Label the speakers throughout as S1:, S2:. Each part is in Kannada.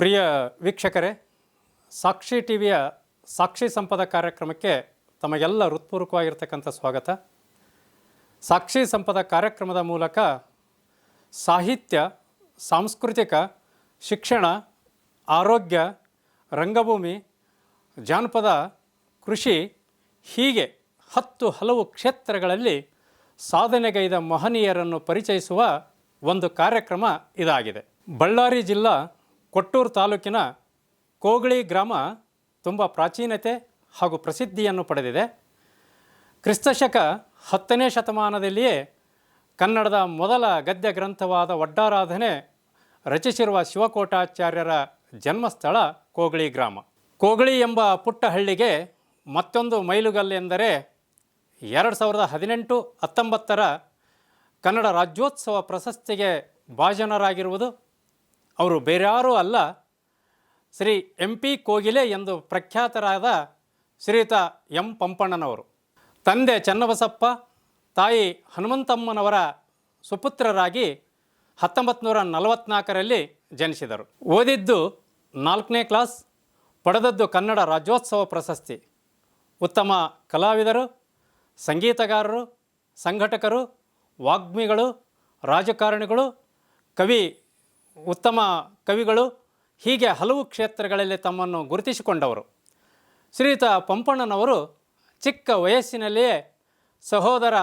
S1: ಪ್ರಿಯ ವೀಕ್ಷಕರೇ, ಸಾಕ್ಷಿ ಟಿವಿಯ ಸಾಕ್ಷಿ ಸಂಪದ ಕಾರ್ಯಕ್ರಮಕ್ಕೆ ತಮಗೆಲ್ಲ ಹೃತ್ಪೂರ್ವಕವಾಗಿರ್ತಕ್ಕಂಥ ಸ್ವಾಗತ. ಸಾಕ್ಷಿ ಸಂಪದ ಕಾರ್ಯಕ್ರಮದ ಮೂಲಕ ಸಾಹಿತ್ಯ, ಸಾಂಸ್ಕೃತಿಕ, ಶಿಕ್ಷಣ, ಆರೋಗ್ಯ, ರಂಗಭೂಮಿ, ಜಾನಪದ, ಕೃಷಿ ಹೀಗೆ ಹಲವು ಕ್ಷೇತ್ರಗಳಲ್ಲಿ ಸಾಧನೆಗೈದ ಮಹನೀಯರನ್ನು ಪರಿಚಯಿಸುವ ಒಂದು ಕಾರ್ಯಕ್ರಮ ಇದಾಗಿದೆ. ಬಳ್ಳಾರಿ ಜಿಲ್ಲಾ ಕೊಟ್ಟೂರು ತಾಲೂಕಿನ ಕೋಗಳಿ ಗ್ರಾಮ ತುಂಬ ಪ್ರಾಚೀನತೆ ಹಾಗೂ ಪ್ರಸಿದ್ಧಿಯನ್ನು ಪಡೆದಿದೆ. ಕ್ರಿಸ್ತಶಕ 10ನೇ ಶತಮಾನದಲ್ಲಿಯೇ ಕನ್ನಡದ ಮೊದಲ ಗದ್ಯ ಗ್ರಂಥವಾದ ಒಡ್ಡಾರಾಧನೆ ರಚಿಸಿರುವ ಶಿವಕೋಟಾಚಾರ್ಯರ ಜನ್ಮಸ್ಥಳ ಕೋಗಳಿ ಗ್ರಾಮ. ಕೋಗಳಿ ಎಂಬ ಪುಟ್ಟ ಹಳ್ಳಿಗೆ ಮತ್ತೊಂದು ಮೈಲುಗಲ್ಲೆಂದರೆ 2018-19 ಕನ್ನಡ ರಾಜ್ಯೋತ್ಸವ ಪ್ರಶಸ್ತಿಗೆ ಭಾಜನರಾಗಿರುವುದು ಅವರು ಬೇರ್ಯಾರೂ ಅಲ್ಲ, ಶ್ರೀ MP ಕೋಗಿಲೆ ಎಂದು ಪ್ರಖ್ಯಾತರಾದ ಶ್ರೀಯುತ ಎಂ ಪಂಪಣ್ಣನವರು. ತಂದೆ ಚನ್ನಬಸಪ್ಪ, ತಾಯಿ ಹನುಮಂತಮ್ಮನವರ ಸುಪುತ್ರರಾಗಿ 1944ರಲ್ಲಿ ಜನಿಸಿದರು. ಓದಿದ್ದು 4ನೇ ಕ್ಲಾಸ್, ಪಡೆದದ್ದು ಕನ್ನಡ ರಾಜ್ಯೋತ್ಸವ ಪ್ರಶಸ್ತಿ. ಉತ್ತಮ ಕಲಾವಿದರು, ಸಂಗೀತಗಾರರು, ಸಂಘಟಕರು, ವಾಗ್ಮಿಗಳು, ರಾಜಕಾರಣಿಗಳು, ಉತ್ತಮ ಕವಿಗಳು ಹೀಗೆ ಹಲವು ಕ್ಷೇತ್ರಗಳಲ್ಲಿ ತಮ್ಮನ್ನು ಗುರುತಿಸಿಕೊಂಡವರು. ಶ್ರೀಯುತ ಪಂಪಣ್ಣನವರು ಚಿಕ್ಕ ವಯಸ್ಸಿನಲ್ಲಿಯೇ ಸಹೋದರ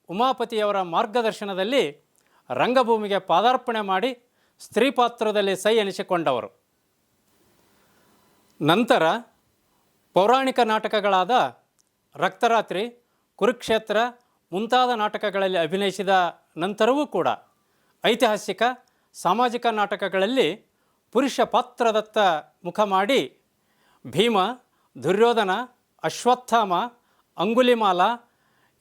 S1: ಉಮಾಪತಿಯವರ ಮಾರ್ಗದರ್ಶನದಲ್ಲಿ ರಂಗಭೂಮಿಗೆ ಪಾದಾರ್ಪಣೆ ಮಾಡಿ ಸ್ತ್ರೀ ಪಾತ್ರದಲ್ಲಿ ಸೈ ಎನಿಸಿಕೊಂಡವರು. ನಂತರ ಪೌರಾಣಿಕ ನಾಟಕಗಳಾದ ರಕ್ತರಾತ್ರಿ, ಕುರುಕ್ಷೇತ್ರ ಮುಂತಾದ ನಾಟಕಗಳಲ್ಲಿ ಅಭಿನಯಿಸಿದ ನಂತರವೂ ಕೂಡ ಐತಿಹಾಸಿಕ, ಸಾಮಾಜಿಕ ನಾಟಕಗಳಲ್ಲಿ ಪುರುಷ ಪಾತ್ರದತ್ತ ಮುಖ ಮಾಡಿ ಭೀಮ, ದುರ್ಯೋಧನ, ಅಶ್ವತ್ಥಾಮ, ಅಂಗುಲಿಮಾಲ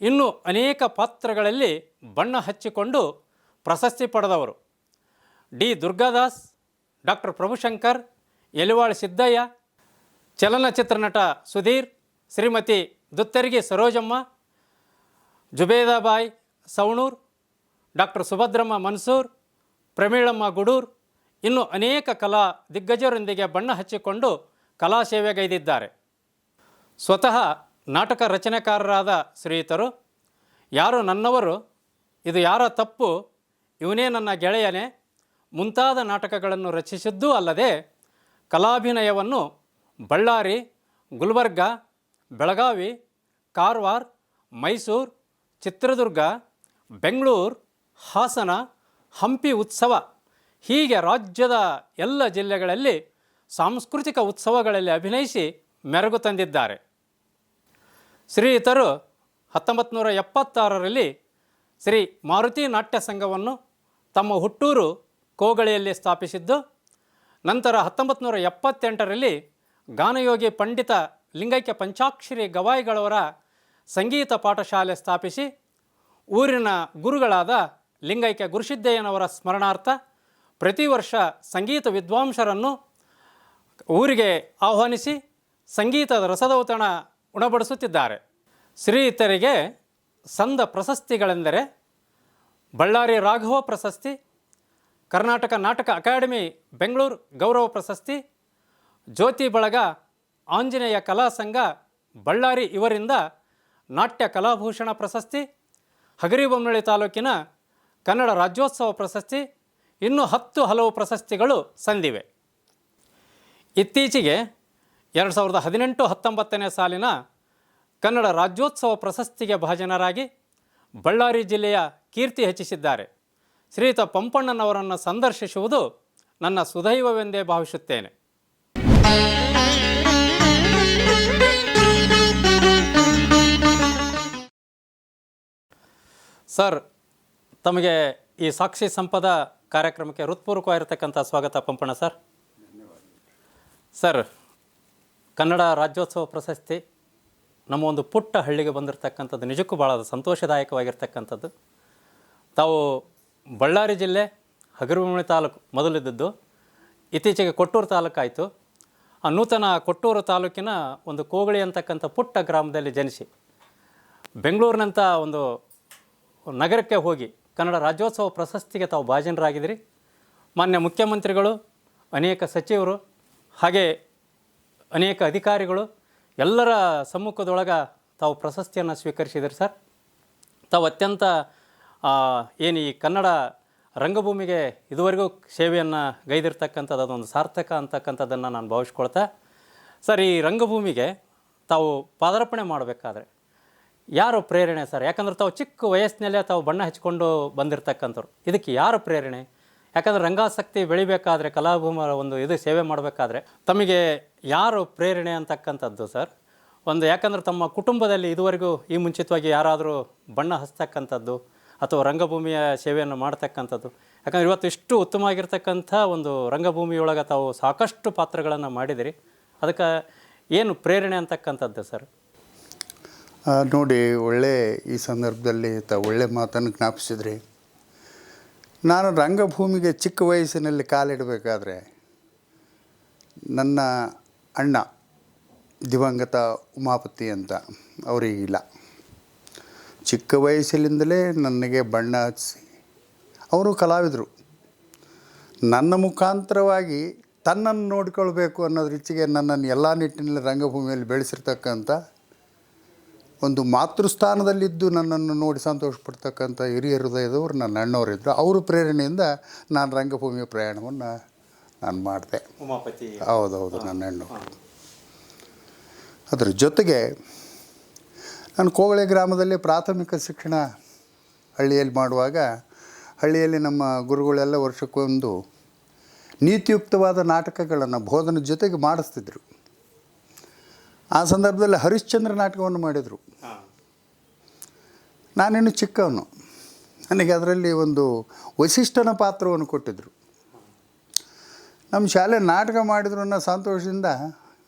S1: ಇನ್ನೂ ಅನೇಕ ಪಾತ್ರಗಳಲ್ಲಿ ಬಣ್ಣ ಹಚ್ಚಿಕೊಂಡು ಪ್ರಶಸ್ತಿ ಪಡೆದವರು. ಡಿ ದುರ್ಗಾದಾಸ್, ಡಾಕ್ಟರ್ ಪ್ರಭುಶಂಕರ್, ಎಲಿವಾಳ್ ಸಿದ್ದಯ್ಯ, ಚಲನಚಿತ್ರ ನಟ ಸುಧೀರ್, ಶ್ರೀಮತಿ ದುತ್ತರಿಗೆ ಸರೋಜಮ್ಮ, ಜುಬೇದಾಬಾಯಿ ಸವಣೂರ್, ಡಾಕ್ಟರ್ ಸುಭದ್ರಮ್ಮ ಮನ್ಸೂರ್, ಪ್ರಮೀಳಮ್ಮ ಗುಡೂರ್ ಇನ್ನು ಅನೇಕ ಕಲಾ ದಿಗ್ಗಜರೊಂದಿಗೆ ಬಣ್ಣ ಹಚ್ಚಿಕೊಂಡು ಕಲಾ ಸೇವೆಗೈದಿದ್ದಾರೆ. ಸ್ವತಃ ನಾಟಕ ರಚನೆಕಾರರಾದ ಶ್ರೀಯುತರು ಯಾರು ನನ್ನವರು, ಇದು ಯಾರ ತಪ್ಪು, ಇವನೇ ನನ್ನ ಗೆಳೆಯನೇ ಮುಂತಾದ ನಾಟಕಗಳನ್ನು ರಚಿಸಿದ್ದೂ ಅಲ್ಲದೆ ಕಲಾಭಿನಯವನ್ನು ಬಳ್ಳಾರಿ, ಗುಲ್ಬರ್ಗ, ಬೆಳಗಾವಿ, ಕಾರವಾರ, ಮೈಸೂರು, ಚಿತ್ರದುರ್ಗ, ಬೆಂಗಳೂರು, ಹಾಸನ, ಹಂಪಿ ಉತ್ಸವ ಹೀಗೆ ರಾಜ್ಯದ ಎಲ್ಲ ಜಿಲ್ಲೆಗಳಲ್ಲಿ ಸಾಂಸ್ಕೃತಿಕ ಉತ್ಸವಗಳಲ್ಲಿ ಅಭಿನಯಿಸಿ ಮೆರುಗು ತಂದಿದ್ದಾರೆ. ಶ್ರೀಯುತರು 1976ರಲ್ಲಿ ಶ್ರೀ ಮಾರುತಿ ನಾಟ್ಯ ಸಂಘವನ್ನು ತಮ್ಮ ಹುಟ್ಟೂರು ಕೋಗಳಿಯಲ್ಲಿ ಸ್ಥಾಪಿಸಿದ್ದು, ನಂತರ 1978ರಲ್ಲಿ ಗಾನಯೋಗಿ ಪಂಡಿತ ಲಿಂಗೈಕ್ಯ ಪಂಚಾಕ್ಷರಿ ಗವಾಯಿಗಳವರ ಸಂಗೀತ ಪಾಠಶಾಲೆ ಸ್ಥಾಪಿಸಿ ಊರಿನ ಗುರುಗಳಾದ ಲಿಂಗೈಕ್ಯ ಗುರುಸಿದ್ದಯ್ಯನವರ ಸ್ಮರಣಾರ್ಥ ಪ್ರತಿ ವರ್ಷ ಸಂಗೀತ ವಿದ್ವಾಂಸರನ್ನು ಊರಿಗೆ ಆಹ್ವಾನಿಸಿ ಸಂಗೀತದ ರಸದೌತಣ ಉಣಬಡಿಸುತ್ತಿದ್ದಾರೆ. ಶ್ರೀಯುತರಿಗೆ ಸಂದ ಪ್ರಶಸ್ತಿಗಳೆಂದರೆ ಬಳ್ಳಾರಿ ರಾಘವ ಪ್ರಶಸ್ತಿ, ಕರ್ನಾಟಕ ನಾಟಕ ಅಕಾಡೆಮಿ ಬೆಂಗಳೂರು ಗೌರವ ಪ್ರಶಸ್ತಿ, ಜ್ಯೋತಿ ಬಳಗ ಆಂಜನೇಯ ಕಲಾ ಸಂಘ ಬಳ್ಳಾರಿ ಇವರಿಂದ ನಾಟ್ಯ ಕಲಾಭೂಷಣ ಪ್ರಶಸ್ತಿ, ಹಗರಿಬೊಮ್ಮನಹಳ್ಳಿ ತಾಲೂಕಿನ ಕನ್ನಡ ರಾಜ್ಯೋತ್ಸವ ಪ್ರಶಸ್ತಿ ಇನ್ನೂ ಹಲವು ಪ್ರಶಸ್ತಿಗಳು ಸಂದಿವೆ. ಇತ್ತೀಚೆಗೆ 2018-19 ಸಾಲಿನ ಕನ್ನಡ ರಾಜ್ಯೋತ್ಸವ ಪ್ರಶಸ್ತಿಗೆ ಭಾಜನರಾಗಿ ಬಳ್ಳಾರಿ ಜಿಲ್ಲೆಯ ಕೀರ್ತಿ ಹೆಚ್ಚಿಸಿದ್ದಾರೆ. ಶ್ರೀಯುತ ಪಂಪಣ್ಣನವರನ್ನು ಸಂದರ್ಶಿಸುವುದು ನನ್ನ ಸುದೈವವೆಂದೇ ಭಾವಿಸುತ್ತೇನೆ. ಸರ್, ತಮಗೆ ಈ ಸಾಕ್ಷಿ ಸಂಪದ ಕಾರ್ಯಕ್ರಮಕ್ಕೆ ಹೃತ್ಪೂರ್ವಕವಾಗಿರ್ತಕ್ಕಂಥ ಸ್ವಾಗತ ಪಂಪಣ್ಣ ಸರ್. ಸರ್, ಕನ್ನಡ ರಾಜ್ಯೋತ್ಸವ ಪ್ರಶಸ್ತಿ ನಮ್ಮ ಒಂದು ಪುಟ್ಟ ಹಳ್ಳಿಗೆ ಬಂದಿರತಕ್ಕಂಥದ್ದು ನಿಜಕ್ಕೂ ಭಾಳ ಸಂತೋಷದಾಯಕವಾಗಿರ್ತಕ್ಕಂಥದ್ದು. ತಾವು ಬಳ್ಳಾರಿ ಜಿಲ್ಲೆ ಹಗರಿಬೊಮ್ಮನಹಳ್ಳಿ ತಾಲೂಕು ಮೊದಲಿದ್ದದ್ದು, ಇತ್ತೀಚೆಗೆ ಕೊಟ್ಟೂರು ತಾಲೂಕಾಯಿತು. ಆ ನೂತನ ಕೊಟ್ಟೂರು ತಾಲೂಕಿನ ಒಂದು ಕೋಗಳಿ ಅಂತಕ್ಕಂಥ ಪುಟ್ಟ ಗ್ರಾಮದಲ್ಲಿ ಜನಿಸಿ ಬೆಂಗಳೂರಿನಂಥ ಒಂದು ನಗರಕ್ಕೆ ಹೋಗಿ ಕನ್ನಡ ರಾಜ್ಯೋತ್ಸವ ಪ್ರಶಸ್ತಿಗೆ ತಾವು ಭಾಜನರಾಗಿದ್ದೀರಿ. ಮಾನ್ಯ ಮುಖ್ಯಮಂತ್ರಿಗಳು, ಅನೇಕ ಸಚಿವರು, ಹಾಗೆ ಅನೇಕ ಅಧಿಕಾರಿಗಳು ಎಲ್ಲರ ಸಮ್ಮುಖದೊಳಗೆ ತಾವು ಪ್ರಶಸ್ತಿಯನ್ನು ಸ್ವೀಕರಿಸಿದರು ಸರ್. ತಾವು ಅತ್ಯಂತ ಏನು ಈ ಕನ್ನಡ ರಂಗಭೂಮಿಗೆ ಇದುವರೆಗೂ ಸೇವೆಯನ್ನು ಗೈದಿರ್ತಕ್ಕಂಥದ್ದು ಅದೊಂದು ಸಾರ್ಥಕ ಅಂತಕ್ಕಂಥದ್ದನ್ನು ನಾನು ಭಾವಿಸ್ಕೊಳ್ತಾ ಸರ್, ಈ ರಂಗಭೂಮಿಗೆ ತಾವು ಪಾದಾರ್ಪಣೆ ಮಾಡಬೇಕಾದ್ರೆ ಯಾರು ಪ್ರೇರಣೆ ಸರ್? ಯಾಕಂದ್ರೆ ತಾವು ಚಿಕ್ಕ ವಯಸ್ಸಿನಲ್ಲೇ ತಾವು ಬಣ್ಣ ಹಚ್ಕೊಂಡು ಬಂದಿರತಕ್ಕಂಥವ್ರು. ಇದಕ್ಕೆ ಯಾರು ಪ್ರೇರಣೆ? ಯಾಕಂದರೆ ರಂಗಾಸಕ್ತಿ ಬೆಳಿಬೇಕಾದ್ರೆ, ಕಲಾಭೂಮಿ ಒಂದು ಇದು ಸೇವೆ ಮಾಡಬೇಕಾದ್ರೆ ತಮಗೆ ಯಾರು ಪ್ರೇರಣೆ ಅಂತಕ್ಕಂಥದ್ದು ಸರ್? ಯಾಕಂದ್ರೆ ತಮ್ಮ ಕುಟುಂಬದಲ್ಲಿ ಇದುವರೆಗೂ ಈ ಮುಂಚಿತವಾಗಿ ಯಾರಾದರೂ ಬಣ್ಣ ಹಚ್ತಕ್ಕಂಥದ್ದು ಅಥವಾ ರಂಗಭೂಮಿಯ ಸೇವೆಯನ್ನು ಮಾಡ್ತಕ್ಕಂಥದ್ದು, ಯಾಕಂದರೆ ಇವತ್ತು ಇಷ್ಟು ಉತ್ತಮವಾಗಿರ್ತಕ್ಕಂಥ ಒಂದು ರಂಗಭೂಮಿಯೊಳಗೆ ತಾವು ಸಾಕಷ್ಟು ಪಾತ್ರಗಳನ್ನು ಮಾಡಿದಿರಿ, ಅದಕ್ಕೆ ಏನು ಪ್ರೇರಣೆ ಅಂತಕ್ಕಂಥದ್ದು ಸರ್?
S2: ನೋಡಿ, ಈ ಸಂದರ್ಭದಲ್ಲಿ ಒಳ್ಳೆ ಮಾತನ್ನು ಜ್ಞಾಪಿಸಿದ್ರಿ. ನಾನು ರಂಗಭೂಮಿಗೆ ಚಿಕ್ಕ ವಯಸ್ಸಿನಲ್ಲಿ ಕಾಲಿಡಬೇಕಾದ್ರೆ ನನ್ನ ಅಣ್ಣ ದಿವಂಗತ ಉಮಾಪತಿ ಅಂತ ಅವರಿಗಿಲ್ಲ, ಚಿಕ್ಕ ವಯಸ್ಸಿನಿಂದಲೇ ನನಗೆ ಬಣ್ಣ ಹಚ್ಚಿಸಿ ಅವರು ಕಲಾವಿದರು. ನನ್ನ ಮುಖಾಂತರವಾಗಿ ತನ್ನನ್ನು ನೋಡಿಕೊಳ್ಬೇಕು ಅನ್ನೋದ್ರ ಇಚ್ಛೆಗೆ ನನ್ನನ್ನು ಎಲ್ಲ ನಿಟ್ಟಿನಲ್ಲಿ ರಂಗಭೂಮಿಯಲ್ಲಿ ಬೆಳೆಸಿರ್ತಕ್ಕಂಥ, ಒಂದು ಮಾತೃಸ್ಥಾನದಲ್ಲಿದ್ದು ನನ್ನನ್ನು ನೋಡಿ ಸಂತೋಷಪಡ್ತಕ್ಕಂಥ ಹಿರಿಯ ಹೃದಯದವರು ನನ್ನ ಅಣ್ಣವರಿದ್ದರು. ಅವರ ಪ್ರೇರಣೆಯಿಂದ ನಾನು ರಂಗಭೂಮಿಯ ಪ್ರಯಾಣವನ್ನು ನಾನು ಮಾಡಿದೆ. ಹೌದೌದು, ನನ್ನ ಅಣ್ಣವರು. ಅದರ ಜೊತೆಗೆ ನಾನು ಕೋಗಳೆ ಗ್ರಾಮದಲ್ಲಿ ಪ್ರಾಥಮಿಕ ಶಿಕ್ಷಣ ಹಳ್ಳಿಯಲ್ಲಿ ಮಾಡುವಾಗ, ಹಳ್ಳಿಯಲ್ಲಿ ನಮ್ಮ ಗುರುಗಳೆಲ್ಲ ವರ್ಷಕ್ಕೊಂದು ನೀತಿಯುಕ್ತವಾದ ನಾಟಕಗಳನ್ನು ಬೋಧನೆ ಜೊತೆಗೆ ಮಾಡಿಸ್ತಿದ್ರು. ಆ ಸಂದರ್ಭದಲ್ಲಿ ಹರಿಶ್ಚಂದ್ರ ನಾಟಕವನ್ನು ಮಾಡಿದರು. ನಾನಿನ್ನು ಚಿಕ್ಕವನು, ನನಗೆ ಅದರಲ್ಲಿ ಒಂದು ವಸಿಷ್ಠನ ಪಾತ್ರವನ್ನು ಕೊಟ್ಟಿದ್ದರು. ನಮ್ಮ ಶಾಲೆ ನಾಟಕ ಮಾಡಿದ್ರು ಅನ್ನೋ ಸಂತೋಷದಿಂದ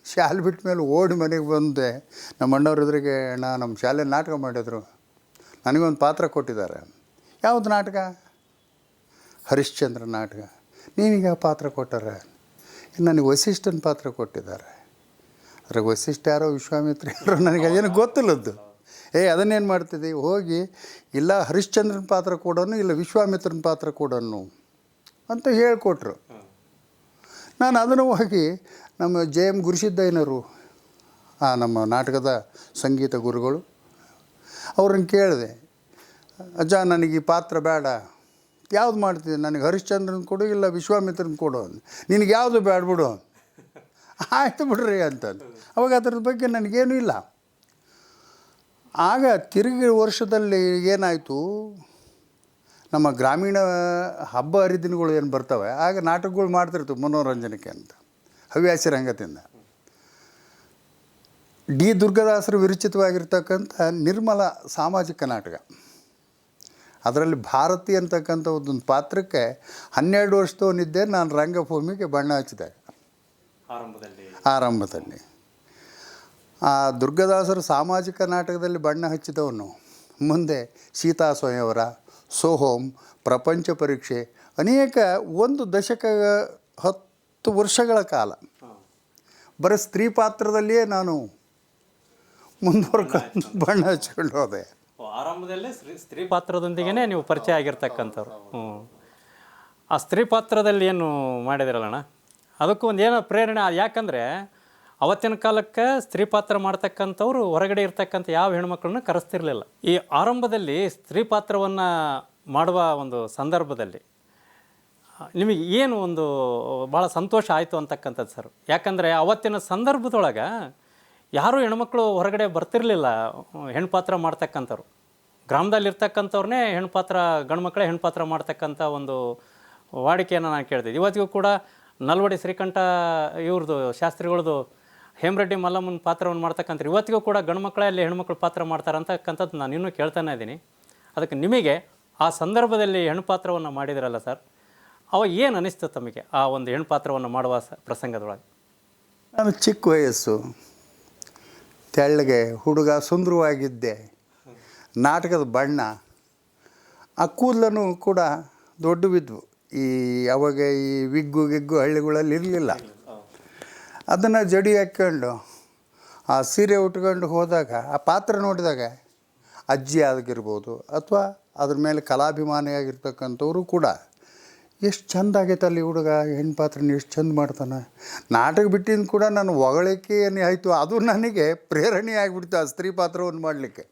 S2: ಶಾಲೆ ಬಿಟ್ಟ ಮೇಲೆ ಓಡಿ ಮನೆಗೆ ಬಂದೆ. ನಮ್ಮ ಅಣ್ಣವ್ರ ಎದುರಿಗೆ, ನಮ್ಮ ಶಾಲೆ ನಾಟಕ ಮಾಡಿದರು, ನನಗೊಂದು ಪಾತ್ರ ಕೊಟ್ಟಿದ್ದಾರೆ. ಯಾವುದು ನಾಟಕ? ಹರಿಶ್ಚಂದ್ರ ನಾಟಕ. ನೀನೀಗ ಪಾತ್ರ ಕೊಟ್ಟಾರೆ, ನನಗೆ ವಸಿಷ್ಠನ ಪಾತ್ರ ಕೊಟ್ಟಿದ್ದಾರೆ. ಅದ್ರಾಗ ವಸಿಷ್ಠ ಯಾರೋ ವಿಶ್ವಾಮಿತ್ರ ಯಾರೋ ನನಗೆ ಅದೇನು ಗೊತ್ತಿಲ್ಲದ್ದು. ಅದನ್ನೇನು ಮಾಡ್ತಿದ್ದೆ, ಹೋಗಿ ಇಲ್ಲ ಹರಿಶ್ಚಂದ್ರನ ಪಾತ್ರ ಕೊಡೋನು, ಇಲ್ಲ ವಿಶ್ವಾಮಿತ್ರನ ಪಾತ್ರ ಕೊಡೋನು ಅಂತ ಹೇಳಿಕೊಟ್ರು. ನಾನು ಅದನ್ನು ಹೋಗಿ ನಮ್ಮ JM ಗುರುಸಿದ್ದಯ್ಯನವರು, ನಮ್ಮ ನಾಟಕದ ಸಂಗೀತ ಗುರುಗಳು, ಅವ್ರನ್ನ ಕೇಳಿದೆ, ಅಜ್ಜ ನನಗೆ ಈ ಪಾತ್ರ ಬೇಡ, ಯಾವ್ದು ಮಾಡ್ತಿದ್ದೆ, ನನಗೆ ಹರಿಶ್ಚಂದ್ರನ ಕೊಡು ಇಲ್ಲ ವಿಶ್ವಾಮಿತ್ರನ ಕೊಡು, ನಿನಗೆ ಯಾವುದು ಬೇಡ ಬಿಡು, ಆಯ್ತು ಬಿಡ್ರಿ ಅಂತಂದು. ಅವಾಗ ಅದ್ರ ಬಗ್ಗೆ ನನಗೇನೂ ಇಲ್ಲ. ಆಗ ತಿರುಗಿ ವರ್ಷದಲ್ಲಿ ಏನಾಯಿತು, ನಮ್ಮ ಗ್ರಾಮೀಣ ಹಬ್ಬ ಹರಿದಿನಗಳು ಏನು ಬರ್ತವೆ, ಆಗ ನಾಟಕಗಳು ಮಾಡ್ತಿರ್ತೀವಿ ಮನೋರಂಜನೆಗೆ ಅಂತ, ಹವ್ಯಾಸಿ ರಂಗದಿಂದ. ಡಿ ದುರ್ಗಾದಾಸರು ವಿರಚಿತವಾಗಿರ್ತಕ್ಕಂಥ ನಿರ್ಮಲ ಸಾಮಾಜಿಕ ನಾಟಕ, ಅದರಲ್ಲಿ ಭಾರತಿ ಅಂತಕ್ಕಂಥ ಒಂದೊಂದು ಪಾತ್ರಕ್ಕೆ 12 ವರ್ಷದವನಿದ್ದೆ ನಾನು ರಂಗಭೂಮಿಗೆ ಬಣ್ಣ ಹಚ್ಚಿದೆ ಆರಂಭದಲ್ಲಿ. ಆ ದುರ್ಗಾದಾಸರ ಸಾಮಾಜಿಕ ನಾಟಕದಲ್ಲಿ ಬಣ್ಣ ಹಚ್ಚಿದವನು ಮುಂದೆ ಸೀತಾ ಸ್ವಯಂವರ, ಸೋಹೋಮ್, ಪ್ರಪಂಚ ಪರೀಕ್ಷೆ, ಅನೇಕ ಒಂದು ದಶಕ 10 ವರ್ಷಗಳ ಕಾಲ ಬರೀ ಸ್ತ್ರೀ ಪಾತ್ರದಲ್ಲಿಯೇ ನಾನು ಮುಂದುವರ್ಕೊಂಡು ಬಣ್ಣ ಹಚ್ಕೊಂಡು ಹೋದೆ.
S1: ಆರಂಭದಲ್ಲೇ ಸ್ತ್ರೀ ಪಾತ್ರದೊಂದಿಗೆ ನೀವು ಪರಿಚಯ ಆಗಿರ್ತಕ್ಕಂಥವ್ರು. ಆ ಸ್ತ್ರೀ ಪಾತ್ರದಲ್ಲಿ ಏನು ಮಾಡಿದಿರಲ್ಲಣ್ಣ, ಅದಕ್ಕೂ ಒಂದು ಏನೋ ಪ್ರೇರಣೆ. ಯಾಕಂದರೆ ಅವತ್ತಿನ ಕಾಲಕ್ಕೆ ಸ್ತ್ರೀ ಪಾತ್ರ ಮಾಡ್ತಕ್ಕಂಥವ್ರು ಹೊರಗಡೆ ಇರ್ತಕ್ಕಂಥ ಯಾವ ಹೆಣ್ಮಕ್ಳನ್ನ ಕರೆಸ್ತಿರ್ಲಿಲ್ಲ. ಈ ಆರಂಭದಲ್ಲಿ ಸ್ತ್ರೀ ಪಾತ್ರವನ್ನು ಮಾಡುವ ಒಂದು ಸಂದರ್ಭದಲ್ಲಿ ನಿಮಗೆ ಏನು ಒಂದು ಭಾಳ ಸಂತೋಷ ಆಯಿತು ಅಂತಕ್ಕಂಥದ್ದು ಸರ್? ಯಾಕಂದರೆ ಅವತ್ತಿನ ಸಂದರ್ಭದೊಳಗೆ ಯಾರೂ ಹೆಣ್ಮಕ್ಳು ಹೊರಗಡೆ ಬರ್ತಿರಲಿಲ್ಲ ಹೆಣ್ಣು ಪಾತ್ರ ಮಾಡ್ತಕ್ಕಂಥವ್ರು. ಗ್ರಾಮದಲ್ಲಿರ್ತಕ್ಕಂಥವ್ರನ್ನೇ ಹೆಣ್ಣು ಪಾತ್ರ, ಗಂಡು ಮಕ್ಕಳೇ ಹೆಣ್ಣು ಪಾತ್ರ ಮಾಡ್ತಕ್ಕಂಥ ಒಂದು ವಾಡಿಕೆಯನ್ನು ನಾನು ಕೇಳ್ತಿದ್ದೆ. ಇವತ್ತಿಗೂ ಕೂಡ ನಲ್ವಡಿ ಶ್ರೀಕಂಠ ಇವ್ರದ್ದು ಶಾಸ್ತ್ರಿಗಳದ್ದು ಹೇಮರೆಡ್ಡಿ ಮಲ್ಲಮ್ಮನ ಪಾತ್ರವನ್ನು ಮಾಡ್ತಕ್ಕಂಥ ಇವತ್ತಿಗೂ ಕೂಡ ಗಂಡು ಮಕ್ಕಳೇ ಅಲ್ಲಿ ಹೆಣ್ಮಕ್ಳು ಪಾತ್ರ ಮಾಡ್ತಾರೆ ಅಂತಕ್ಕಂಥದ್ದು ನಾನು ಇನ್ನೂ ಕೇಳ್ತಾನೆ ಇದ್ದೀನಿ. ಅದಕ್ಕೆ ನಿಮಗೆ ಆ ಸಂದರ್ಭದಲ್ಲಿ ಹೆಣ್ಣು ಪಾತ್ರವನ್ನು ಮಾಡಿದಿರಲ್ಲ ಸರ್, ಅವಾಗ ಏನು ಅನ್ನಿಸ್ತು ತಮಗೆ ಆ ಒಂದು ಹೆಣ್ಣು ಪಾತ್ರವನ್ನು ಮಾಡುವ ಪ್ರಸಂಗದೊಳಗೆ?
S2: ನಾನು ಚಿಕ್ಕ ವಯಸ್ಸು, ತೆಳ್ಳಗೆ ಹುಡುಗ, ಸುಂದರವಾಗಿದ್ದೆ, ನಾಟಕದ ಬಣ್ಣ, ಆ ಕೂದಲೂ ಕೂಡ ದೊಡ್ಡ ಬಿದ್ವು. ಅವಾಗ ಈ ವಿಗ್ಗು ಹಳ್ಳಿಗಳಲ್ಲಿ ಇರಲಿಲ್ಲ. ಅದನ್ನು ಜಡಿ ಹಾಕ್ಕೊಂಡು ಆ ಸೀರೆ ಉಟ್ಕೊಂಡು ಹೋದಾಗ, ಆ ಪಾತ್ರ ನೋಡಿದಾಗ ಅಜ್ಜಿ ಆಗಿರ್ಬೋದು ಅಥವಾ ಅದ್ರ ಮೇಲೆ ಕಲಾಭಿಮಾನಿಯಾಗಿರ್ತಕ್ಕಂಥವರು ಕೂಡ ಎಷ್ಟು ಚಂದ ಆಗೈತೆ ಅಲ್ಲಿ ಹುಡುಗ ಹೆಣ್ಣು ಪಾತ್ರನ ಎಷ್ಟು ಚಂದ ಮಾಡ್ತಾನೆ. ನಾಟಕ ಬಿಟ್ಟಿದ್ದು ಕೂಡ ನಾನು ಹೊಗಳಿಕೆ ಏನು ಆಯಿತು, ಅದು ನನಗೆ ಪ್ರೇರಣೆ ಆಗಿಬಿಡ್ತು ಆ ಸ್ತ್ರೀ ಪಾತ್ರವನ್ನು ಮಾಡಲಿಕ್ಕೆ.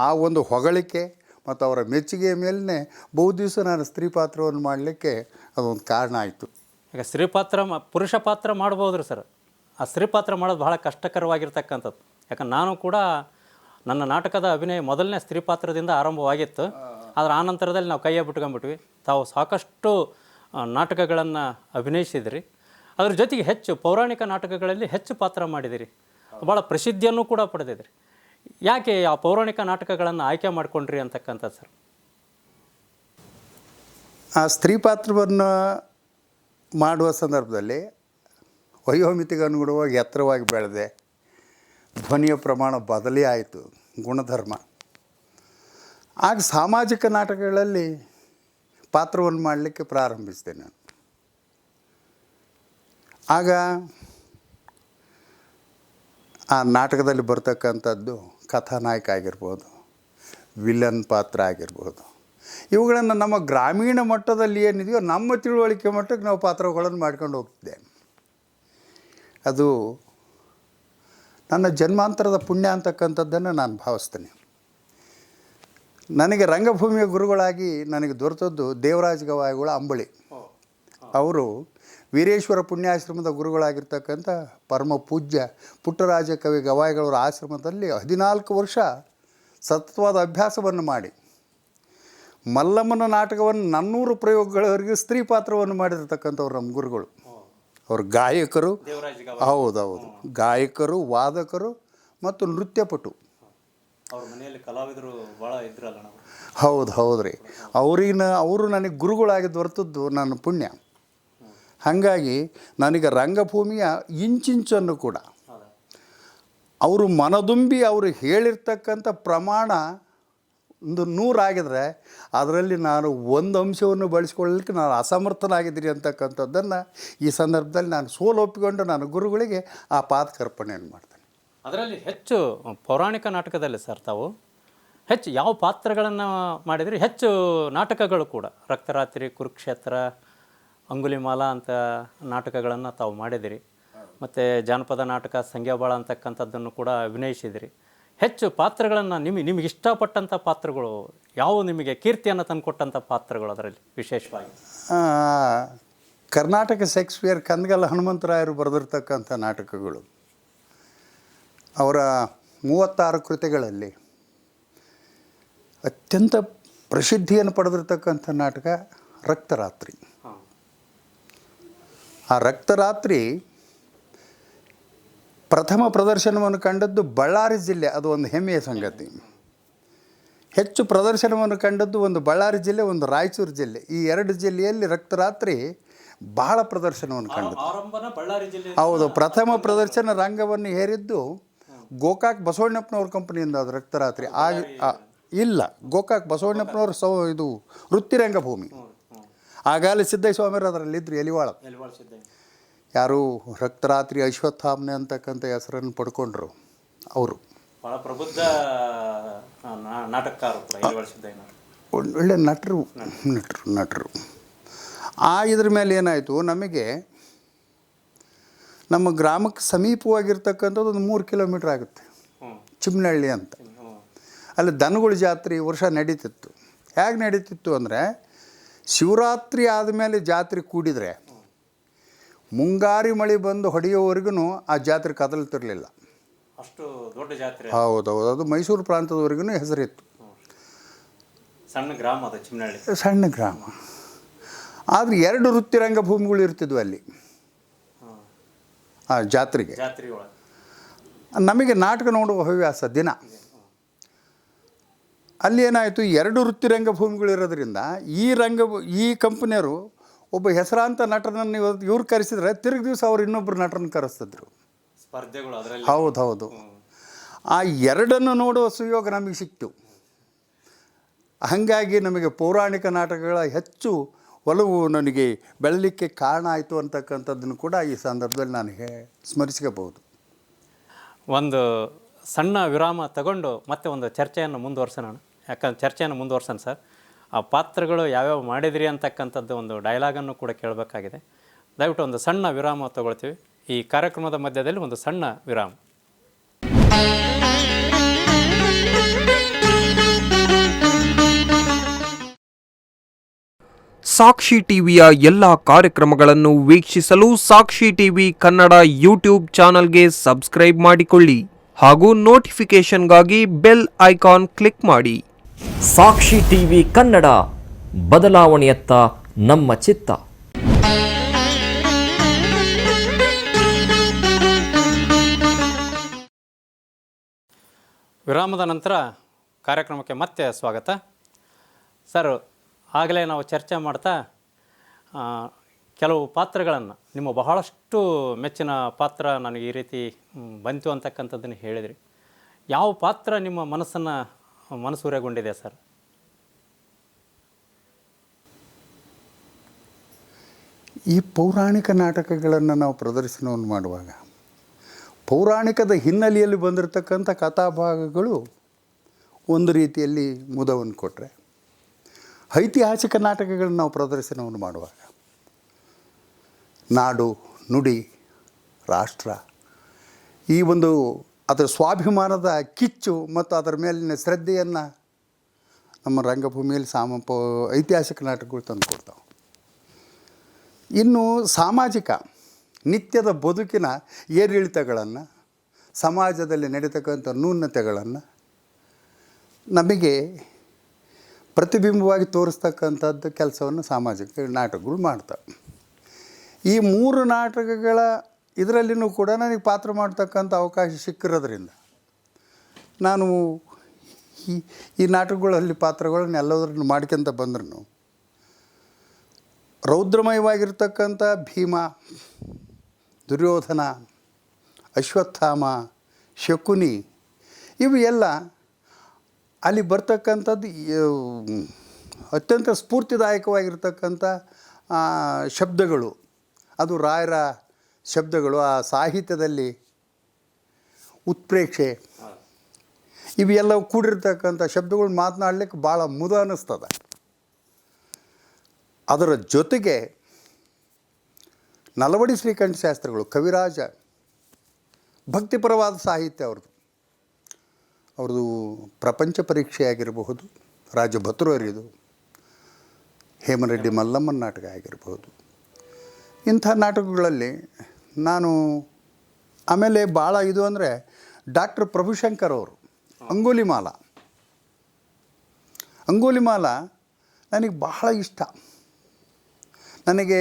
S2: ಆ ಒಂದು ಹೊಗಳಿಕೆ ಮತ್ತು ಅವರ ಮೆಚ್ಚುಗೆಯ ಮೇಲೇ ಬಹು ದಿವಸ ನಾನು ಸ್ತ್ರೀ ಪಾತ್ರವನ್ನು ಮಾಡಲಿಕ್ಕೆ ಅದೊಂದು ಕಾರಣ ಆಯಿತು.
S1: ಈಗ ಸ್ತ್ರೀ ಪಾತ್ರ ಪುರುಷ ಪಾತ್ರ ಮಾಡ್ಬೋದ್ರಿ ಸರ್. ಆ ಸ್ತ್ರೀ ಪಾತ್ರ ಮಾಡೋದು ಭಾಳ ಕಷ್ಟಕರವಾಗಿರ್ತಕ್ಕಂಥದ್ದು. ಯಾಕಂದ್ರೆ ನಾನು ಕೂಡ ನನ್ನ ನಾಟಕದ ಅಭಿನಯ ಮೊದಲನೇ ಸ್ತ್ರೀ ಪಾತ್ರದಿಂದ ಆರಂಭವಾಗಿತ್ತು. ಆದರೆ ಆ ನಂತರದಲ್ಲಿ ನಾವು ಕೈಯ ಬಿಟ್ಕೊಂಡ್ಬಿಟ್ವಿ. ತಾವು ಸಾಕಷ್ಟು ನಾಟಕಗಳನ್ನು ಅಭಿನಯಿಸಿದಿರಿ. ಅದ್ರ ಜೊತೆಗೆ ಹೆಚ್ಚು ಪೌರಾಣಿಕ ನಾಟಕಗಳಲ್ಲಿ ಹೆಚ್ಚು ಪಾತ್ರ ಮಾಡಿದಿರಿ, ಭಾಳ ಪ್ರಸಿದ್ಧಿಯನ್ನು ಕೂಡ ಪಡೆದಿದ್ರಿ. ಯಾಕೆ ಆ ಪೌರಾಣಿಕ ನಾಟಕಗಳನ್ನು ಆಯ್ಕೆ ಮಾಡಿಕೊಂಡ್ರಿ ಅಂತಕ್ಕಂಥದ್ದು ಸರ್?
S2: ಆ ಸ್ತ್ರೀ ಪಾತ್ರವನ್ನು ಮಾಡುವ ಸಂದರ್ಭದಲ್ಲಿ ವಯೋಮಿತಿಗೆ ಅನುಗುಣವಾಗಿ ಎತ್ತರವಾಗಿ ಬೆಳೆದೆ. ಧ್ವನಿಯ ಪ್ರಮಾಣ ಬದಲೇ ಆಯಿತು, ಗುಣಧರ್ಮ. ಆಗ ಸಾಮಾಜಿಕ ನಾಟಕಗಳಲ್ಲಿ ಪಾತ್ರವನ್ನು ಮಾಡಲಿಕ್ಕೆ ಪ್ರಾರಂಭಿಸಿದೆ ನಾನು. ಆಗ ಆ ನಾಟಕದಲ್ಲಿ ಬರ್ತಕ್ಕಂಥದ್ದು ಕಥಾನಾಯಕ ಆಗಿರ್ಬೋದು, ವಿಲನ್ ಪಾತ್ರ ಆಗಿರ್ಬೋದು, ಇವುಗಳನ್ನು ನಮ್ಮ ಗ್ರಾಮೀಣ ಮಟ್ಟದಲ್ಲಿ ಏನಿದೆಯೋ ನಮ್ಮ ತಿಳುವಳಿಕೆ ಮಟ್ಟಕ್ಕೆ ನಾವು ಪಾತ್ರಗಳನ್ನು ಮಾಡ್ಕೊಂಡು ಹೋಗ್ತಿದ್ದೆ. ಅದು ನನ್ನ ಜನ್ಮಾಂತರದ ಪುಣ್ಯ ಅಂತಕ್ಕಂಥದ್ದನ್ನು ನಾನು ಭಾವಿಸ್ತೇನೆ. ನನಗೆ ರಂಗಭೂಮಿಯ ಗುರುಗಳಾಗಿ ನನಗೆ ದೊರೆತದ್ದು ದೇವರಾಜ ಗವಾಯಿಗಳ ಅಂಬಳಿ. ಅವರು ವೀರೇಶ್ವರ ಪುಣ್ಯಾಶ್ರಮದ ಗುರುಗಳಾಗಿರ್ತಕ್ಕಂಥ ಪರಮ ಪೂಜ್ಯ ಪುಟ್ಟರಾಜ ಕವಿ ಗವಾಯಿಗಳವರ ಆಶ್ರಮದಲ್ಲಿ 14 ವರ್ಷ ಸತತವಾದ ಅಭ್ಯಾಸವನ್ನು ಮಾಡಿ ಮಲ್ಲಮ್ಮನ ನಾಟಕವನ್ನು 400 ಪ್ರಯೋಗಗಳವರೆಗೆ ಸ್ತ್ರೀ ಪಾತ್ರವನ್ನು ಮಾಡಿರ್ತಕ್ಕಂಥವ್ರು ನಮ್ಮ ಗುರುಗಳು. ಅವರು ಗಾಯಕರು, ಹೌದೌದು, ಗಾಯಕರು, ವಾದಕರು ಮತ್ತು ನೃತ್ಯಪಟು.
S1: ಅವ್ರ ಮನೆಯಲ್ಲಿ ಕಲಾವಿದರು ಭಾಳ ಇದ್ರಲ್ಲ ನಾವು.
S2: ಹೌದು ರೀ. ಅವರು ನನಗೆ ಗುರುಗಳಾಗಿ ದೊರೆತದ್ದು ನನ್ನ ಪುಣ್ಯ. ಹಾಗಾಗಿ ನನಗೆ ರಂಗಭೂಮಿಯ ಇಂಚಿಂಚನ್ನು ಕೂಡ ಅವರು ಮನದುಂಬಿ ಅವರು ಹೇಳಿರ್ತಕ್ಕಂಥ ಪ್ರಮಾಣ ಒಂದು 100 ಆಗಿದ್ರೆ ಅದರಲ್ಲಿ ನಾನು ಒಂದು ಅಂಶವನ್ನು ಬಳಸ್ಕೊಳ್ಳಲಿಕ್ಕೆ ನಾನು ಅಸಮರ್ಥನಾಗಿದ್ದೀನಿ ಅಂತಕ್ಕಂಥದ್ದನ್ನು ಈ ಸಂದರ್ಭದಲ್ಲಿ ನಾನು ಒಪ್ಪಿಕೊಂಡು ನಾನು ಗುರುಗಳಿಗೆ ಆ ಪಾದಕರ್ಪಣೆಯನ್ನು ಮಾಡ್ತೇನೆ.
S1: ಅದರಲ್ಲಿ ಹೆಚ್ಚು ಪೌರಾಣಿಕ ನಾಟಕದಲ್ಲಿ ಸರ್ ತಾವು ಹೆಚ್ಚು ಯಾವ ಪಾತ್ರಗಳನ್ನು ಮಾಡಿದ್ರಿ? ಹೆಚ್ಚು ನಾಟಕಗಳು ಕೂಡ ರಕ್ತರಾತ್ರಿ, ಕುರುಕ್ಷೇತ್ರ, ಅಂಗುಲಿಮಾಲ ಅಂತ ನಾಟಕಗಳನ್ನು ತಾವು ಮಾಡಿದಿರಿ. ಮತ್ತು ಜಾನಪದ ನಾಟಕ ಸಂಗ್ಯಾಬಾಳ ಅಂತಕ್ಕಂಥದ್ದನ್ನು ಕೂಡ ಅಭಿನಯಿಸಿದಿರಿ. ಹೆಚ್ಚು ಪಾತ್ರಗಳನ್ನು ನಿಮಗೆ ಇಷ್ಟಪಟ್ಟಂಥ ಪಾತ್ರಗಳು ಯಾವ, ನಿಮಗೆ ಕೀರ್ತಿಯನ್ನು ತಂದುಕೊಟ್ಟಂಥ ಪಾತ್ರಗಳು ಅದರಲ್ಲಿ ವಿಶೇಷವಾಗಿ?
S2: ಕರ್ನಾಟಕ ಶೇಕ್ಸ್ಪಿಯರ್ ಕಂದಗಲ್ ಹನುಮಂತರಾಯರು ಬರೆದಿರ್ತಕ್ಕಂಥ ನಾಟಕಗಳು. ಅವರ 36 ಕೃತಿಗಳಲ್ಲಿ ಅತ್ಯಂತ ಪ್ರಸಿದ್ಧಿಯನ್ನು ಪಡೆದಿರ್ತಕ್ಕಂಥ ನಾಟಕ ರಕ್ತರಾತ್ರಿ. ಆ ರಕ್ತರಾತ್ರಿ ಪ್ರಥಮ ಪ್ರದರ್ಶನವನ್ನು ಕಂಡದ್ದು ಬಳ್ಳಾರಿ ಜಿಲ್ಲೆ, ಅದು ಒಂದು ಹೆಮ್ಮೆಯ ಸಂಗತಿ. ಹೆಚ್ಚು ಪ್ರದರ್ಶನವನ್ನು ಕಂಡದ್ದು ಒಂದು ಬಳ್ಳಾರಿ ಜಿಲ್ಲೆ, ಒಂದು ರಾಯಚೂರು ಜಿಲ್ಲೆ. ಈ 2 ಜಿಲ್ಲೆಯಲ್ಲಿ ರಕ್ತರಾತ್ರಿ ಬಹಳ ಪ್ರದರ್ಶನವನ್ನು ಕಂಡದ್ದು. ಹೌದು, ಪ್ರಥಮ ಪ್ರದರ್ಶನ ರಂಗವನ್ನು ಹೇರಿದ್ದು ಗೋಕಾಕ್ ಬಸವಣ್ಣಪ್ಪನವ್ರ ಕಂಪನಿಯಿಂದ. ಅದು ರಕ್ತರಾತ್ರಿ ಇಲ್ಲ, ಗೋಕಾಕ್ ಬಸವಣ್ಣಪ್ಪನವ್ರ ಇದು ವೃತ್ತಿ ರಂಗಭೂಮಿ. ಆಗಾಲಿ ಸಿದ್ದಯ್ಯಸ್ವಾಮಿಯವರು ಅದರಲ್ಲಿದ್ದರು, ಎಲಿವಾಳ. ಯಾರು ರಕ್ತರಾತ್ರಿ ಅಶ್ವತ್ಥಾಮನೆ ಅಂತಕ್ಕಂಥ ಹೆಸರನ್ನು ಪಡ್ಕೊಂಡ್ರು ಅವರು.
S1: ಭಾಳ ಪ್ರಬುದ್ಧ ನಾಟಕಕಾರರು,
S2: ಒಳ್ಳೆ ನಟರು. ಇದ್ರ ಮೇಲೆ ಏನಾಯಿತು, ನಮಗೆ ನಮ್ಮ ಗ್ರಾಮಕ್ಕೆ ಸಮೀಪವಾಗಿರ್ತಕ್ಕಂಥದ್ದು ಒಂದು 3 ಕಿಲೋಮೀಟ್ರ್ ಆಗುತ್ತೆ, ಚಿಮ್ನಹಳ್ಳಿ ಅಂತ. ಅಲ್ಲಿ ದನಗಳ ಜಾತ್ರೆ ವರ್ಷ ನಡೀತಿತ್ತು. ಹೇಗೆ ನಡೀತಿತ್ತು ಅಂದರೆ, ಶಿವರಾತ್ರಿ ಆದಮೇಲೆ ಜಾತ್ರೆ ಕೂಡಿದರೆ ಮುಂಗಾರಿ ಮಳೆ ಬಂದು ಹೊಡೆಯೋವರೆಗೂ ಆ ಜಾತ್ರೆ ಕದಲ್ತಿರಲಿಲ್ಲ.
S1: ಅಷ್ಟು ದೊಡ್ಡ ಜಾತ್ರೆ.
S2: ಹೌದೌದು, ಅದು ಮೈಸೂರು ಪ್ರಾಂತದವರೆಗೂ ಹೆಸರಿತ್ತು.
S1: ಸಣ್ಣ ಗ್ರಾಮ ಅದು ಚಿಮ್ನಹಳ್ಳಿ,
S2: ಸಣ್ಣ ಗ್ರಾಮ. ಆದರೆ 2 ವೃತ್ತಿ ರಂಗಭೂಮಿಗಳು ಇರ್ತಿದ್ವು ಅಲ್ಲಿ ಆ ಜಾತ್ರೆಗೆ. ನಮಗೆ ನಾಟಕ ನೋಡುವ ಹವ್ಯಾಸ ದಿನ. ಅಲ್ಲಿ ಏನಾಯಿತು, 2 ವೃತ್ತಿ ರಂಗಭೂಮಿಗಳು ಇರೋದ್ರಿಂದ ಈ ಕಂಪನಿಯವರು ಒಬ್ಬ ಹೆಸರಾಂತ ನಟನನ್ನು ಇವ್ರು ಕರೆಸಿದ್ರೆ ತಿರುಗಿ ದಿವಸ ಅವ್ರು ಇನ್ನೊಬ್ಬರು ನಟರನ್ನು ಕರೆಸ್ತಿದ್ರು,
S1: ಸ್ಪರ್ಧೆಗಳು.
S2: ಹೌದು. ಆ 2ನ್ನು ನೋಡುವ ಸುಯೋಗ ನಮಗೆ ಸಿಕ್ತು. ಹಾಗಾಗಿ ನಮಗೆ ಪೌರಾಣಿಕ ನಾಟಕಗಳ ಹೆಚ್ಚು ಒಲವು ನನಗೆ ಬೆಳಲಿಕ್ಕೆ ಕಾರಣ ಆಯಿತು ಅಂತಕ್ಕಂಥದ್ದನ್ನು ಕೂಡ ಈ ಸಂದರ್ಭದಲ್ಲಿ ನಾನು ಸ್ಮರಿಸ್ಕೋಬಹುದು.
S1: ಒಂದು ಸಣ್ಣ ವಿರಾಮ ತಗೊಂಡು ಮತ್ತೆ ಒಂದು ಚರ್ಚೆಯನ್ನು ಮುಂದುವರ್ಸೋಣ. ಯಾಕಂದ್ರೆ ಚರ್ಚೆಯನ್ನು ಮುಂದುವರ್ಸೋಣ ಸರ್. ಆ ಪಾತ್ರಗಳು ಯಾವ್ಯಾವ ಮಾಡಿದ್ರಿ ಅಂತಕ್ಕಂಥದ್ದು ಒಂದು ಡೈಲಾಗನ್ನು ಕೂಡ ಕೇಳಬೇಕಾಗಿದೆ. ದಯವಿಟ್ಟು ಒಂದು ಸಣ್ಣ ವಿರಾಮ ತಗೊಳ್ತೀವಿ. ಈ ಕಾರ್ಯಕ್ರಮದ ಮಧ್ಯದಲ್ಲಿ ಒಂದು ಸಣ್ಣ ವಿರಾಮ.
S3: ಸಾಕ್ಷಿ ಟಿವಿಯ ಎಲ್ಲ ಕಾರ್ಯಕ್ರಮಗಳನ್ನು ವೀಕ್ಷಿಸಲು ಸಾಕ್ಷಿ ಟಿವಿ ಕನ್ನಡ ಯೂಟ್ಯೂಬ್ ಚಾನಲ್ಗೆ ಸಬ್ಸ್ಕ್ರೈಬ್ ಮಾಡಿಕೊಳ್ಳಿ ಹಾಗೂ ನೋಟಿಫಿಕೇಷನ್ಗಾಗಿ ಬೆಲ್ ಐಕಾನ್ ಕ್ಲಿಕ್ ಮಾಡಿ.
S4: ಸಾಕ್ಷಿ ಟಿವಿ ಕನ್ನಡ, ಬದಲಾವಣೆಯತ್ತ ನಮ್ಮ ಚಿತ್ತ.
S1: ವಿರಾಮದ ನಂತರ ಕಾರ್ಯಕ್ರಮಕ್ಕೆ ಮತ್ತೆ ಸ್ವಾಗತ. ಸರ್, ಆಗಲೇ ನಾವು ಚರ್ಚೆ ಮಾಡ್ತಾ ಕೆಲವು ಪಾತ್ರಗಳನ್ನು, ನಿಮ್ಮ ಬಹಳಷ್ಟು ಮೆಚ್ಚಿನ ಪಾತ್ರ ನನಗೆ ಈ ರೀತಿ ಬಂತು ಅಂತಕ್ಕಂಥದ್ದನ್ನು ಹೇಳಿದ್ರಿ. ಯಾವ ಪಾತ್ರ ನಿಮ್ಮ ಮನಸೂರೆಗೊಂಡಿದೆ ಸರ್?
S2: ಈ ಪೌರಾಣಿಕ ನಾಟಕಗಳನ್ನು ನಾವು ಪ್ರದರ್ಶನವನ್ನು ಮಾಡುವಾಗ ಪೌರಾಣಿಕದ ಹಿನ್ನೆಲೆಯಲ್ಲಿ ಬಂದಿರತಕ್ಕಂಥ ಕಥಾಭಾಗಗಳು ಒಂದು ರೀತಿಯಲ್ಲಿ ಮುದವನ್ನು ಕೊಟ್ಟರೆ, ಐತಿಹಾಸಿಕ ನಾಟಕಗಳನ್ನು ನಾವು ಪ್ರದರ್ಶನವನ್ನು ಮಾಡುವಾಗ ನಾಡು, ನುಡಿ, ರಾಷ್ಟ್ರ, ಈ ಒಂದು ಅದರ ಸ್ವಾಭಿಮಾನದ ಕಿಚ್ಚು ಮತ್ತು ಅದರ ಮೇಲಿನ ಶ್ರದ್ಧೆಯನ್ನು ನಮ್ಮ ರಂಗಭೂಮಿಯಲ್ಲಿ ಐತಿಹಾಸಿಕ ನಾಟಕಗಳು ತಂದು ಕೊಡ್ತಾವೆ. ಇನ್ನು ಸಾಮಾಜಿಕ ನಿತ್ಯದ ಬದುಕಿನ ಏರಿಳಿತಗಳನ್ನು, ಸಮಾಜದಲ್ಲಿ ನಡೀತಕ್ಕಂಥ ನ್ಯೂನತೆಗಳನ್ನು ನಮಗೆ ಪ್ರತಿಬಿಂಬವಾಗಿ ತೋರಿಸ್ತಕ್ಕಂಥದ್ದು ಕೆಲಸವನ್ನು ಸಾಮಾಜಿಕ ನಾಟಕಗಳು ಮಾಡ್ತವೆ. ಈ 3 ನಾಟಕಗಳ ಇದರಲ್ಲಿಯೂ ಕೂಡ ನನಗೆ ಪಾತ್ರ ಮಾಡ್ತಕ್ಕಂಥ ಅವಕಾಶ ಸಿಕ್ಕಿರೋದ್ರಿಂದ ನಾನು ಈ ನಾಟಕಗಳಲ್ಲಿ ಪಾತ್ರಗಳನ್ನು ಎಲ್ಲದರನ್ನು ಮಾಡ್ಕೊಂತ ಬಂದ್ರೂ ರೌದ್ರಮಯವಾಗಿರ್ತಕ್ಕಂಥ ಭೀಮ, ದುರ್ಯೋಧನ, ಅಶ್ವತ್ಥಾಮ, ಶಕುನಿ, ಇವು ಎಲ್ಲ ಅಲ್ಲಿ ಬರ್ತಕ್ಕಂಥದ್ದು ಅತ್ಯಂತ ಸ್ಫೂರ್ತಿದಾಯಕವಾಗಿರ್ತಕ್ಕಂಥ ಶಬ್ದಗಳು, ಅದು ರಾಯರ ಶಬ್ದಗಳು, ಆ ಸಾಹಿತ್ಯದಲ್ಲಿ ಉತ್ಪ್ರೇಕ್ಷೆ, ಇವೆಲ್ಲವೂ ಕೂಡಿರ್ತಕ್ಕಂಥ ಶಬ್ದಗಳು ಮಾತನಾಡಲಿಕ್ಕೆ ಭಾಳ ಮುದ ಅನ್ನಿಸ್ತದೆ. ಅದರ ಜೊತೆಗೆ ನಲವಡಿ ಶ್ರೀಕಂಠ ಶಾಸ್ತ್ರಿಗಳು, ಕವಿರಾಜ, ಭಕ್ತಿಪರವಾದ ಸಾಹಿತ್ಯ ಅವ್ರದ್ದು ಪ್ರಪಂಚ ಪರೀಕ್ಷೆ ಆಗಿರಬಹುದು, ರಾಜಭದ್ರರಿದು, ಹೇಮರೆಡ್ಡಿ ಮಲ್ಲಮ್ಮನ ನಾಟಕ ಆಗಿರಬಹುದು. ಇಂಥ ನಾಟಕಗಳಲ್ಲಿ ನಾನು ಆಮೇಲೆ ಭಾಳ ಇದು ಅಂದರೆ ಡಾಕ್ಟರ್ ಪ್ರಭುಶಂಕರ್ ಅವರು ಅಂಗುಲಿಮಾಲ ನನಗೆ ಬಹಳ ಇಷ್ಟ. ನನಗೆ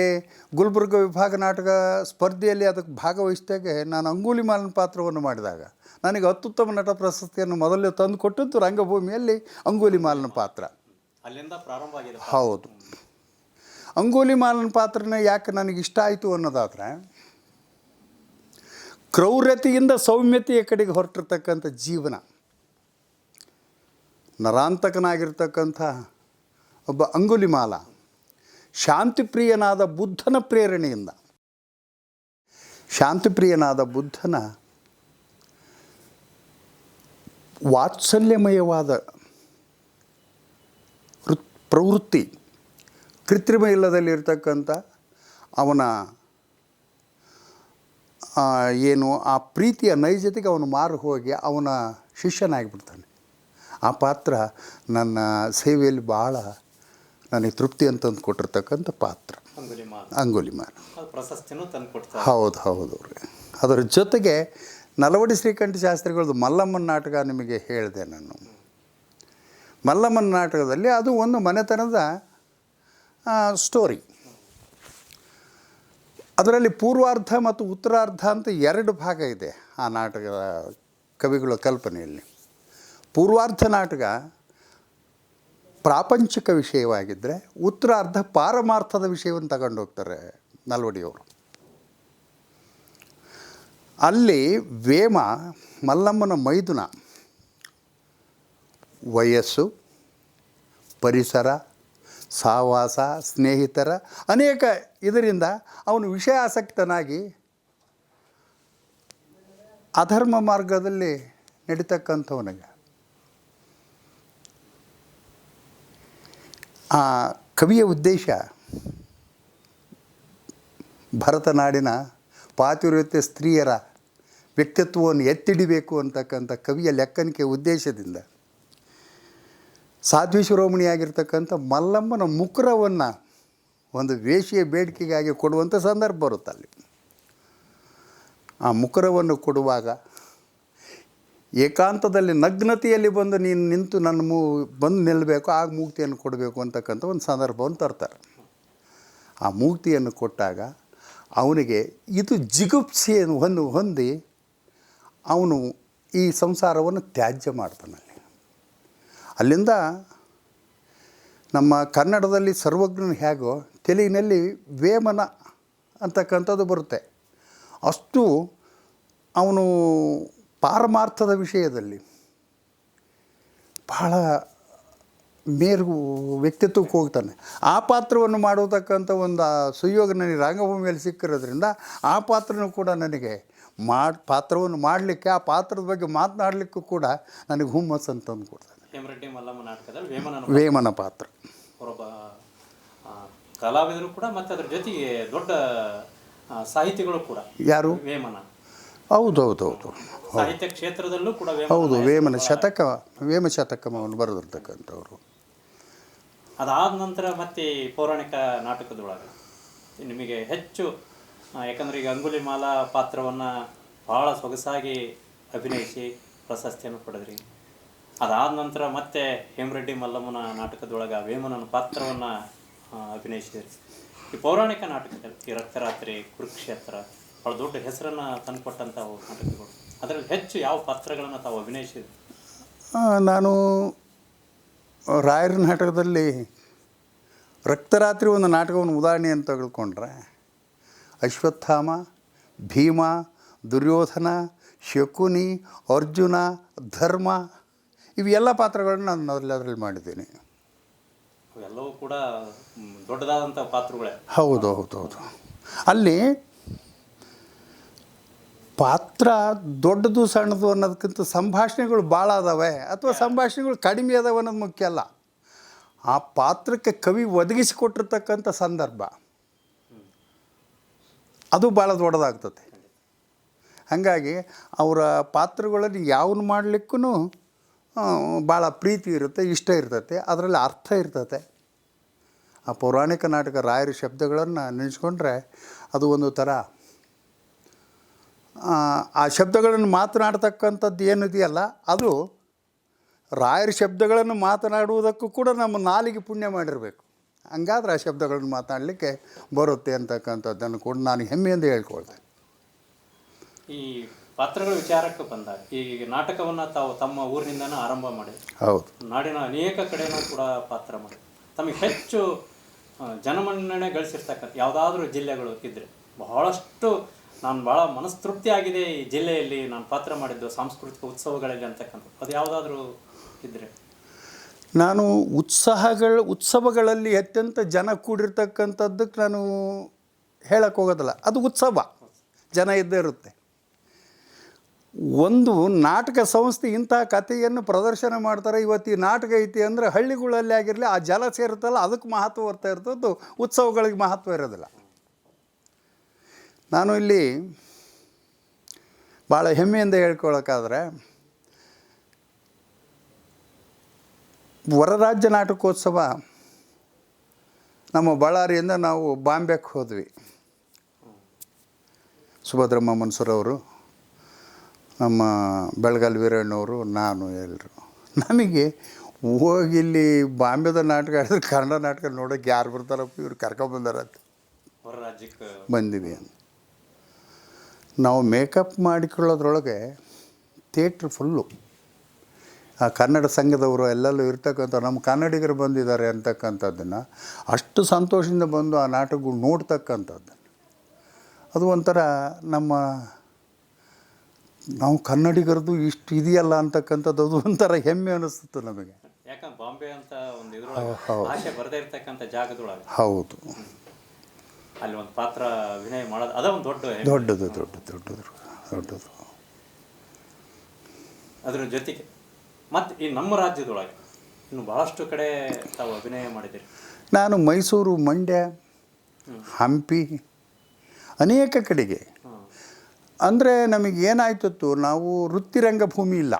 S2: ಗುಲ್ಬರ್ಗ ವಿಭಾಗ ನಾಟಕ ಸ್ಪರ್ಧೆಯಲ್ಲಿ ಅದಕ್ಕೆ ಭಾಗವಹಿಸಿದಾಗೆ ನಾನು ಅಂಗುಲಿಮಾಲನ ಪಾತ್ರವನ್ನು ಮಾಡಿದಾಗ ನನಗೆ ಅತ್ಯುತ್ತಮ ನಟ ಪ್ರಶಸ್ತಿಯನ್ನು ಮೊದಲೇ ತಂದು ಕೊಟ್ಟದ್ದು ರಂಗಭೂಮಿಯಲ್ಲಿ ಅಂಗುಲಿಮಾಲನ ಪಾತ್ರ.
S1: ಅಲ್ಲಿಂದ ಪ್ರಾರಂಭ ಆಗಿದೆ.
S2: ಹೌದು. ಅಂಗುಲಿಮಾಲನ ಪಾತ್ರನ ಯಾಕೆ ನನಗೆ ಇಷ್ಟ ಆಯಿತು ಅನ್ನೋದಾದರೆ, ಕ್ರೌರ್ಯತೆಯಿಂದ ಸೌಮ್ಯತೆಯ ಕಡೆಗೆ ಹೊರಟಿರ್ತಕ್ಕಂಥ ಜೀವನ, ನರಾಂತಕನಾಗಿರ್ತಕ್ಕಂಥ ಒಬ್ಬ ಅಂಗುಲಿಮಾಲ ಶಾಂತಿಪ್ರಿಯನಾದ ಬುದ್ಧನ ಪ್ರೇರಣೆಯಿಂದ, ಶಾಂತಿಪ್ರಿಯನಾದ ಬುದ್ಧನ ವಾತ್ಸಲ್ಯಮಯವಾದ ಪ್ರವೃತ್ತಿ, ಕೃತ್ರಿಮ ಇಲ್ಲದಲ್ಲಿರ್ತಕ್ಕಂಥ ಅವನ ಏನು ಆ ಪ್ರೀತಿಯ ನೈಜತೆಗೆ ಅವನು ಮಾರು ಹೋಗಿ ಅವನ ಶಿಷ್ಯನಾಗಿಬಿಡ್ತಾನೆ. ಆ ಪಾತ್ರ ನನ್ನ ಸೇವೆಯಲ್ಲಿ ಭಾಳ ನನಗೆ ತೃಪ್ತಿ ಅಂತಂದು ಕೊಟ್ಟಿರ್ತಕ್ಕಂಥ ಪಾತ್ರ ಅಂಗುಲಿಮಾಲ.
S1: ಪ್ರಶಸ್ತಿನೂ ತಂದು ಕೊಡ್ತಾರೆ.
S2: ಹೌದು. ಅದರ ಜೊತೆಗೆ ನಲವಡಿ ಶ್ರೀಕಂಠ ಶಾಸ್ತ್ರಿಗಳದ್ದು ಮಲ್ಲಮ್ಮನ ನಾಟಕ ನಿಮಗೆ ಹೇಳಿದೆ ನಾನು. ಮಲ್ಲಮ್ಮನ ನಾಟಕದಲ್ಲಿ ಅದು ಒಂದು ಮನೆತನದ ಸ್ಟೋರಿ. ಅದರಲ್ಲಿ ಪೂರ್ವಾರ್ಧ ಮತ್ತು ಉತ್ತರಾರ್ಧ ಅಂತ 2 ಭಾಗ ಇದೆ ಆ ನಾಟಕದ ಕವಿಗಳ ಕಲ್ಪನೆಯಲ್ಲಿ. ಪೂರ್ವಾರ್ಧ ನಾಟಕ ಪ್ರಾಪಂಚಿಕ ವಿಷಯವಾಗಿದ್ದರೆ, ಉತ್ತರಾರ್ಧ ಪಾರಮಾರ್ಥದ ವಿಷಯವನ್ನು ತಗೊಂಡು ಹೋಗ್ತಾರೆ ನಲ್ವಡಿಯವರು. ಅಲ್ಲಿ ವೇಮ ಮಲ್ಲಮ್ಮನ ಮೈದುನ ವಯಸ್ಸು, ಪರಿಸರ, ಸಹವಾಸ, ಸ್ನೇಹಿತರ ಅನೇಕ ಇದರಿಂದ ಅವನು ವಿಷಯಾಸಕ್ತನಾಗಿ ಅಧರ್ಮ ಮಾರ್ಗದಲ್ಲಿ ನಡೀತಕ್ಕಂಥವನಿಗೆ ಆ ಕವಿಯ ಉದ್ದೇಶ ಭರತನಾಡಿನ ಪಾತಿವ್ರತ್ಯ ಸ್ತ್ರೀಯರ ವ್ಯಕ್ತಿತ್ವವನ್ನು ಎತ್ತಿಡಿಬೇಕು ಅಂತಕ್ಕಂಥ ಕವಿಯ ಲೆಕ್ಕನಿಕೆ ಉದ್ದೇಶದಿಂದ ಸಾಧ್ವಿ ಶಿರೋಮಣಿಯಾಗಿರ್ತಕ್ಕಂಥ ಮಲ್ಲಮ್ಮನ ಮುಕುರವನ್ನು ಒಂದು ವೇಷಿಯ ಬೇಡಿಕೆಗಾಗಿ ಕೊಡುವಂಥ ಸಂದರ್ಭ ಬರುತ್ತಲ್ಲಿ. ಆ ಮುಕುರವನ್ನು ಕೊಡುವಾಗ ಏಕಾಂತದಲ್ಲಿ ನಗ್ನತೆಯಲ್ಲಿ ಬಂದು ನೀನು ನಿಂತು ನನ್ನ ಬಂದು ನಿಲ್ಲಬೇಕು, ಆಗ ಮೂಕ್ತಿಯನ್ನು ಕೊಡಬೇಕು ಅಂತಕ್ಕಂಥ ಒಂದು ಸಂದರ್ಭವನ್ನು ತರ್ತಾರೆ. ಆ ಮೂಕ್ತಿಯನ್ನು ಕೊಟ್ಟಾಗ ಅವನಿಗೆ ಇದು ಜಿಗುಪ್ಸೆಯನ್ನು ಹೊಂದಿ ಅವನು ಈ ಸಂಸಾರವನ್ನು ತ್ಯಾಜ್ಯ ಮಾಡ್ತಾನಲ್ಲಿ. ಅಲ್ಲಿಂದ ನಮ್ಮ ಕನ್ನಡದಲ್ಲಿ ಸರ್ವಜ್ಞನು ಹೇಗೋ ತೆಲುಗಿನಲ್ಲಿ ವೇಮನ ಅಂತಕ್ಕಂಥದ್ದು ಬರುತ್ತೆ. ಅಷ್ಟು ಅವನು ಪಾರಮಾರ್ಥದ ವಿಷಯದಲ್ಲಿ ಬಹಳ ಮೇರು ವ್ಯಕ್ತಿತ್ವಕ್ಕೆ ಹೋಗ್ತಾನೆ. ಆ ಪಾತ್ರವನ್ನು ಮಾಡತಕ್ಕಂಥ ಒಂದು ಸುಯೋಗ ನನಗೆ ರಂಗಭೂಮಿಯಲ್ಲಿ ಸಿಕ್ಕಿರೋದ್ರಿಂದ ಆ ಪಾತ್ರನೂ ಕೂಡ ನನಗೆ ಪಾತ್ರವನ್ನು ಮಾಡಲಿಕ್ಕೆ, ಆ ಪಾತ್ರದ ಬಗ್ಗೆ ಮಾತನಾಡಲಿಕ್ಕೂ ಕೂಡ ನನಗೆ ಹುಮ್ಮಸ್ಸು ಅಂತಂದು ಕೊಡ್ತಾನೆ.
S1: ಹೇಮರೆಡ್ಡಿ ಮಲ್ಲಮ್ಮ ನಾಟಕದಲ್ಲಿ
S2: ವೇಮನ ಪಾತ್ರ
S1: ಅವರೊಬ್ಬ ಕಲಾವಿದರು ಕೂಡ, ಮತ್ತು ಅದ್ರ ಜೊತೆಗೆ ದೊಡ್ಡ ಸಾಹಿತಿಗಳು ಕೂಡ.
S2: ಯಾರು?
S1: ವೇಮನ.
S2: ಹೌದು
S1: ಸಾಹಿತ್ಯ ಕ್ಷೇತ್ರದಲ್ಲೂ ಕೂಡ
S2: ಹೌದು. ವೇಮ ಶತಕವನ್ನು ಬರೆದಿರ್ತಕ್ಕಂಥವ್ರು.
S1: ಅದಾದ ನಂತರ ಮತ್ತೆ ಪೌರಾಣಿಕ ನಾಟಕದೊಳಗೆ ನಿಮಗೆ ಹೆಚ್ಚು, ಯಾಕಂದರೆ ಈಗ ಅಂಗುಲಿಮಾಲ ಪಾತ್ರವನ್ನು ಭಾಳ ಸೊಗಸಾಗಿ ಅಭಿನಯಿಸಿ ಪ್ರಶಸ್ತಿಯನ್ನು ಪಡೆದ್ರಿ. ಅದಾದ ನಂತರ ಮತ್ತೆ ಹೇಮರೆಡ್ಡಿ ಮಲ್ಲಮ್ಮನ ನಾಟಕದೊಳಗೆ ವೇಮನನ ಪಾತ್ರವನ್ನು ಅಭಿನಯಿಸಿದ್ರಿ. ಈ ಪೌರಾಣಿಕ ನಾಟಕದಲ್ಲಿ ಈ ರಕ್ತರಾತ್ರಿ, ಕುರುಕ್ಷೇತ್ರ ಭಾಳ ದೊಡ್ಡ ಹೆಸರನ್ನು ತಂದುಕೊಟ್ಟಂಥವು ನಾಟಕಗಳು. ಅದರಲ್ಲಿ ಹೆಚ್ಚು ಯಾವ ಪಾತ್ರಗಳನ್ನು ತಾವು ಅಭಿನಯಿಸಿದ್ರಿ?
S2: ನಾನು ರಾಯರ ನಾಟಕದಲ್ಲಿ ರಕ್ತರಾತ್ರಿ ಒಂದು ನಾಟಕವನ್ನು ಉದಾಹರಣೆಯನ್ನು ತೆಗೆದುಕೊಂಡ್ರೆ ಅಶ್ವತ್ಥಾಮ, ಭೀಮ, ದುರ್ಯೋಧನ, ಶಕುನಿ, ಅರ್ಜುನ, ಧರ್ಮ ಇವೆಲ್ಲ ಪಾತ್ರಗಳನ್ನು ನಾನು ಅದರಲ್ಲಿ ಮಾಡಿದ್ದೀನಿ.
S1: ಅವೆಲ್ಲವೂ ಕೂಡ ದೊಡ್ಡದಾದಂಥ ಪಾತ್ರಗಳೇ.
S2: ಹೌದು. ಅಲ್ಲಿ ಪಾತ್ರ ದೊಡ್ಡದು ಸಣ್ಣದು ಅನ್ನೋದಕ್ಕಿಂತ ಸಂಭಾಷಣೆಗಳು ಭಾಳ ಅದಾವೆ ಅಥವಾ ಸಂಭಾಷಣೆಗಳು ಕಡಿಮೆ ಅದಾವೆ ಅನ್ನೋದು ಮುಖ್ಯ ಅಲ್ಲ. ಆ ಪಾತ್ರಕ್ಕೆ ಕವಿ ಒದಗಿಸಿಕೊಟ್ಟಿರ್ತಕ್ಕಂಥ ಸಂದರ್ಭ ಅದು ಭಾಳ ದೊಡ್ಡದಾಗ್ತದೆ. ಹಾಗಾಗಿ ಅವರ ಪಾತ್ರಗಳಲ್ಲಿ ಯಾವನು ಮಾಡಲಿಕ್ಕೂ ಭಾಳ ಪ್ರೀತಿ ಇರುತ್ತೆ, ಇಷ್ಟ ಇರ್ತೈತೆ, ಅದರಲ್ಲಿ ಅರ್ಥ ಇರ್ತೈತೆ. ಆ ಪೌರಾಣಿಕ ನಾಟಕ ರಾಯರ ಶಬ್ದಗಳನ್ನು ನೆನೆಸ್ಕೊಂಡ್ರೆ ಅದು ಒಂದು ಥರ ಆ ಶಬ್ದಗಳನ್ನು ಮಾತನಾಡ್ತಕ್ಕಂಥದ್ದು ಏನಿದೆಯಲ್ಲ ಅದು ರಾಯರ ಶಬ್ದಗಳನ್ನು ಮಾತನಾಡುವುದಕ್ಕೂ ಕೂಡ ನಮ್ಮ ನಾಲಿಗೆ ಪುಣ್ಯ ಮಾಡಿರಬೇಕು. ಹಂಗಾದ್ರೆ ಆ ಶಬ್ದಗಳನ್ನು ಮಾತನಾಡಲಿಕ್ಕೆ ಬರುತ್ತೆ ಅಂತಕ್ಕಂಥದ್ದನ್ನು ಕೂಡ ನಾನು ಹೆಮ್ಮೆಯಿಂದ ಹೇಳ್ಕೊಳ್ತೇನೆ.
S1: ಈ ಪಾತ್ರಗಳ ವಿಚಾರಕ್ಕೆ ಬಂದಾಗ ಈ ನಾಟಕವನ್ನು ತಾವು ತಮ್ಮ ಊರಿನಿಂದನೂ ಆರಂಭ ಮಾಡಿ,
S2: ಹೌದು,
S1: ನಾಡಿನ ಅನೇಕ ಕಡೆಯೂ ಕೂಡ ಪಾತ್ರ ಮಾಡಿ ತಮಗೆ ಹೆಚ್ಚು ಜನಮನ್ನಣೆ ಗಳಿಸಿರ್ತಕ್ಕಂಥ ಯಾವುದಾದ್ರೂ ಜಿಲ್ಲೆಗಳು ಇದ್ದರೆ ಬಹಳಷ್ಟು ನಾನು ಭಾಳ ಮನಸ್ತೃಪ್ತಿ ಆಗಿದೆ ಈ ಜಿಲ್ಲೆಯಲ್ಲಿ ನಾನು ಪಾತ್ರ ಮಾಡಿದ್ದು ಸಾಂಸ್ಕೃತಿಕ ಉತ್ಸವಗಳಲ್ಲಿ ಅಂತಕ್ಕಂಥದ್ದು, ಅದು ಯಾವುದಾದ್ರೂ ಇದ್ದರೆ?
S2: ನಾನು ಉತ್ಸವಗಳಲ್ಲಿ ಅತ್ಯಂತ ಜನ ಕೂಡಿರ್ತಕ್ಕಂಥದ್ದಕ್ಕೆ ನಾನು ಹೇಳಕ್ಕೆ ಹೋಗೋದಿಲ್ಲ. ಅದು ಉತ್ಸವ, ಜನ ಇದ್ದೇ ಇರುತ್ತೆ. ಒಂದು ನಾಟಕ ಸಂಸ್ಥೆ ಇಂಥ ಕಥೆಯನ್ನು ಪ್ರದರ್ಶನ ಮಾಡ್ತಾರೆ, ಇವತ್ತು ಈ ನಾಟಕ ಐತಿ ಅಂದರೆ ಹಳ್ಳಿಗಳಲ್ಲಿ ಆಗಿರಲಿ ಆ ಜನ ಸೇರುತ್ತಲ್ಲ ಅದಕ್ಕೆ ಮಹತ್ವ ಬರ್ತಾ ಇರ್ತದ್ದು, ಉತ್ಸವಗಳಿಗೆ ಮಹತ್ವ ಇರೋದಿಲ್ಲ. ನಾನು ಇಲ್ಲಿ ಭಾಳ ಹೆಮ್ಮೆಯಿಂದ ಹೇಳ್ಕೊಳ್ಳೋಕ್ಕಾದ್ರೆ ಹೊರರಾಜ್ಯ ನಾಟಕೋತ್ಸವ ನಮ್ಮ ಬಳ್ಳಾರಿಯಿಂದ ನಾವು ಬಾಂಬೆಗೆ ಹೋದ್ವಿ. ಸುಭದ್ರಮ್ಮ ಮನ್ಸೂರವರು, ನಮ್ಮ ಬೆಳಗಾಲ್ ವೀರಣ್ಣವರು, ನಾನು ಎಲ್ಲರೂ. ನಮಗೆ ಹೋಗಿ ಇಲ್ಲಿ ಬಾಂಬೆದ ನಾಟಕ ಆಡಿದ್ರೆ ಕನ್ನಡ ನಾಟಕ ನೋಡೋಕೆ ಯಾರು ಬರ್ತಾರಪ್ಪ, ಇವ್ರು ಕರ್ಕೊಂಬಂದಾರತ್ತೆ,
S1: ಹೊರ ರಾಜ್ಯಕ್ಕೆ
S2: ಬಂದಿವಿ ಅಂತ. ನಾವು ಮೇಕಪ್ ಮಾಡಿಕೊಳ್ಳೋದ್ರೊಳಗೆ ಥಿಯೇಟ್ರ್ ಫುಲ್ಲು. ಆ ಕನ್ನಡ ಸಂಘದವರು ಎಲ್ಲೆಲ್ಲೂ ಇರ್ತಕ್ಕಂಥ ನಮ್ಮ ಕನ್ನಡಿಗರು ಬಂದಿದ್ದಾರೆ ಅಂತಕ್ಕಂಥದ್ದನ್ನು ಅಷ್ಟು ಸಂತೋಷದಿಂದ ಬಂದು ಆ ನಾಟಕಗಳು ನೋಡ್ತಕ್ಕಂಥದ್ದು, ಅದು ಒಂಥರ ನಾವು ಕನ್ನಡಿಗರದು ಇಷ್ಟು ಇದೆಯಲ್ಲ ಅಂತಕ್ಕಂಥದ್ದು, ಅದು ಒಂಥರ ಹೆಮ್ಮೆ ಅನ್ನಿಸ್ತು ನಮಗೆ.
S1: ಯಾಕಂದ್ರೆ ಬಾಂಬೆ ಅಂತ ಒಂದು ಇದ್ರೊಳಗೆ ಭಾಷೆ ಬರದೇ ಇರ್ತಕ್ಕಂಥ ಜಾಗದೊಳಗೆ
S2: ಹೌದು,
S1: ಅಲ್ಲಿ ಒಂದು ಪಾತ್ರ ಅಭಿನಯ ಮಾಡೋದು ಅದ ಒಂದು
S2: ದೊಡ್ಡದು.
S1: ಅದ್ರ ಜೊತೆಗೆ ಮತ್ತು ಈ ನಮ್ಮ ರಾಜ್ಯದೊಳಗೆ ಇನ್ನು ಭಾಳಷ್ಟು ಕಡೆ ತಾವು ಅಭಿನಯ ಮಾಡಿದ್ದೀರಿ.
S2: ನಾನು ಮೈಸೂರು, ಮಂಡ್ಯ, ಹಂಪಿ ಅನೇಕ ಕಡೆಗೆ. ಅಂದರೆ ನಮಗೆ ಏನಾಯ್ತು, ನಾವು ವೃತ್ತಿ ರಂಗಭೂಮಿ ಇಲ್ಲ.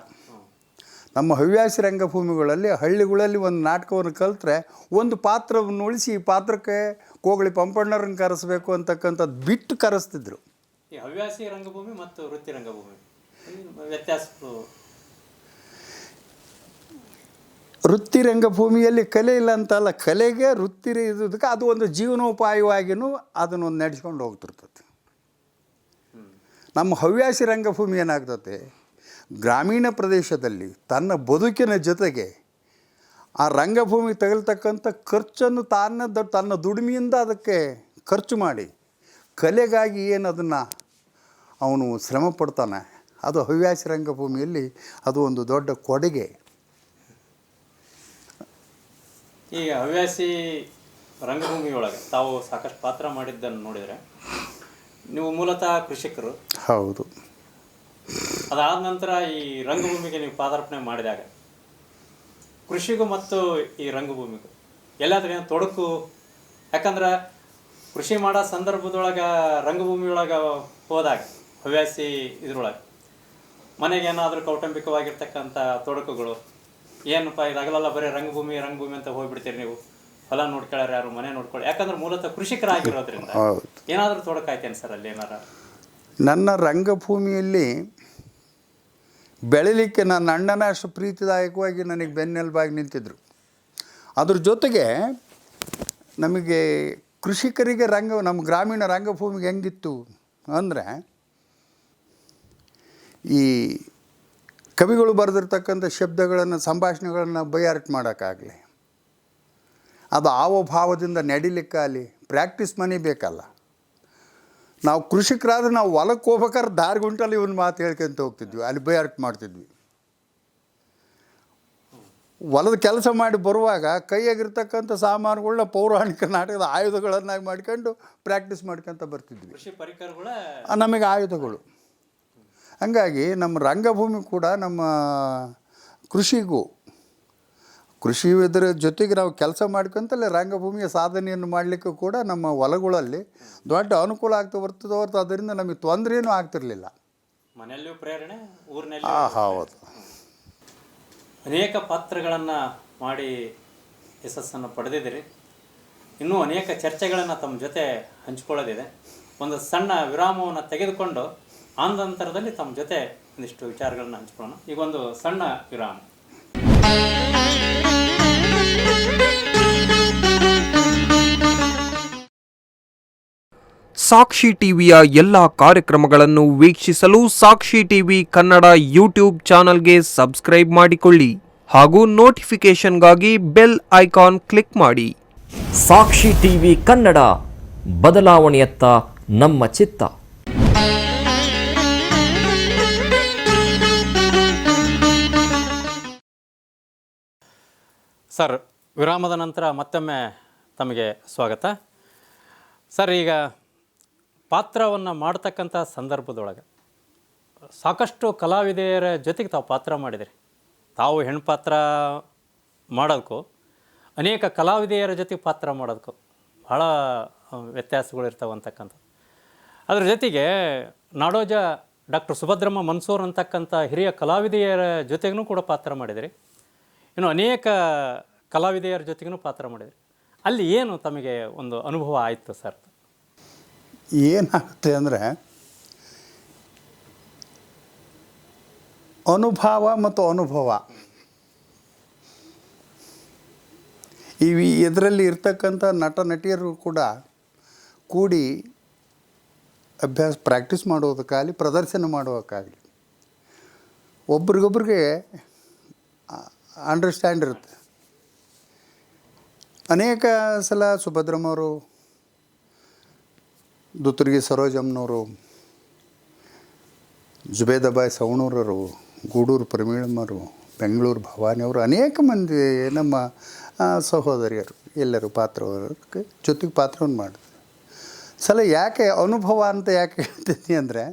S2: ನಮ್ಮ ಹವ್ಯಾಸಿ ರಂಗಭೂಮಿಗಳಲ್ಲಿ ಹಳ್ಳಿಗಳಲ್ಲಿ ಒಂದು ನಾಟಕವನ್ನು ಕಲಿತ್ರೆ ಒಂದು ಪಾತ್ರವನ್ನು ಉಳಿಸಿ ಈ ಪಾತ್ರಕ್ಕೆ ಕೋಗಳಿ ಪಂಪಣ್ಣರನ್ನು ಕರೆಸಬೇಕು ಅಂತಕ್ಕಂಥದ್ದು ಬಿಟ್ಟು ಕರೆಸ್ತಿದ್ರು.
S1: ಈ ಹವ್ಯಾಸಿ ರಂಗಭೂಮಿ ಮತ್ತು ವೃತ್ತಿ ರಂಗಭೂಮಿ ವ್ಯತ್ಯಾಸ?
S2: ವೃತ್ತಿ ರಂಗಭೂಮಿಯಲ್ಲಿ ಕಲೆ ಇಲ್ಲ ಅಂತಲ್ಲ, ಕಲೆಗೆ ವೃತ್ತಿ ಇರೋದಕ್ಕೆ ಅದು ಒಂದು ಜೀವನೋಪಾಯವಾಗಿಯೂ ಅದನ್ನೊಂದು ನಡೆಸ್ಕೊಂಡು ಹೋಗ್ತಿರ್ತದೆ. ನಮ್ಮ ಹವ್ಯಾಸಿ ರಂಗಭೂಮಿ ಏನಾಗ್ತದೆ, ಗ್ರಾಮೀಣ ಪ್ರದೇಶದಲ್ಲಿ ತನ್ನ ಬದುಕಿನ ಜೊತೆಗೆ ಆ ರಂಗಭೂಮಿ ತಗಲ್ತಕ್ಕಂಥ ಖರ್ಚನ್ನು ತನ್ನ ದುಡಿಮೆಯಿಂದ ಅದಕ್ಕೆ ಖರ್ಚು ಮಾಡಿ ಕಲೆಗಾಗಿ ಏನು ಅದನ್ನು ಅವನು ಶ್ರಮ ಪಡ್ತಾನೆ, ಅದು ಹವ್ಯಾಸಿ ರಂಗಭೂಮಿಯಲ್ಲಿ ಅದು ಒಂದು ದೊಡ್ಡ ಕೊಡುಗೆ.
S1: ಈ ಹವ್ಯಾಸಿ ರಂಗಭೂಮಿಯೊಳಗೆ ತಾವು ಸಾಕಷ್ಟು ಪಾತ್ರ ಮಾಡಿದ್ದನ್ನು ನೋಡಿದರೆ, ನೀವು ಮೂಲತಃ ಕೃಷಿಕರು.
S2: ಹೌದು.
S1: ಅದಾದ ನಂತರ ಈ ರಂಗಭೂಮಿಗೆ ನೀವು ಪಾದಾರ್ಪಣೆ ಮಾಡಿದಾಗ ಕೃಷಿಗೂ ಮತ್ತು ಈ ರಂಗಭೂಮಿಗೂ ಎಲ್ಲಾದ್ರೂ ಏನು ತೊಡಕು? ಯಾಕಂದ್ರೆ ಕೃಷಿ ಮಾಡೋ ಸಂದರ್ಭದೊಳಗೆ ರಂಗಭೂಮಿಯೊಳಗೆ ಹೋದಾಗ ಹವ್ಯಾಸಿ ಇದ್ರೊಳಗೆ ಮನೆಗೆ ಏನಾದರೂ ಕೌಟುಂಬಿಕವಾಗಿರ್ತಕ್ಕಂಥ ತೊಡಕುಗಳು ಏನಪ್ಪ, ಇದಾಗಲ್ಲ ಬರೀ ರಂಗಭೂಮಿ ಅಂತ ಹೋಗ್ಬಿಡ್ತೀರಿ ನೀವು, ಹೊಲ ನೋಡ್ಕೊಳ್ಳಾರ ಯಾರು, ಮನೆ ನೋಡ್ಕೊಳ್ಳಿ. ಯಾಕಂದ್ರೆ ಮೂಲತಃ ಕೃಷಿಕರಾಗಿರೋದ್ರಿಂದ ಏನಾದರೂ ತೊಡಕಾಯ್ತೇನೆ ಸರ್ ಅಲ್ಲಿ ಏನಾರ?
S2: ನನ್ನ ರಂಗಭೂಮಿಯಲ್ಲಿ ಬೆಳಿಲಿಕ್ಕೆ ನನ್ನ ಅಣ್ಣನ ಅಷ್ಟು ಪ್ರೀತಿದಾಯಕವಾಗಿ ನನಗೆ ಬೆನ್ನೆಲುಬಾಗಿ ನಿಂತಿದ್ದರು. ಅದ್ರ ಜೊತೆಗೆ ನಮಗೆ ಕೃಷಿಕರಿಗೆ ನಮ್ಮ ಗ್ರಾಮೀಣ ರಂಗಭೂಮಿಗೆ ಹೆಂಗಿತ್ತು ಅಂದರೆ, ಈ ಕವಿಗಳು ಬರೆದಿರ್ತಕ್ಕಂಥ ಶಬ್ದಗಳನ್ನು, ಸಂಭಾಷಣೆಗಳನ್ನು ಬೈಯಾರ್ಟ್ ಮಾಡೋಕ್ಕಾಗಲಿ, ಅದು ಭಾವದಿಂದ ನಡಿಲಿಕ್ಕಾಗಲಿ ಪ್ರಾಕ್ಟೀಸ್ ಮನಿ ಬೇಕಲ್ಲ. ನಾವು ಕೃಷಿಕರಾದ್ರೆ ನಾವು ಹೊಲಕ್ಕೆ ಹೋಗ್ಬೇಕಾದ್ರೆ ದಾರಿ ಗುಂಟಲ್ಲಿ ಇವನು ಮಾತು ಹೇಳ್ಕೊಂತ ಹೋಗ್ತಿದ್ವಿ, ಅಲ್ಲಿ ಬೈಯಾರ್ಟ್ ಮಾಡ್ತಿದ್ವಿ. ಹೊಲದ ಕೆಲಸ ಮಾಡಿ ಬರುವಾಗ ಕೈಯಾಗಿರ್ತಕ್ಕಂಥ ಸಾಮಾನುಗಳನ್ನ ಪೌರಾಣಿಕ ನಾಟಕದ ಆಯುಧಗಳನ್ನಾಗಿ ಮಾಡ್ಕೊಂಡು ಪ್ರಾಕ್ಟೀಸ್ ಮಾಡ್ಕೊತ ಬರ್ತಿದ್ವಿ.
S1: ಕೃಷಿ ಪರಿಕರಗಳ
S2: ನಮಗೆ ಆಯುಧಗಳು. ಹಂಗಾಗಿ ನಮ್ಮ ರಂಗಭೂಮಿ ಕೂಡ ನಮ್ಮ ಕೃಷಿ ಇದರ ಜೊತೆಗೆ ನಾವು ಕೆಲಸ ಮಾಡ್ಕೊಂತಲೇ ರಂಗಭೂಮಿಯ ಸಾಧನೆಯನ್ನು ಮಾಡಲಿಕ್ಕೂ ಕೂಡ ನಮ್ಮ ಹೊಲಗಳಲ್ಲಿ ದೊಡ್ಡ ಅನುಕೂಲ ಆಗ್ತಾ ಬರ್ತದೆ ಹೊರತು ಅದರಿಂದ ನಮಗೆ ತೊಂದರೆಯೂ ಆಗ್ತಿರಲಿಲ್ಲ.
S1: ಮನೆಯಲ್ಲಿಯೂ ಪ್ರೇರಣೆ, ಊರಿನಲ್ಲಿ.
S2: ಹೌದು.
S1: ಅನೇಕ ಪಾತ್ರಗಳನ್ನು ಮಾಡಿ ಯಶಸ್ಸನ್ನು ಪಡೆದಿದ್ದೀರಿ. ಇನ್ನೂ ಅನೇಕ ಚರ್ಚೆಗಳನ್ನು ತಮ್ಮ ಜೊತೆ ಹಂಚಿಕೊಳ್ಳೋದಿದೆ. ಒಂದು ಸಣ್ಣ ವಿರಾಮವನ್ನು ತೆಗೆದುಕೊಂಡು ಆನಂತರದಲ್ಲಿ ತಮ್ಮ ಜೊತೆ ಒಂದಿಷ್ಟು ವಿಚಾರಗಳನ್ನು ಹಂಚ್ಕೊಳ್ಳೋಣ. ಈಗ ಒಂದು ಸಣ್ಣ ವಿರಾಮ.
S3: ಸಾಕ್ಷಿ ಟಿವಿಯ ಎಲ್ಲ ಕಾರ್ಯಕ್ರಮಗಳನ್ನು ವೀಕ್ಷಿಸಲು ಸಾಕ್ಷಿ ಟಿವಿ ಕನ್ನಡ ಯೂಟ್ಯೂಬ್ ಚಾನಲ್ಗೆ ಸಬ್ಸ್ಕ್ರೈಬ್ ಮಾಡಿಕೊಳ್ಳಿ ಹಾಗೂ ನೋಟಿಫಿಕೇಶನ್ಗಾಗಿ ಬೆಲ್ ಐಕಾನ್ ಕ್ಲಿಕ್ ಮಾಡಿ.
S4: ಸಾಕ್ಷಿ ಟಿವಿ ಕನ್ನಡ, ಬದಲಾವಣೆಯತ್ತ ನಮ್ಮ ಚಿತ್ತ.
S1: ಸರ್, ವಿರಾಮದ ನಂತರ ಮತ್ತೊಮ್ಮೆ ತಮಗೆ ಸ್ವಾಗತ. ಸರ್, ಈಗ ಪಾತ್ರವನ್ನು ಮಾಡ್ತಕ್ಕಂಥ ಸಂದರ್ಭದೊಳಗೆ ಸಾಕಷ್ಟು ಕಲಾವಿದೆಯರ ಜೊತೆಗೆ ತಾವು ಪಾತ್ರ ಮಾಡಿದಿರಿ. ತಾವು ಹೆಣ್ಣು ಪಾತ್ರ ಮಾಡೋದಕ್ಕೂ ಅನೇಕ ಕಲಾವಿದೆಯರ ಜೊತೆಗೆ ಪಾತ್ರ ಮಾಡೋದಕ್ಕೂ ಭಾಳ ವ್ಯತ್ಯಾಸಗಳು ಇರ್ತಾವಂತಕ್ಕಂಥದ್ದು. ಅದ್ರ ಜೊತೆಗೆ ನಾಡೋಜ ಡಾಕ್ಟರ್ ಸುಭದ್ರಮ್ಮ ಮನ್ಸೂರ್ ಅಂತಕ್ಕಂಥ ಹಿರಿಯ ಕಲಾವಿದೆಯರ ಜೊತೆಗೂ ಕೂಡ ಪಾತ್ರ ಮಾಡಿದಿರಿ. ಇನ್ನು ಅನೇಕ ಕಲಾವಿದೆಯರ ಜೊತೆಗೂ ಪಾತ್ರ ಮಾಡಿದಿರಿ. ಅಲ್ಲಿ ಏನು ತಮಗೆ ಒಂದು ಅನುಭವ ಆಯಿತು ಸರ್?
S2: ಏನಾಗುತ್ತೆ ಅಂದರೆ, ಅನುಭವ ಮತ್ತು ಅನುಭವ ಇದರಲ್ಲಿ ಇರ್ತಕ್ಕಂಥ ನಟ ನಟಿಯರು ಕೂಡ ಕೂಡಿ ಪ್ರಾಕ್ಟೀಸ್ ಮಾಡೋದಕ್ಕಾಗಲಿ ಪ್ರದರ್ಶನ ಮಾಡೋದಕ್ಕಾಗಲಿ ಒಬ್ರಿಗೊಬ್ರಿಗೆ ಅಂಡರ್ಸ್ಟ್ಯಾಂಡ್ ಇರುತ್ತೆ. ಅನೇಕ ಸಲ ಸುಭದ್ರಮ್ಮವರು, ದುತ್ತುರ್ಗಿ ಸರೋಜಮ್ಮನವರು, ಜುಬೇದಾಬಾಯಿ ಸವಣೂರವರು, ಗೂಡೂರು ಪ್ರಮೀಳಮ್ಮರು, ಬೆಂಗಳೂರು ಭವಾನಿಯವರು, ಅನೇಕ ಮಂದಿ ನಮ್ಮ ಸಹೋದರಿಯರು ಎಲ್ಲರೂ ಪಾತ್ರಕ್ಕೆ ಜೊತೆಗೆ ಪಾತ್ರವನ್ನು ಮಾಡಿದ್ರು. ಸಲ ಯಾಕೆ ಅನುಭವ ಅಂತ ಯಾಕೆ ಹೇಳ್ತೀನಿ ಅಂದರೆ,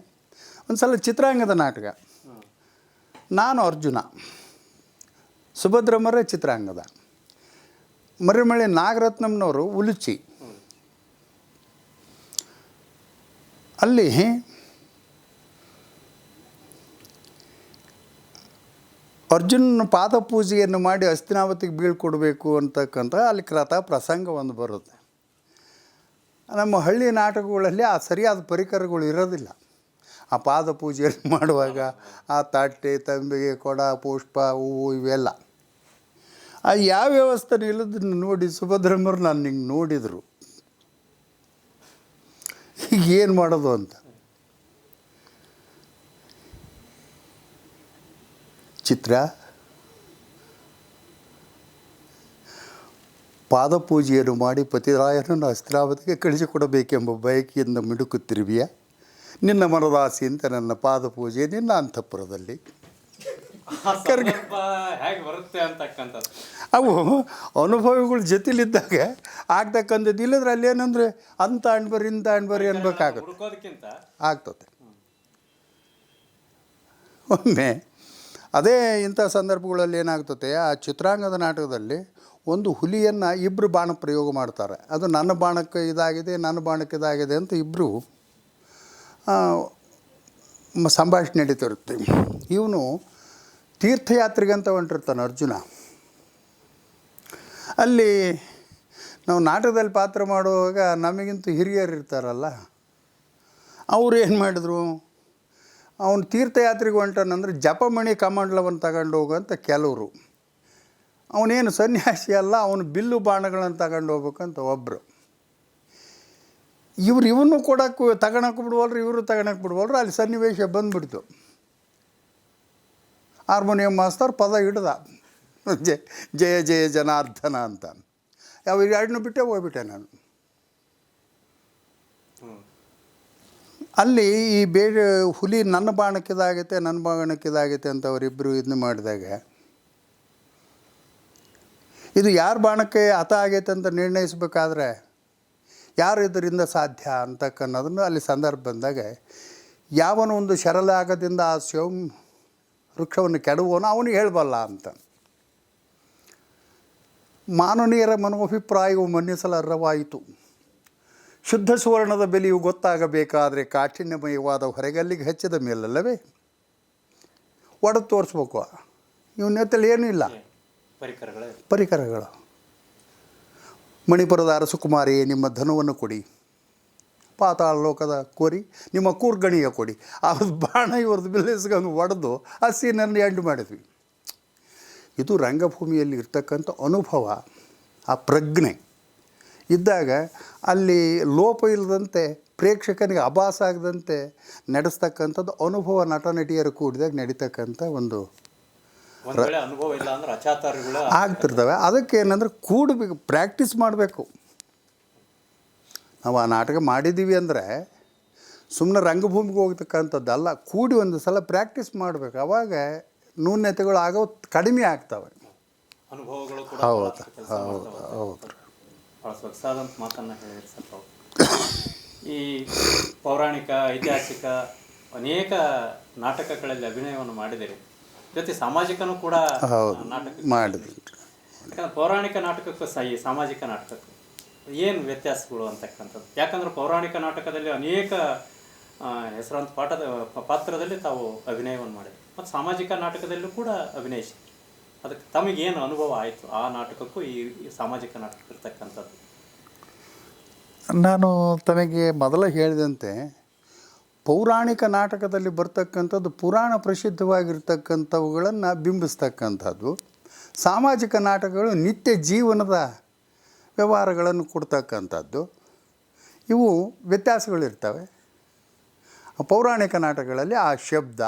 S2: ಒಂದು ಸಲ ಚಿತ್ರಾಂಗದ ನಾಟಕ, ನಾನು ಅರ್ಜುನ, ಸುಭದ್ರಮ್ಮರೇ ಚಿತ್ರಾಂಗದ, ಮರಿಮಳ್ಳಿ ನಾಗರತ್ನಂನವರು ಉಲುಚಿ. ಅಲ್ಲಿ ಅರ್ಜುನನ ಪಾದ ಪೂಜೆಯನ್ನು ಮಾಡಿ ಹಸ್ತಿನಾವತಿಗೆ ಬೀಳ್ಕೊಡ್ಬೇಕು ಅಂತಕ್ಕಂಥ ಅಲ್ಲಿ ಕಥಾ ಪ್ರಸಂಗ ಒಂದು ಬರುತ್ತೆ. ನಮ್ಮ ಹಳ್ಳಿ ನಾಟಕಗಳಲ್ಲಿ ಆ ಸರಿಯಾದ ಪರಿಕರಗಳು ಇರೋದಿಲ್ಲ. ಆ ಪಾದ ಪೂಜೆಯನ್ನು ಮಾಡುವಾಗ ಆ ತಟ್ಟೆ, ತಂಬಿಗೆ, ಕೊಡ, ಪುಷ್ಪ, ಹೂವು ಇವೆಲ್ಲ ಆ ಯಾವ ವ್ಯವಸ್ಥೆ ಇಲ್ಲದನ್ನು ನೋಡಿ ಸುಭದ್ರಮ್ಮರು ನಾನು ಹಿಂಗೆ ನೋಡಿದರು, ಈಗ ಏನು ಮಾಡೋದು ಅಂತ. ಚಿತ್ರ ಪಾದಪೂಜೆಯನ್ನು ಮಾಡಿ ಪತಿರಾಯನನ್ನು ಹಸ್ತಿನಾವತಿಗೆ ಕಳಿಸಿಕೊಡಬೇಕೆಂಬ ಬಯಕೆಯಿಂದ ಮಿಡುಕುತ್ತಿರುವಿಯ ನಿನ್ನ ಮನದಾಸೆಯಂತೆ ನನ್ನ ಪಾದಪೂಜೆ ನಿನ್ನ ಅಂತಃಪುರದಲ್ಲಿ.
S1: ಹೇಗೆ ಬರುತ್ತೆ ಅಂತಕ್ಕಂಥದ್ದು
S2: ಅವು ಅನುಭವಿಗಳು ಜೊತೆಲಿದ್ದಾಗ ಆಗ್ತಕ್ಕಂಥದ್ದು. ಇಲ್ಲದ್ರೆ ಅಲ್ಲೇನಂದರೆ ಅಂತ ಅಣ್ಬರ್ರಿ ಇಂಥ ಅಣ್ಬರ್ರಿ ಅನ್ಬೇಕಾಗುತ್ತೆ,
S1: ಹುಡುಕೋದಕ್ಕಿಂತ
S2: ಆಗ್ತದೆ. ಒಮ್ಮೆ ಅದೇ ಇಂಥ ಸಂದರ್ಭಗಳಲ್ಲಿ ಏನಾಗ್ತದೆ, ಆ ಚಿತ್ರಾಂಗದ ನಾಟಕದಲ್ಲಿ ಒಂದು ಹುಲಿಯನ್ನು ಇಬ್ಬರು ಬಾಣ ಪ್ರಯೋಗ ಮಾಡ್ತಾರೆ. ಅದು ನನ್ನ ಬಾಣಕ್ಕೆ ಇದಾಗಿದೆ, ನನ್ನ ಬಾಣಕ್ಕೆ ಇದಾಗಿದೆ ಅಂತ ಇಬ್ಬರು ಸಂಭಾಷಣೆ ನಡೀತಿರುತ್ತೆ. ಇವನು ತೀರ್ಥಯಾತ್ರೆಗಂತ ಹೊಂಟಿರ್ತಾನೆ ಅರ್ಜುನ. ಅಲ್ಲಿ ನಾವು ನಾಟಕದಲ್ಲಿ ಪಾತ್ರ ಮಾಡುವಾಗ ನಮಗಿಂತ ಹಿರಿಯರು ಇರ್ತಾರಲ್ಲ, ಅವರು ಏನು ಮಾಡಿದ್ರು, ಅವನು ತೀರ್ಥಯಾತ್ರೆಗೆ ಹೊಂಟಾನಂದ್ರೆ ಜಪಮಣಿ ಕಮಂಡಲವನ್ನು ತಗೊಂಡು ಹೋಗುವಂಥ ಕೆಲವರು. ಅವನೇನು ಸನ್ಯಾಸಿ ಅಲ್ಲ, ಅವನು ಬಿಲ್ಲು ಬಾಣಗಳನ್ನು ತಗೊಂಡು ಹೋಗ್ಬೇಕಂತ ಒಬ್ಬರು. ಇವನು ಕೊಡೋಕ್ಕೂ ತಗೊಳಕ್ಕೆ ಬಿಡ್ವಲ್ರು, ಇವರು ತಗೊಳಕ್ಕೆ ಬಿಡ್ವಲ್ರು. ಅಲ್ಲಿ ಸನ್ನಿವೇಶ ಬಂದುಬಿಡ್ತು. ಹಾರ್ಮೋನಿಯಂ ಮಾಸ್ತರ್ ಪದ ಹಿಡ್ದ, ಜಯ ಜಯ ಜನಾರ್ದನ ಅಂತ. ಯಾವ ಎರಡನ್ನೂ ಬಿಟ್ಟೆ ಹೋಗ್ಬಿಟ್ಟೆ ನಾನು. ಅಲ್ಲಿ ಈ ಬೇರೆ ಹುಲಿ ನನ್ನ ಬಾಣಕ್ಕಿದಾಗೈತೆ, ನನ್ನ ಬಾಣಕ್ಕಿದಾಗೈತೆ ಅಂತ ಅವರಿಬ್ಬರು ಇದನ್ನು ಮಾಡಿದಾಗ, ಇದು ಯಾರ ಬಾಣಕ್ಕೆ ಹತ ಆಗೈತೆ ಅಂತ ನಿರ್ಣಯಿಸಬೇಕಾದ್ರೆ ಯಾರು ಇದರಿಂದ ಸಾಧ್ಯ ಅಂತಕ್ಕನ್ನೋದನ್ನು ಅಲ್ಲಿ ಸಂದರ್ಭ ಬಂದಾಗ, ಯಾವನ ಒಂದು ಶರಲಾಗದಿಂದ ಆ ಶಿವಂ ವೃಕ್ಷವನ್ನು ಕೆಡುವವನು ಅವನಿಗೆ ಹೇಳಬಲ್ಲ ಅಂತ. ಮಾನವೀಯರ ಮನೋಭಿಪ್ರಾಯವು ಮನ್ನಿಸಲಾರವಾಯಿತು. ಶುದ್ಧ ಸುವರ್ಣದ ಬೆಲೆಯು ಗೊತ್ತಾಗಬೇಕಾದರೆ ಕಾಠಿಣ್ಯಮಯವಾದ ಹೊರಗಲ್ಲಿಗೆ ಹಚ್ಚಿದ ಮೇಲಲ್ಲವೇ ಒಡೆದು ತೋರಿಸ್ಬೇಕು. ಇವನ್ನೆತ್ತಲ್ಲಿ ಏನೂ ಇಲ್ಲ, ಪರಿಕರಗಳು. ಮಣಿಪುರದ ಅರಸುಕುಮಾರಿ ನಿಮ್ಮ ಧನವನ್ನು ಕೊಡಿ, ಪಾತಾಳ ಲೋಕದ ಕೋರಿ ನಿಮ್ಮ ಕೂರ್ಗಣಿಯ ಕೊಡಿ. ಆ ಬಾಣ ಇವ್ರದ್ದು ಬಿಲ್ಲಿಸ್ಕೊಂಡು ಹೊಡೆದು ಆ ಸೀನನ್ನು ಎಂಡ್ ಮಾಡಿದ್ವಿ. ಇದು ರಂಗಭೂಮಿಯಲ್ಲಿ ಇರ್ತಕ್ಕಂಥ ಅನುಭವ, ಆ ಪ್ರಜ್ಞೆ ಇದ್ದಾಗ ಅಲ್ಲಿ ಲೋಪ ಇಲ್ಲದಂತೆ ಪ್ರೇಕ್ಷಕನಿಗೆ ಆಭಾಸ ಆಗದಂತೆ ನಡೆಸ್ತಕ್ಕಂಥದ್ದು ಅನುಭವ ನಟ ನಟಿಯರು ಕೂಡಿದಾಗ ನಡೀತಕ್ಕಂಥ ಒಂದು
S1: ಅನುಭವ ಇಲ್ಲ ಅಂದ್ರೆ ಅಚಾತುರ್ಯಗಳು
S2: ಆಗ್ತಿರ್ತವೆ. ಅದಕ್ಕೆ ಏನಂದ್ರೆ ಕೂಡಬೇಕು, ಪ್ರಾಕ್ಟೀಸ್ ಮಾಡಬೇಕು. ನಾವು ಆ ನಾಟಕ ಮಾಡಿದ್ದೀವಿ ಅಂದರೆ ಸುಮ್ಮನೆ ರಂಗಭೂಮಿಗೆ ಹೋಗ್ತಕ್ಕಂಥದ್ದಲ್ಲ, ಕೂಡಿ ಒಂದು ಸಲ ಪ್ರಾಕ್ಟೀಸ್ ಮಾಡಬೇಕು. ಆವಾಗ ನ್ಯೂನ್ಯತೆಗಳು ಆಗೋ ಕಡಿಮೆ ಆಗ್ತವೆ.
S1: ಅನುಭವಗಳು ಕೂಡ
S2: ಹೌದು.
S1: ಭಾಳ ಸೊಗಸಾದಂಥ ಮಾತನ್ನು ಹೇಳಿರಿ ಸರ್ ತಾವು. ಈ ಪೌರಾಣಿಕ, ಐತಿಹಾಸಿಕ ಅನೇಕ ನಾಟಕಗಳಲ್ಲಿ ಅಭಿನಯವನ್ನು ಮಾಡಿದಿರಿ, ಜೊತೆ ಸಾಮಾಜಿಕನೂ ಕೂಡ ನಾಟಕ ಮಾಡಿದ್ರಿ. ಯಾಕಂದ್ರೆ ಪೌರಾಣಿಕ ನಾಟಕಕ್ಕೂ ಈ ಸಾಮಾಜಿಕ ನಾಟಕಕ್ಕೂ ಏನು ವ್ಯತ್ಯಾಸಗಳು ಅಂತಕ್ಕಂಥದ್ದು? ಯಾಕಂದ್ರೆ ಪೌರಾಣಿಕ ನಾಟಕದಲ್ಲಿ ಅನೇಕ ಹೆಸರಾಂತ ಪಾತ್ರದಲ್ಲಿ ತಾವು ಅಭಿನಯವನ್ನು ಮಾಡಿರಿ, ಮತ್ತು ಸಾಮಾಜಿಕ ನಾಟಕದಲ್ಲೂ ಕೂಡ ಅಭಿನಯಿಸಿ. ಅದಕ್ಕೆ ತಮಗೇನು ಅನುಭವ ಆಯಿತು ಆ ನಾಟಕಕ್ಕೂ ಈ ಸಾಮಾಜಿಕ ನಾಟಕ ಇರ್ತಕ್ಕಂಥದ್ದು?
S2: ನಾನು ತಮಗೆ ಮೊದಲ ಹೇಳಿದಂತೆ ಪೌರಾಣಿಕ ನಾಟಕದಲ್ಲಿ ಬರ್ತಕ್ಕಂಥದ್ದು ಪುರಾಣ ಪ್ರಸಿದ್ಧವಾಗಿರ್ತಕ್ಕಂಥವುಗಳನ್ನು ಬಿಂಬಿಸ್ತಕ್ಕಂಥದ್ದು. ಸಾಮಾಜಿಕ ನಾಟಕಗಳು ನಿತ್ಯ ಜೀವನದ ವ್ಯವಹಾರಗಳನ್ನು ಕೊಡ್ತಕ್ಕಂಥದ್ದು. ಇವು ವ್ಯತ್ಯಾಸಗಳಿರ್ತವೆ. ಪೌರಾಣಿಕ ನಾಟಕಗಳಲ್ಲಿ ಆ ಶಬ್ದ,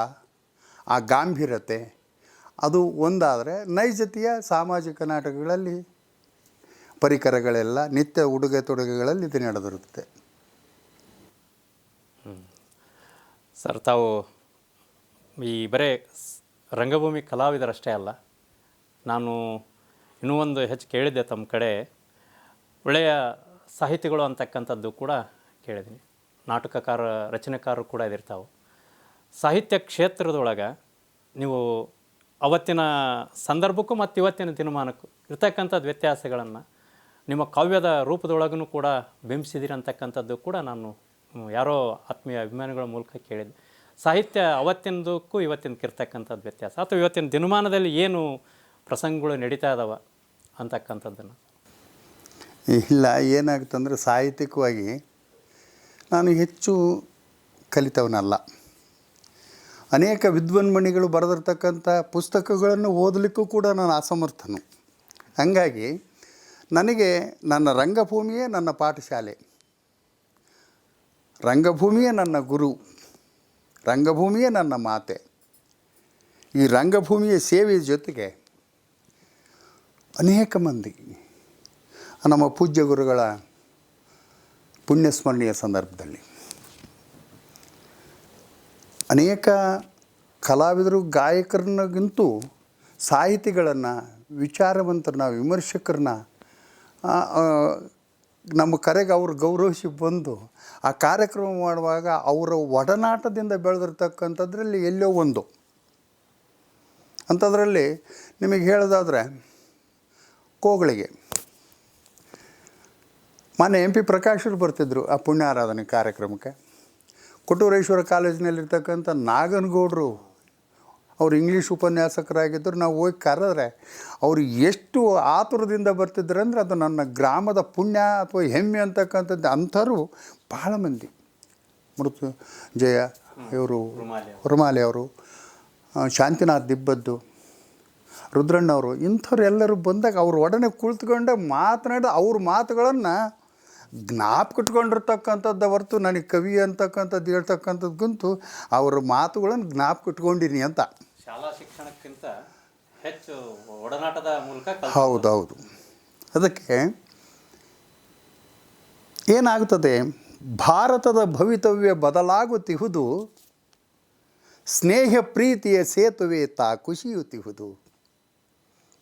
S2: ಆ ಗಾಂಭೀರ್ಯತೆ ಅದು ಒಂದಾದರೆ, ನೈಜತೆಯ ಸಾಮಾಜಿಕ ನಾಟಕಗಳಲ್ಲಿ ಪರಿಕರಗಳೆಲ್ಲ ನಿತ್ಯ ಉಡುಗೆ ತೊಡುಗೆಗಳಲ್ಲಿ ಇದು ನಡೆದಿರುತ್ತೆ.
S1: ಸರ್, ತಾವು ಈ ಬರೇ ರಂಗಭೂಮಿ ಕಲಾವಿದರಷ್ಟೇ ಅಲ್ಲ, ನಾನು ಇನ್ನೂ ಒಂದು ಹೆಚ್ಚು ಕೇಳಿದ್ದೆ ತಮ್ಮ ಕಡೆ, ಒಳ್ಳೆಯ ಸಾಹಿತಿಗಳು ಅಂತಕ್ಕಂಥದ್ದು ಕೂಡ ಕೇಳಿದ್ದೀನಿ. ನಾಟಕಕಾರ, ರಚನೆಕಾರರು ಕೂಡ ಇದಿರ್ತಾವೆ. ಸಾಹಿತ್ಯ ಕ್ಷೇತ್ರದೊಳಗೆ ನೀವು ಅವತ್ತಿನ ಸಂದರ್ಭಕ್ಕೂ ಮತ್ತು ಇವತ್ತಿನ ದಿನಮಾನಕ್ಕೂ ಇರ್ತಕ್ಕಂಥದ್ದು ವ್ಯತ್ಯಾಸಗಳನ್ನು ನಿಮ್ಮ ಕಾವ್ಯದ ರೂಪದೊಳಗೂ ಕೂಡ ಬಿಂಬಿಸಿದಿರಿ ಅಂತಕ್ಕಂಥದ್ದು ಕೂಡ ನಾನು ಯಾರೋ ಆತ್ಮೀಯ ಅಭಿಮಾನಿಗಳ ಮೂಲಕ ಕೇಳಿದ್ದೆ. ಸಾಹಿತ್ಯ ಅವತ್ತಿನದಕ್ಕೂ ಇವತ್ತಿನಕ್ಕೆ ಇರ್ತಕ್ಕಂಥದ್ದು ವ್ಯತ್ಯಾಸ ಅಥವಾ ಇವತ್ತಿನ ದಿನಮಾನದಲ್ಲಿ ಏನು ಪ್ರಸಂಗಗಳು ನಡೀತಾ ಇದ್ದಾವ ಅಂತಕ್ಕಂಥದ್ದನ್ನು.
S2: ಇಲ್ಲ, ಏನಾಗುತ್ತಂದರೆ ಸಾಹಿತ್ಯಿಕವಾಗಿ ನಾನು ಹೆಚ್ಚು ಕಲಿತವನಲ್ಲ. ಅನೇಕ ವಿದ್ವನ್ಮಣಿಗಳು ಬರೆದಿರ್ತಕ್ಕಂಥ ಪುಸ್ತಕಗಳನ್ನು ಓದಲಿಕ್ಕೂ ಕೂಡ ನಾನು ಅಸಮರ್ಥನು. ಹಾಗಾಗಿ ನನಗೆ ನನ್ನ ರಂಗಭೂಮಿಯೇ ನನ್ನ ಪಾಠಶಾಲೆ, ರಂಗಭೂಮಿಯೇ ನನ್ನ ಗುರು, ರಂಗಭೂಮಿಯೇ ನನ್ನ ಮಾತೆ. ಈ ರಂಗಭೂಮಿಯ ಸೇವೆಯ ಜೊತೆಗೆ ಅನೇಕ ಮಂದಿ ನಮ್ಮ ಪೂಜ್ಯ ಗುರುಗಳ ಪುಣ್ಯಸ್ಮರಣೆಯ ಸಂದರ್ಭದಲ್ಲಿ ಅನೇಕ ಕಲಾವಿದರು, ಗಾಯಕರನ್ನಗಿಂತೂ ಸಾಹಿತಿಗಳನ್ನು, ವಿಚಾರವಂತರನ್ನ, ವಿಮರ್ಶಕರನ್ನ ನಮ್ಮ ಕರೆಗೆ ಅವರು ಗೌರವಿಸಿ ಬಂದು ಆ ಕಾರ್ಯಕ್ರಮ ಮಾಡುವಾಗ ಅವರ ಒಡನಾಟದಿಂದ ಬೆಳೆದಿರ್ತಕ್ಕಂಥದ್ರಲ್ಲಿ ಎಲ್ಲೋ ಒಂದು ಅಂಥದ್ರಲ್ಲಿ ನಿಮಗೆ ಹೇಳೋದಾದರೆ ಕೋಗಳಿಗೆ ಮೊನ್ನೆ MP ಪ್ರಕಾಶರು ಬರ್ತಿದ್ದರು ಆ ಪುಣ್ಯ ಆರಾಧನೆ ಕಾರ್ಯಕ್ರಮಕ್ಕೆ. ಕೊಟ್ಟೂರೇಶ್ವರ ಕಾಲೇಜಿನಲ್ಲಿರ್ತಕ್ಕಂಥ ನಾಗನಗೌಡರು ಅವರು ಇಂಗ್ಲೀಷ್ ಉಪನ್ಯಾಸಕರಾಗಿದ್ದರು. ನಾವು ಹೋಗಿ ಕರೆದ್ರೆ ಅವರು ಎಷ್ಟು ಆತುರದಿಂದ ಬರ್ತಿದ್ರು ಅಂದರೆ ಅದು ನನ್ನ ಗ್ರಾಮದ ಪುಣ್ಯ ಅಥವಾ ಹೆಮ್ಮೆ ಅಂತಕ್ಕಂಥದ್ದು. ಅಂಥವ್ರು ಭಾಳ ಮಂದಿ, ಮೃತ್ಯುಂಜಯ ಇವರು, ರುಮಾಲಿ ಅವರು, ಶಾಂತಿನಾಥ್ ದಿಬ್ಬದ್ದು, ರುದ್ರಣ್ಣವರು, ಇಂಥವ್ರೆಲ್ಲರೂ ಬಂದಾಗ ಅವ್ರ ಒಡನೆ ಕುಳಿತುಕೊಂಡೆ ಮಾತನಾಡಿ ಅವ್ರ ಮಾತುಗಳನ್ನು ಜ್ಞಾಪಕಿಟ್ಕೊಂಡಿರ್ತಕ್ಕಂಥದ್ದು ಹೊರತು ನನಗೆ ಕವಿ ಅಂತಕ್ಕಂಥದ್ದು ಹೇಳ್ತಕ್ಕಂಥದ್ದಂತೂ ಅವ್ರ ಮಾತುಗಳನ್ನು ಜ್ಞಾಪಕಿಟ್ಕೊಂಡಿನಿ ಅಂತ.
S1: ಶಾಲಾ ಶಿಕ್ಷಣಕ್ಕಿಂತ ಹೆಚ್ಚು ಒಡನಾಟದ ಮೂಲಕ.
S2: ಹೌದೌದು. ಅದಕ್ಕೆ ಏನಾಗುತ್ತದೆ, ಭಾರತದ ಭವಿತವ್ಯ ಬದಲಾಗುತ್ತಿಹುದು, ಸ್ನೇಹ ಪ್ರೀತಿಯ ಸೇತುವೆ ತಾ ಕುಸಿಯುತ್ತಿಹುದು.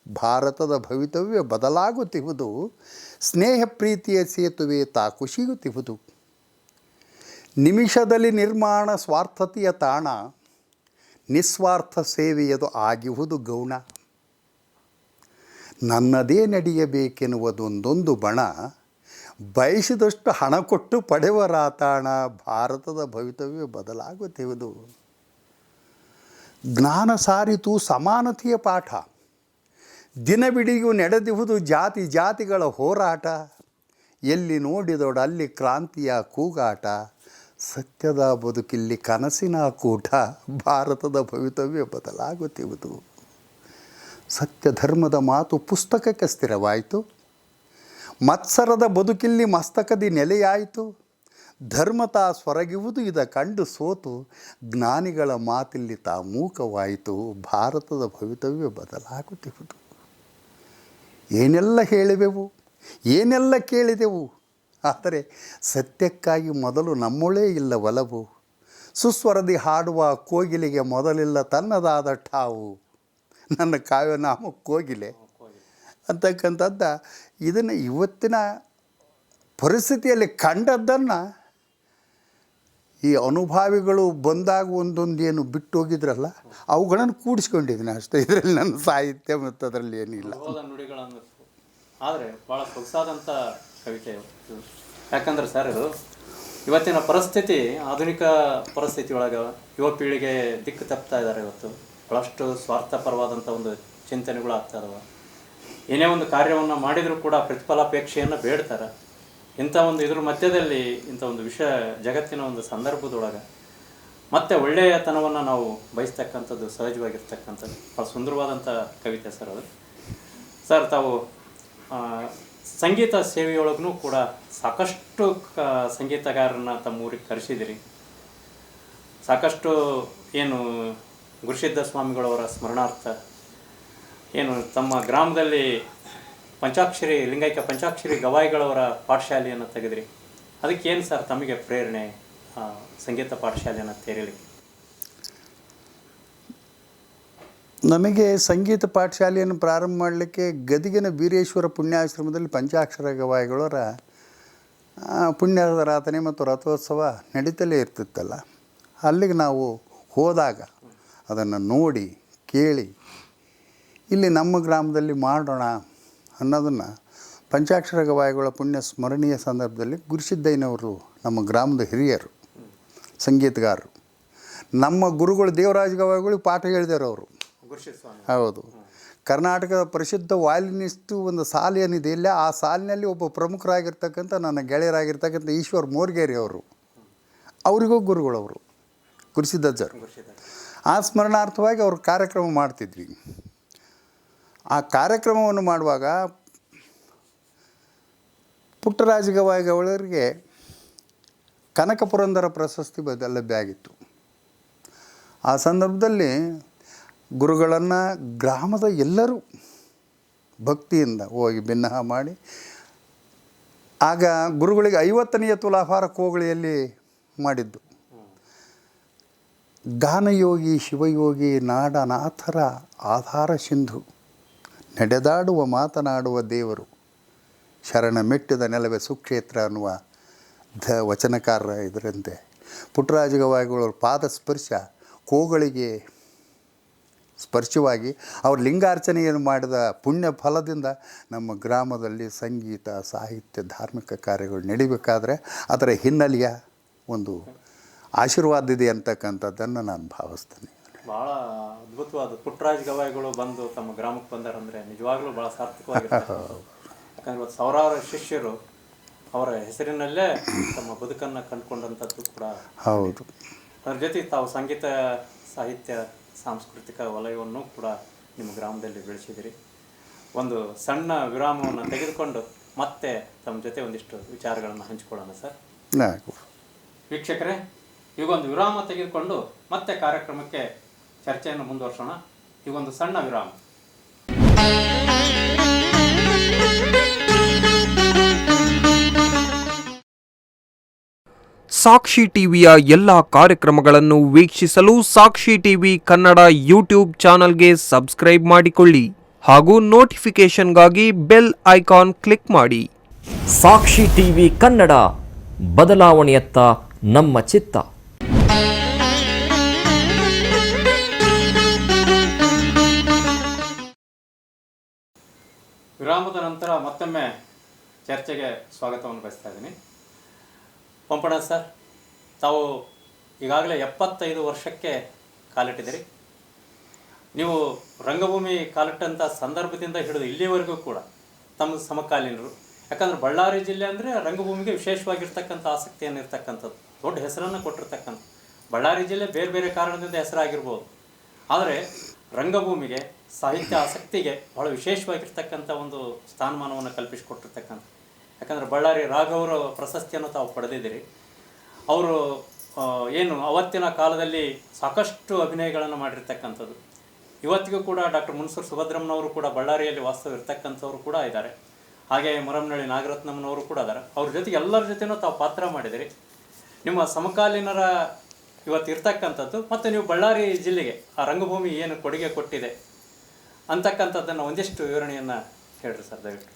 S2: ಭಾರತದ ಭವಿತವ್ಯ ಬದಲಾಗುತ್ತಿಹುದು, ಸ್ನೇಹ ಪ್ರೀತಿಯ ಸೇತುವೆ ತಾ ಕುಸಿಯುತ್ತಿಹುದು. ನಿಮಿಷದಲ್ಲಿ ನಿರ್ಮಾಣ ಸ್ವಾರ್ಥತೆಯ ತಾಣ, ನಿಸ್ವಾರ್ಥ ಸೇವೆಯದು ಆಗಿಹುದು ಗೌಣ. ನನ್ನದೇ ನಡೆಯಬೇಕೆನ್ನುವುದೊಂದೊಂದು ಬಣ, ಬಯಸಿದಷ್ಟು ಹಣ ಕೊಟ್ಟು ಪಡೆವರಾತಾಣ. ಭಾರತದ ಭವಿತವ್ಯ ಬದಲಾಗುತ್ತಿರುವುದು. ಜ್ಞಾನ ಸಾರಿತು ಸಮಾನತೆಯ ಪಾಠ, ದಿನವಿಡಿಯೂ ನಡೆದಿಹುದು ಜಾತಿ ಜಾತಿಗಳ ಹೋರಾಟ. ಎಲ್ಲಿ ನೋಡಿದೊಡ ಅಲ್ಲಿ ಕ್ರಾಂತಿಯ ಕೂಗಾಟ, ಸತ್ಯದ ಬದುಕಿಲ್ಲಿ ಕನಸಿನ ಕೂಟ. ಭಾರತದ ಭವಿತವ್ಯ ಬದಲಾಗುತ್ತಿರುವುದು. ಸತ್ಯ ಧರ್ಮದ ಮಾತು ಪುಸ್ತಕಕ್ಕೆ ಸ್ಥಿರವಾಯಿತು, ಮತ್ಸರದ ಬದುಕಿಲ್ಲಿ ಮಸ್ತಕದಿ ನೆಲೆಯಾಯಿತು. ಧರ್ಮತಾ ಸ್ವರಗಿವುದು ಇದ ಕಂಡು ಸೋತು, ಜ್ಞಾನಿಗಳ ಮಾತಿಲ್ಲಿ ತಾ ಮೂಕವಾಯಿತು. ಭಾರತದ ಭವಿತವ್ಯ ಬದಲಾಗುತ್ತಿರುವುದು. ಏನೆಲ್ಲ ಹೇಳಿದೆವು, ಏನೆಲ್ಲ ಕೇಳಿದೆವು, ಆದರೆ ಸತ್ಯಕ್ಕಾಗಿ ಮೊದಲು ನಮ್ಮೊಳೇ ಇಲ್ಲ ಒಲವು. ಸುಸ್ವರದಿ ಹಾಡುವ ಕೋಗಿಲೆಗೆ ಮೊದಲಿಲ್ಲ ತನ್ನದಾದ ಠಾವು. ನನ್ನ ಕಾವ್ಯನಾಮ ಕೋಗಿಲೆ ಅಂತಕ್ಕಂಥದ್ದು. ಇದನ್ನು ಇವತ್ತಿನ ಪರಿಸ್ಥಿತಿಯಲ್ಲಿ ಕಂಡದ್ದನ್ನು ಈ ಅನುಭಾವಿಗಳು ಬಂದಾಗ ಒಂದೊಂದೇನು ಬಿಟ್ಟು ಹೋಗಿದ್ರಲ್ಲ ಅವುಗಳನ್ನು ಕೂಡಿಸ್ಕೊಂಡಿದ್ದೀನಿ ಅಷ್ಟೇ. ಇದರಲ್ಲಿ ನನ್ನ ಸಾಹಿತ್ಯ ಮತ್ತು ಅದರಲ್ಲಿ ಏನಿಲ್ಲ.
S1: ನುಡಿಗಳನ್ನು ಆದರೆ ಭಾಳ ಸೊಗಸಾದಂಥ ಕವಿತೆ. ಯಾಕಂದ್ರೆ ಸರ್, ಇದು ಇವತ್ತಿನ ಪರಿಸ್ಥಿತಿ, ಆಧುನಿಕ ಪರಿಸ್ಥಿತಿ ಒಳಗೆ ಯುವ ಪೀಳಿಗೆ ದಿಕ್ಕು ತಪ್ತಾ ಇದ್ದಾರೆ. ಇವತ್ತು ಭಾಳಷ್ಟು ಸ್ವಾರ್ಥಪರವಾದಂಥ ಒಂದು ಚಿಂತನೆಗಳು ಆಗ್ತಾ ಇದಾವೆ. ಏನೇ ಒಂದು ಕಾರ್ಯವನ್ನು ಮಾಡಿದರೂ ಕೂಡ ಪ್ರತಿಫಲಾಪೇಕ್ಷೆಯನ್ನು ಬೇಡ್ತಾರೆ. ಇಂಥ ಒಂದು ಇದ್ರ ಮಧ್ಯದಲ್ಲಿ ಇಂಥ ಒಂದು ಜಗತ್ತಿನ ಒಂದು ಸಂದರ್ಭದೊಳಗೆ ಮತ್ತೆ ಒಳ್ಳೆಯತನವನ್ನು ನಾವು ಬಯಸ್ತಕ್ಕಂಥದ್ದು ಸಹಜವಾಗಿರ್ತಕ್ಕಂಥದ್ದು. ಭಾಳ ಸುಂದರವಾದಂಥ ಕವಿತೆ ಸರ್ ಅದು. ಸರ್, ತಾವು ಸಂಗೀತ ಸೇವೆಯೊಳಗೂ ಕೂಡ ಸಾಕಷ್ಟು ಸಂಗೀತಗಾರರನ್ನ ತಮ್ಮ ಊರಿಗೆ ಕರೆಸಿದಿರಿ. ಸಾಕಷ್ಟು ಏನು ಗುರುಸಿದ್ಧ ಸ್ವಾಮಿಗಳವರ ಸ್ಮರಣಾರ್ಥ ಏನು ತಮ್ಮ ಗ್ರಾಮದಲ್ಲಿ ಪಂಚಾಕ್ಷರಿ ಲಿಂಗೈಕ್ಯ ಪಂಚಾಕ್ಷರಿ ಗವಾಯಿಗಳವರ ಪಾಠಶಾಲೆಯನ್ನು ತೆಗೆದ್ರಿ. ಅದಕ್ಕೇನು ಸರ್ ತಮಗೆ ಪ್ರೇರಣೆ ಸಂಗೀತ ಪಾಠಶಾಲೆಯನ್ನು ತೆರೀಲಿಕ್ಕೆ?
S2: ನಮಗೆ ಸಂಗೀತ ಪಾಠಶಾಲೆಯನ್ನು ಪ್ರಾರಂಭ ಮಾಡಲಿಕ್ಕೆ ಗದಗಿನ ಬೀರೇಶ್ವರ ಪುಣ್ಯಾಶ್ರಮದಲ್ಲಿ ಪಂಚಾಕ್ಷರ ಗವಾಯಿಗಳವರ ಪುಣ್ಯಾರಾಧನೆ ಮತ್ತು ರಥೋತ್ಸವ ನಡೀತಲೇ ಇರ್ತಿತ್ತಲ್ಲ, ಅಲ್ಲಿಗೆ ನಾವು ಹೋದಾಗ ಅದನ್ನು ನೋಡಿ ಕೇಳಿ ಇಲ್ಲಿ ನಮ್ಮ ಗ್ರಾಮದಲ್ಲಿ ಮಾಡೋಣ ಅನ್ನೋದನ್ನು ಪಂಚಾಕ್ಷರ ಗವಾಯಿಗಳ ಪುಣ್ಯ ಸ್ಮರಣೀಯ ಸಂದರ್ಭದಲ್ಲಿ ಗುರುಸಿದ್ದಯ್ಯನವರು ನಮ್ಮ ಗ್ರಾಮದ ಹಿರಿಯರು ಸಂಗೀತಗಾರರು, ನಮ್ಮ ಗುರುಗಳು ದೇವರಾಜ ಗವಾಯಿಗಳಿಗೆ ಪಾಠ ಹೇಳಿದರು ಅವರು. ಹೌದು, ಕರ್ನಾಟಕದ ಪ್ರಸಿದ್ಧ ವಾಯಲಿನಿಸ್ಟು ಒಂದು ಸಾಲು ಏನಿದೆ ಇಲ್ಲ, ಆ ಸಾಲಿನಲ್ಲಿ ಒಬ್ಬ ಪ್ರಮುಖರಾಗಿರ್ತಕ್ಕಂಥ ನನ್ನ ಗೆಳೆಯರಾಗಿರ್ತಕ್ಕಂಥ ಈಶ್ವರ್ ಮೋರ್ಗೇರಿ ಅವರು, ಅವರಿಗೂ ಗುರುಗಳವರು ಗುರುಸಿದ್ದಜ್ಜರು. ಆ ಸ್ಮರಣಾರ್ಥವಾಗಿ ಅವರು ಕಾರ್ಯಕ್ರಮ ಮಾಡ್ತಿದ್ವಿ. ಆ ಕಾರ್ಯಕ್ರಮವನ್ನು ಮಾಡುವಾಗ ಪುಟ್ಟರಾಜ ಗವಾಯಿಗಳವರಿಗೆ ಕನಕ ಪುರಂದರ ಪ್ರಶಸ್ತಿ ಲಭ್ಯ ಆಗಿತ್ತು. ಆ ಸಂದರ್ಭದಲ್ಲಿ ಗುರುಗಳನ್ನು ಗ್ರಾಮದ ಎಲ್ಲರೂ ಭಕ್ತಿಯಿಂದ ಹೋಗಿ ಭಿನ್ನಹ ಮಾಡಿ, ಆಗ ಗುರುಗಳಿಗೆ 50ನೇ ತುಲಾಭಾರ ಕೋಗಳಿಯಲ್ಲಿ ಮಾಡಿದ್ದು. ಗಾನಯೋಗಿ ಶಿವಯೋಗಿ ನಾಡನಾಥರ ಆಧಾರ ಸಿಂಧು, ನಡೆದಾಡುವ ಮಾತನಾಡುವ ದೇವರು, ಶರಣ ಮೆಟ್ಟಿದ ನೆಲವೇ ಸುಕ್ಷೇತ್ರ ಅನ್ನುವ ವಚನಕಾರರ ಇದರಂತೆ ಪುಟ್ಟರಾಜ ಗವಾಯಿಗಳವ್ರ ಪಾದ ಸ್ಪರ್ಶ ಕೋಗಳಿಗೆ ಸ್ಪರ್ಶವಾಗಿ ಅವರು ಲಿಂಗಾರ್ಚನೆಯನ್ನು ಮಾಡಿದ ಪುಣ್ಯ ಫಲದಿಂದ ನಮ್ಮ ಗ್ರಾಮದಲ್ಲಿ ಸಂಗೀತ, ಸಾಹಿತ್ಯ, ಧಾರ್ಮಿಕ ಕಾರ್ಯಗಳು ನಡಿಬೇಕಾದ್ರೆ ಅದರ ಹಿನ್ನೆಲೆಯ ಒಂದು ಆಶೀರ್ವಾದ ಇದೆ ಅಂತಕ್ಕಂಥದ್ದನ್ನು ನಾನು ಭಾವಿಸ್ತೇನೆ.
S1: ಭಾಳ ಅದ್ಭುತವಾದ ಪುಟ್ಟರಾಜ ಗವಾಯಿಗಳು ಬಂದು ತಮ್ಮ ಗ್ರಾಮಕ್ಕೆ ಬಂದಾರಂದರೆ ನಿಜವಾಗ್ಲೂ ಭಾಳ ಸಾರ್ಥಕವಾಗಿರುತ್ತೆ. ಯಾಕಂದರೆ ಇವತ್ತು ಸಾವಿರಾರು ಶಿಷ್ಯರು ಅವರ ಹೆಸರಿನಲ್ಲೇ ತಮ್ಮ ಬದುಕನ್ನು ಕಂಡುಕೊಂಡಂಥದ್ದು ಕೂಡ
S2: ಹೌದು.
S1: ಅದ್ರ ಜೊತೆಗೆ ತಾವು ಸಂಗೀತ, ಸಾಹಿತ್ಯ, ಸಾಂಸ್ಕೃತಿಕ ವಲಯವನ್ನು ಕೂಡ ನಿಮ್ಮ ಗ್ರಾಮದಲ್ಲಿ ಬೆಳೆಸಿದಿರಿ. ಒಂದು ಸಣ್ಣ ವಿರಾಮವನ್ನು ತೆಗೆದುಕೊಂಡು ಮತ್ತೆ ತಮ್ಮ ಜೊತೆ ಒಂದಿಷ್ಟು ವಿಚಾರಗಳನ್ನು ಹಂಚಿಕೊಳ್ಳೋಣ ಸರ್. ವೀಕ್ಷಕರೇ, ಈಗೊಂದು ವಿರಾಮ ತೆಗೆದುಕೊಂಡು ಮತ್ತೆ ಕಾರ್ಯಕ್ರಮಕ್ಕೆ ಚರ್ಚೆಯನ್ನು ಮುಂದುವರ್ಸೋಣ. ಈಗೊಂದು ಸಣ್ಣ ವಿರಾಮ.
S3: ಸಾಕ್ಷಿ ಟಿವಿಯ ಎಲ್ಲ ಕಾರ್ಯಕ್ರಮಗಳನ್ನು ವೀಕ್ಷಿಸಲು ಸಾಕ್ಷಿ ಟಿವಿ ಕನ್ನಡ ಯೂಟ್ಯೂಬ್ ಚಾನಲ್ಗೆ ಸಬ್ಸ್ಕ್ರೈಬ್ ಮಾಡಿಕೊಳ್ಳಿ ಹಾಗೂ ನೋಟಿಫಿಕೇಶನ್ಗಾಗಿ ಬೆಲ್ ಐಕಾನ್ ಕ್ಲಿಕ್ ಮಾಡಿ.
S4: ಸಾಕ್ಷಿ ಟಿವಿ ಕನ್ನಡ, ಬದಲಾವಣೆಯತ್ತ ನಮ್ಮ ಚಿತ್ತ.
S1: ವಿರಾಮದ ನಂತರ ಮತ್ತೊಮ್ಮೆ ಚರ್ಚೆಗೆ ಸ್ವಾಗತವನ್ನು ಬಯಸ್ತಾ ಇದ್ದೀನಿ. ಪಂಪಣ್ಣ ಸರ್, ತಾವು ಈಗಾಗಲೇ 75 ವರ್ಷಕ್ಕೆ ಕಾಲಿಟ್ಟಿದ್ದೀರಿ. ನೀವು ರಂಗಭೂಮಿ ಕಾಲಿಟ್ಟಂಥ ಸಂದರ್ಭದಿಂದ ಹಿಡಿದು ಇಲ್ಲಿವರೆಗೂ ಕೂಡ ತಮ್ಮ ಸಮಕಾಲೀನರು. ಯಾಕಂದರೆ ಬಳ್ಳಾರಿ ಜಿಲ್ಲೆ ಅಂದರೆ ರಂಗಭೂಮಿಗೆ ವಿಶೇಷವಾಗಿರ್ತಕ್ಕಂಥ ಆಸಕ್ತಿಯನ್ನು ಇರ್ತಕ್ಕಂಥದ್ದು, ದೊಡ್ಡ ಹೆಸರನ್ನು ಕೊಟ್ಟಿರ್ತಕ್ಕಂಥ ಬಳ್ಳಾರಿ ಜಿಲ್ಲೆ ಬೇರೆ ಬೇರೆ ಕಾರಣದಿಂದ ಹೆಸರಾಗಿರ್ಬೋದು. ಆದರೆ ರಂಗಭೂಮಿಗೆ, ಸಾಹಿತ್ಯ ಆಸಕ್ತಿಗೆ ಭಾಳ ವಿಶೇಷವಾಗಿರ್ತಕ್ಕಂಥ ಒಂದು ಸ್ಥಾನಮಾನವನ್ನು ಕಲ್ಪಿಸಿಕೊಟ್ಟಿರ್ತಕ್ಕಂಥ. ಯಾಕಂದರೆ ಬಳ್ಳಾರಿ ರಾಘವರ ಪ್ರಶಸ್ತಿಯನ್ನು ತಾವು ಪಡೆದಿದ್ದೀರಿ. ಅವರು ಏನು ಅವತ್ತಿನ ಕಾಲದಲ್ಲಿ ಸಾಕಷ್ಟು ಅಭಿನಯಗಳನ್ನು ಮಾಡಿರ್ತಕ್ಕಂಥದ್ದು. ಇವತ್ತಿಗೂ ಕೂಡ ಡಾಕ್ಟರ್ ಮುನ್ಸೂರು ಸುಭದ್ರಮ್ಮನವರು ಕೂಡ ಬಳ್ಳಾರಿಯಲ್ಲಿ ವಾಸ್ತವ ಇರ್ತಕ್ಕಂಥವ್ರು ಕೂಡ ಇದ್ದಾರೆ. ಹಾಗೆ ಮುರಮ್ನಳ್ಳಿ ನಾಗರತ್ನಮ್ಮನವರು ಕೂಡ ಇದ್ದಾರೆ. ಅವ್ರ ಜೊತೆಗೆ ಎಲ್ಲರ ಜೊತೆನೂ ತಾವು ಪಾತ್ರ ಮಾಡಿದಿರಿ. ನಿಮ್ಮ ಸಮಕಾಲೀನರ ಇವತ್ತು ಇರ್ತಕ್ಕಂಥದ್ದು ಮತ್ತು ನೀವು ಬಳ್ಳಾರಿ ಜಿಲ್ಲೆಗೆ ಆ ರಂಗಭೂಮಿ ಏನು ಕೊಡುಗೆ ಕೊಟ್ಟಿದೆ ಅಂತಕ್ಕಂಥದ್ದನ್ನು ಒಂದಿಷ್ಟು ವಿವರಣೆಯನ್ನು ಹೇಳ್ರಿ ಸರ್ ದಯವಿಟ್ಟು.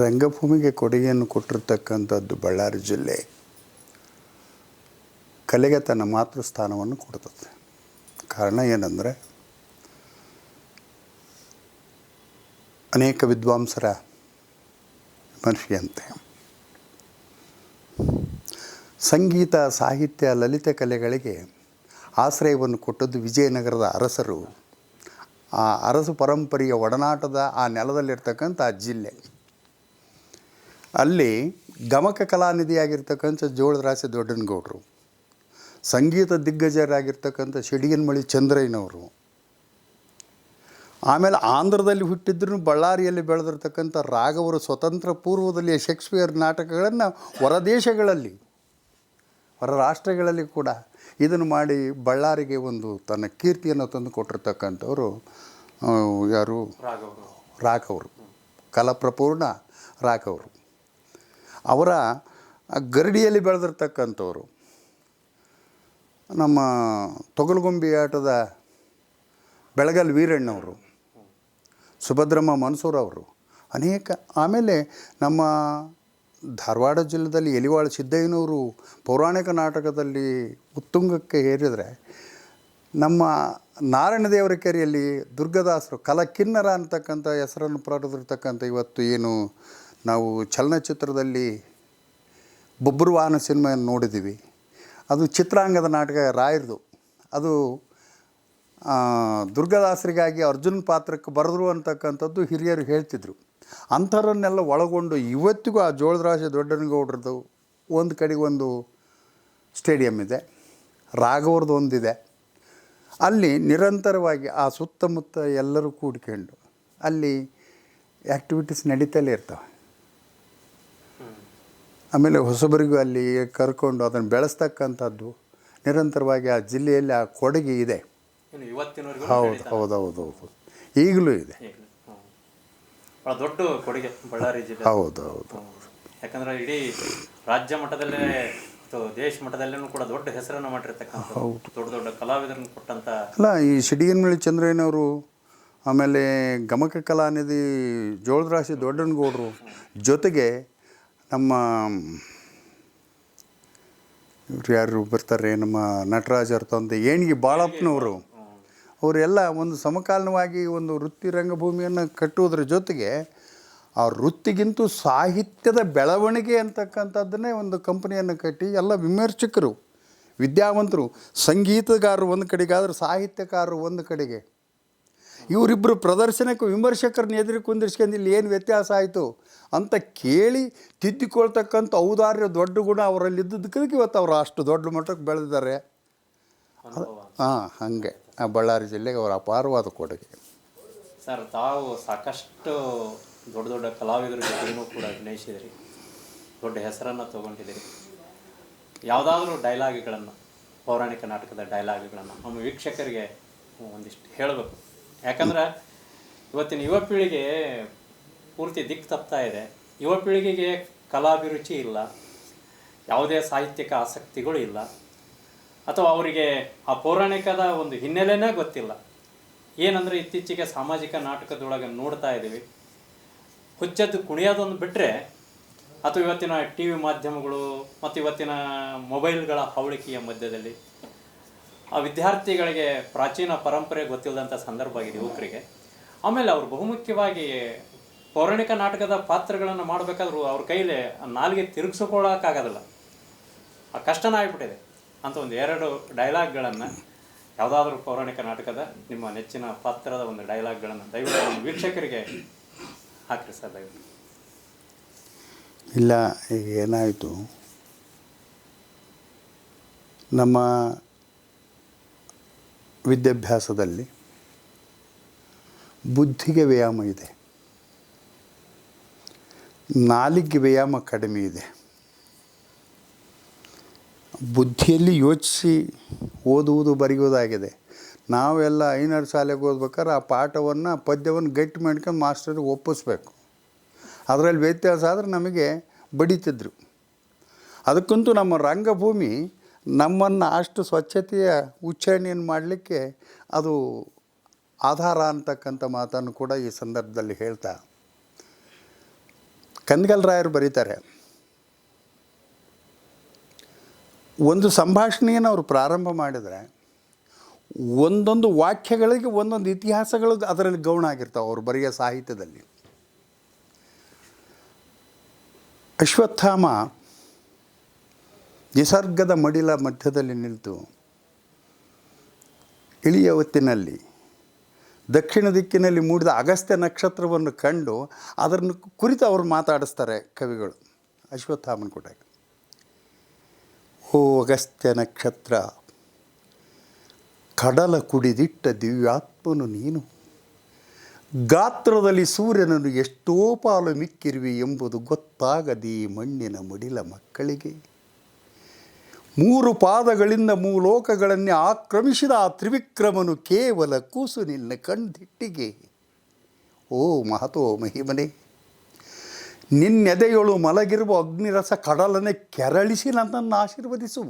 S2: ರಂಗಭೂಮಿಗೆ ಕೊಡುಗೆಯನ್ನು ಕೊಟ್ಟಿರ್ತಕ್ಕಂಥದ್ದು ಬಳ್ಳಾರಿ ಜಿಲ್ಲೆ ಕಲೆಗೆ ತನ್ನ ಮಾತೃ ಸ್ಥಾನವನ್ನು ಕೊಡ್ತದೆ. ಕಾರಣ ಏನಂದರೆ, ಅನೇಕ ವಿದ್ವಾಂಸರ ವಿಮರ್ಶೆಯಂತೆ ಸಂಗೀತ, ಸಾಹಿತ್ಯ, ಲಲಿತ ಕಲೆಗಳಿಗೆ ಆಶ್ರಯವನ್ನು ಕೊಟ್ಟದ್ದು ವಿಜಯನಗರದ ಅರಸರು. ಆ ಅರಸು ಪರಂಪರೆಯ ಒಡನಾಟದ ಆ ನೆಲದಲ್ಲಿರ್ತಕ್ಕಂಥ ಆ ಜಿಲ್ಲೆ. ಅಲ್ಲಿ ಗಮಕ ಕಲಾನಿಧಿಯಾಗಿರ್ತಕ್ಕಂಥ ಜೋಳದರಾಸೆ ದೊಡ್ಡನಗೌಡರು, ಸಂಗೀತ ದಿಗ್ಗಜರಾಗಿರ್ತಕ್ಕಂಥ ಸಿಡಿಗನ್ಮಳಿ ಚಂದ್ರಯ್ಯನವರು, ಆಮೇಲೆ ಆಂಧ್ರದಲ್ಲಿ ಹುಟ್ಟಿದ್ರು ಬಳ್ಳಾರಿಯಲ್ಲಿ ಬೆಳೆದಿರ್ತಕ್ಕಂಥ ರಾಘವರು ಸ್ವತಂತ್ರ ಪೂರ್ವದಲ್ಲಿ ಶೇಕ್ಸ್ಪಿಯರ್ ನಾಟಕಗಳನ್ನು ಹೊರದೇಶಗಳಲ್ಲಿ, ಹೊರ ರಾಷ್ಟ್ರಗಳಲ್ಲಿ ಕೂಡ ಇದನ್ನು ಮಾಡಿ ಬಳ್ಳಾರಿಗೆ ಒಂದು ತನ್ನ ಕೀರ್ತಿಯನ್ನು ತಂದು ಕೊಟ್ಟಿರ್ತಕ್ಕಂಥವ್ರು ಯಾರು? ರಾಘವರು, ಕಲಾಪ್ರಪೂರ್ಣ ರಾಘವರು. ಅವರ ಗರಡಿಯಲ್ಲಿ ಬೆಳೆದಿರ್ತಕ್ಕಂಥವ್ರು ನಮ್ಮ ತೊಗಲುಗೊಂಬಿ ಆಟದ ಬೆಳಗಲ್ ವೀರಣ್ಣವರು, ಸುಭದ್ರಮ್ಮ ಮನ್ಸೂರವರು, ಅನೇಕ. ಆಮೇಲೆ ನಮ್ಮ ಧಾರವಾಡ ಜಿಲ್ಲೆಯಲ್ಲಿ ಎಲಿವಾಳ ಸಿದ್ದಯ್ಯನವರು ಪೌರಾಣಿಕ ನಾಟಕದಲ್ಲಿ ಉತ್ತುಂಗಕ್ಕೆ ಏರಿದರೆ ನಮ್ಮ ನಾರಾಯಣದೇವರ ಕೆರೆಯಲ್ಲಿ ದುರ್ಗದಾಸರು ಕಲಕಿನ್ನರ ಅಂತಕ್ಕಂಥ ಹೆಸರನ್ನು ಪಡೆದಿರ್ತಕ್ಕಂಥ ಇವತ್ತು ಏನು ನಾವು ಚಲನಚಿತ್ರದಲ್ಲಿ ಬೊಬ್ಬರುವಾಹನ ಸಿನಿಮಾಯನ್ನು ನೋಡಿದ್ದೀವಿ, ಅದು ಚಿತ್ರಾಂಗದ ನಾಟಕ ರಾಯರದು. ಅದು ದುರ್ಗದಾಸರಿಗಾಗಿ ಅರ್ಜುನ್ ಪಾತ್ರಕ್ಕೆ ಬರೆದ್ರು ಅಂತಕ್ಕಂಥದ್ದು ಹಿರಿಯರು ಹೇಳ್ತಿದ್ರು. ಅಂಥವ್ರನ್ನೆಲ್ಲ ಒಳಗೊಂಡು ಇವತ್ತಿಗೂ ಆ ಜೋಳದರಾಶಿ ದೊಡ್ಡನಗೌಡ್ರದ್ದು ಒಂದು ಕಡೆಗೆ ಒಂದು ಸ್ಟೇಡಿಯಂ ಇದೆ, ರಾಘವ್ರದ್ದು ಒಂದಿದೆ. ಅಲ್ಲಿ ನಿರಂತರವಾಗಿ ಆ ಸುತ್ತಮುತ್ತ ಎಲ್ಲರೂ ಕೂಡ್ಕೊಂಡು ಅಲ್ಲಿ ಆ್ಯಕ್ಟಿವಿಟೀಸ್ ನಡೀತಲೇ ಇರ್ತವೆ. ಆಮೇಲೆ ಹೊಸಬರಿಗೂ ಅಲ್ಲಿ ಕರ್ಕೊಂಡು ಅದನ್ನು ಬೆಳೆಸ್ತಕ್ಕಂಥದ್ದು ನಿರಂತರವಾಗಿ ಆ ಜಿಲ್ಲೆಯಲ್ಲಿ ಆ ಕೊಡುಗೆ ಇದೆ. ಹೌದು ಈಗಲೂ ಇದೆ.
S1: ಭಾಳ ದೊಡ್ಡ ಕೊಡುಗೆ ಬಳ್ಳಾರಿ ಜಿಲ್ಲೆ.
S2: ಹೌದು.
S1: ಯಾಕಂದ್ರೆ ಇಡೀ ರಾಜ್ಯ ಮಟ್ಟದಲ್ಲೇ ಮತ್ತು ದೇಶ ಮಟ್ಟದಲ್ಲೂ ಕೂಡ ದೊಡ್ಡ ಹೆಸರನ್ನು ಮಾಡಿರ್ತಕ್ಕಂಥ ದೊಡ್ಡ ಕಲಾವಿದರನ್ನು ಕೊಟ್ಟಂಥ
S2: ಅಲ್ಲ, ಈ ಸಿಡಿಗನಮಳ್ಳಿ ಚಂದ್ರಯ್ಯನವರು, ಆಮೇಲೆ ಗಮಕ ಕಲಾನಿಧಿ ಜೋಳದರಾಶಿ ದೊಡ್ಡನಗೌಡರು, ಜೊತೆಗೆ ನಮ್ಮ ಇವ್ರು ಯಾರು ಬರ್ತಾರೆ, ನಮ್ಮ ನಟರಾಜ್ ಅವ್ರ ತಂದೆ ಏಣಿಗೆ ಬಾಳಪ್ಪನವರು, ಅವರೆಲ್ಲ ಒಂದು ಸಮಕಾಲೀನವಾಗಿ ಒಂದು ವೃತ್ತಿ ರಂಗಭೂಮಿಯನ್ನು ಕಟ್ಟುವುದರ ಜೊತೆಗೆ ಆ ವೃತ್ತಿಗಿಂತೂ ಸಾಹಿತ್ಯದ ಬೆಳವಣಿಗೆ ಅಂತಕ್ಕಂಥದ್ದನ್ನೇ ಒಂದು ಕಂಪನಿಯನ್ನು ಕಟ್ಟಿ ಎಲ್ಲ ವಿಮರ್ಶಕರು, ವಿದ್ಯಾವಂತರು, ಸಂಗೀತಗಾರರು ಒಂದು ಕಡೆಗಾದ್ರೆ ಸಾಹಿತ್ಯಕಾರರು ಒಂದು ಕಡೆಗೆ, ಇವರಿಬ್ಬರು ಪ್ರದರ್ಶನಕ್ಕೆ ವಿಮರ್ಶಕರನ್ನ ಎದುರು ಕುಂದಿರ್ಸ್ಕೊಂಡು ಇಲ್ಲಿ ಏನು ವ್ಯತ್ಯಾಸ ಆಯಿತು ಅಂತ ಕೇಳಿ ತಿದ್ದಿಕೊಳ್ತಕ್ಕಂಥ ಔದಾರ್ಯ ದೊಡ್ಡ ಗುಣ ಅವರಲ್ಲಿದ್ದದಕ್ಕೆ ಇವತ್ತು ಅವರು ಅಷ್ಟು ದೊಡ್ಡ ಮಟ್ಟಕ್ಕೆ ಬೆಳೆದಿದ್ದಾರೆ. ಹಾಗೆ ಆ ಬಳ್ಳಾರಿ ಜಿಲ್ಲೆಗೆ ಅವರ ಅಪಾರವಾದ ಕೊಡುಗೆ.
S1: ಸರ್, ತಾವು ಸಾಕಷ್ಟು ದೊಡ್ಡ ದೊಡ್ಡ ಕಲಾವಿದರ ಜೊತೆಗೂ ಕೂಡ ಅಭಿನಯಿಸಿದಿರಿ, ದೊಡ್ಡ ಹೆಸರನ್ನು ತೊಗೊಂಡಿದ್ದೀರಿ. ಯಾವುದಾದ್ರೂ ಡೈಲಾಗ್ಗಳನ್ನು, ಪೌರಾಣಿಕ ನಾಟಕದ ಡೈಲಾಗ್ಗಳನ್ನು ನಮ್ಮ ವೀಕ್ಷಕರಿಗೆ ಒಂದಿಷ್ಟು ಹೇಳಬೇಕು. ಯಾಕಂದ್ರೆ ಇವತ್ತಿನ ಯುವ ಪೀಳಿಗೆ ಪೂರ್ತಿ ದಿಕ್ಕು ತಪ್ತಾ ಇದೆ. ಯುವ ಪೀಳಿಗೆಗೆ ಕಲಾಭಿರುಚಿ ಇಲ್ಲ, ಯಾವುದೇ ಸಾಹಿತ್ಯಿಕ ಆಸಕ್ತಿಗಳು ಇಲ್ಲ, ಅಥವಾ ಅವರಿಗೆ ಆ ಪೌರಾಣಿಕದ ಒಂದು ಹಿನ್ನೆಲೆನೇ ಗೊತ್ತಿಲ್ಲ. ಏನಂದರೆ ಇತ್ತೀಚೆಗೆ ಸಾಮಾಜಿಕ ನಾಟಕದೊಳಗೆ ನೋಡ್ತಾ ಇದ್ದೀವಿ, ಹುಚ್ಚದ್ದು ಕುಣಿಯೋದೊಂದು ಬಿಟ್ಟರೆ, ಅಥವಾ ಇವತ್ತಿನ ಟಿ ವಿ ಮಾಧ್ಯಮಗಳು ಮತ್ತು ಇವತ್ತಿನ ಮೊಬೈಲ್ಗಳ ಹಾವಳಿಕೆಯ ಮಧ್ಯದಲ್ಲಿ ಆ ವಿದ್ಯಾರ್ಥಿಗಳಿಗೆ ಪ್ರಾಚೀನ ಪರಂಪರೆ ಗೊತ್ತಿಲ್ಲದಂಥ ಸಂದರ್ಭ ಆಗಿದೆ ಯುವಕರಿಗೆ. ಆಮೇಲೆ ಅವರು ಬಹುಮುಖ್ಯವಾಗಿ ಪೌರಾಣಿಕ ನಾಟಕದ ಪಾತ್ರಗಳನ್ನು ಮಾಡಬೇಕಾದ್ರೂ ಅವ್ರ ಕೈಲಿ ನಾಲಿಗೆ ತಿರುಗಿಸ್ಕೊಳ್ಳೋಕ್ಕಾಗೋದಿಲ್ಲ, ಆ ಕಷ್ಟನ ಆಗಿಬಿಟ್ಟಿದೆ. ಅಂತ ಒಂದು 2 ಡೈಲಾಗ್ಗಳನ್ನು, ಯಾವುದಾದ್ರೂ ಪೌರಾಣಿಕ ನಾಟಕದ ನಿಮ್ಮ ನೆಚ್ಚಿನ ಪಾತ್ರದ ಒಂದು ಡೈಲಾಗ್ಗಳನ್ನು ದಯವಿಟ್ಟು ನಮ್ಮ ವೀಕ್ಷಕರಿಗೆ ಹಾಕ್ರಿ ಸರ್, ದಯವಿಟ್ಟು.
S2: ಇಲ್ಲ, ಈಗ ಏನಾಯಿತು, ನಮ್ಮ ವಿದ್ಯಾಭ್ಯಾಸದಲ್ಲಿ ಬುದ್ಧಿಗೆ ವ್ಯಾಯಾಮ ಇದೆ, ನಾಲಿಗೆ ವ್ಯಾಯಾಮ ಕಡಿಮೆ ಇದೆ. ಬುದ್ಧಿಯಲ್ಲಿ ಯೋಚಿಸಿ ಓದುವುದು ಬರೆಯುವುದಾಗಿದೆ. ನಾವೆಲ್ಲ ಐನರ್ ಶಾಲೆಗೆ ಓದ್ಬೇಕಾದ್ರೆ ಆ ಪಾಠವನ್ನು ಪದ್ಯವನ್ನು ಗಟ್ಟಿ ಮಾಡ್ಕೊಂಡು ಮಾಸ್ಟರಿಗೆ ಒಪ್ಪಿಸ್ಬೇಕು. ಅದರಲ್ಲಿ ವ್ಯತ್ಯಾಸ ಆದರೆ ನಮಗೆ ಬಡಿತಿದ್ರು. ಅದಕ್ಕಂತೂ ನಮ್ಮ ರಂಗಭೂಮಿ ನಮ್ಮನ್ನು ಅಷ್ಟು ಸ್ವಚ್ಛತೆಯ ಉಚ್ಚಾರಣೆಯನ್ನು ಮಾಡಲಿಕ್ಕೆ ಅದು ಆಧಾರ ಅಂತಕ್ಕಂಥ ಮಾತನ್ನು ಕೂಡ ಈ ಸಂದರ್ಭದಲ್ಲಿ ಹೇಳ್ತಾ, ಕನ್ಗಲ್ರಾಯರು ಬರೀತಾರೆ, ಒಂದು ಸಂಭಾಷಣೆಯನ್ನು ಅವರು ಪ್ರಾರಂಭ ಮಾಡಿದರೆ ಒಂದೊಂದು ವಾಕ್ಯಗಳಿಗೆ ಒಂದೊಂದು ಇತಿಹಾಸಗಳು ಅದರಲ್ಲಿ ಗೌಣ ಆಗಿರ್ತಾವೆ ಅವರು ಬರೆಯೋ ಸಾಹಿತ್ಯದಲ್ಲಿ. ಅಶ್ವತ್ಥಾಮ ನಿಸರ್ಗದ ಮಡಿಲ ಮಧ್ಯದಲ್ಲಿ ನಿಂತು ಇಳಿಯ ಹೊತ್ತಿನಲ್ಲಿ ದಕ್ಷಿಣ ದಿಕ್ಕಿನಲ್ಲಿ ಮೂಡಿದ ಅಗಸ್ತ್ಯ ನಕ್ಷತ್ರವನ್ನು ಕಂಡು ಅದನ್ನು ಕುರಿತು ಅವರು ಮಾತಾಡಿಸ್ತಾರೆ ಕವಿಗಳು ಅಶ್ವತ್ಥಾಮನ ಕೊಟ್ಟಾಗ. ಓ ಅಗಸ್ತ್ಯ ನಕ್ಷತ್ರ, ಕಡಲ ಕುಡಿದಿಟ್ಟ ದಿವ್ಯಾತ್ಮನು ನೀನು, ಗಾತ್ರದಲ್ಲಿ ಸೂರ್ಯನನ್ನು ಎಷ್ಟೋ ಪಾಲು ಮಿಕ್ಕಿರುವಿ ಎಂಬುದು ಗೊತ್ತಾಗದಿ ಮಣ್ಣಿನ ಮಡಿಲ ಮಕ್ಕಳಿಗೆ. 3 ಪಾದಗಳಿಂದ ಮೂಲೋಕಗಳನ್ನೇ ಆಕ್ರಮಿಸಿದ ಆ ತ್ರಿವಿಕ್ರಮನು ಕೇವಲ ಕೂಸು ನಿನ್ನ ಕಣ್ದಿಟ್ಟಿಗೆ. ಓ ಮಹತೋ ಮಹಿಮನೆ, ನಿನ್ನೆದೆಯೊಳು ಮಲಗಿರುವ ಅಗ್ನಿರಸ ಕಡಲನ್ನೇ ಕೆರಳಿಸಿ ನನ್ನನ್ನು ಆಶೀರ್ವದಿಸು.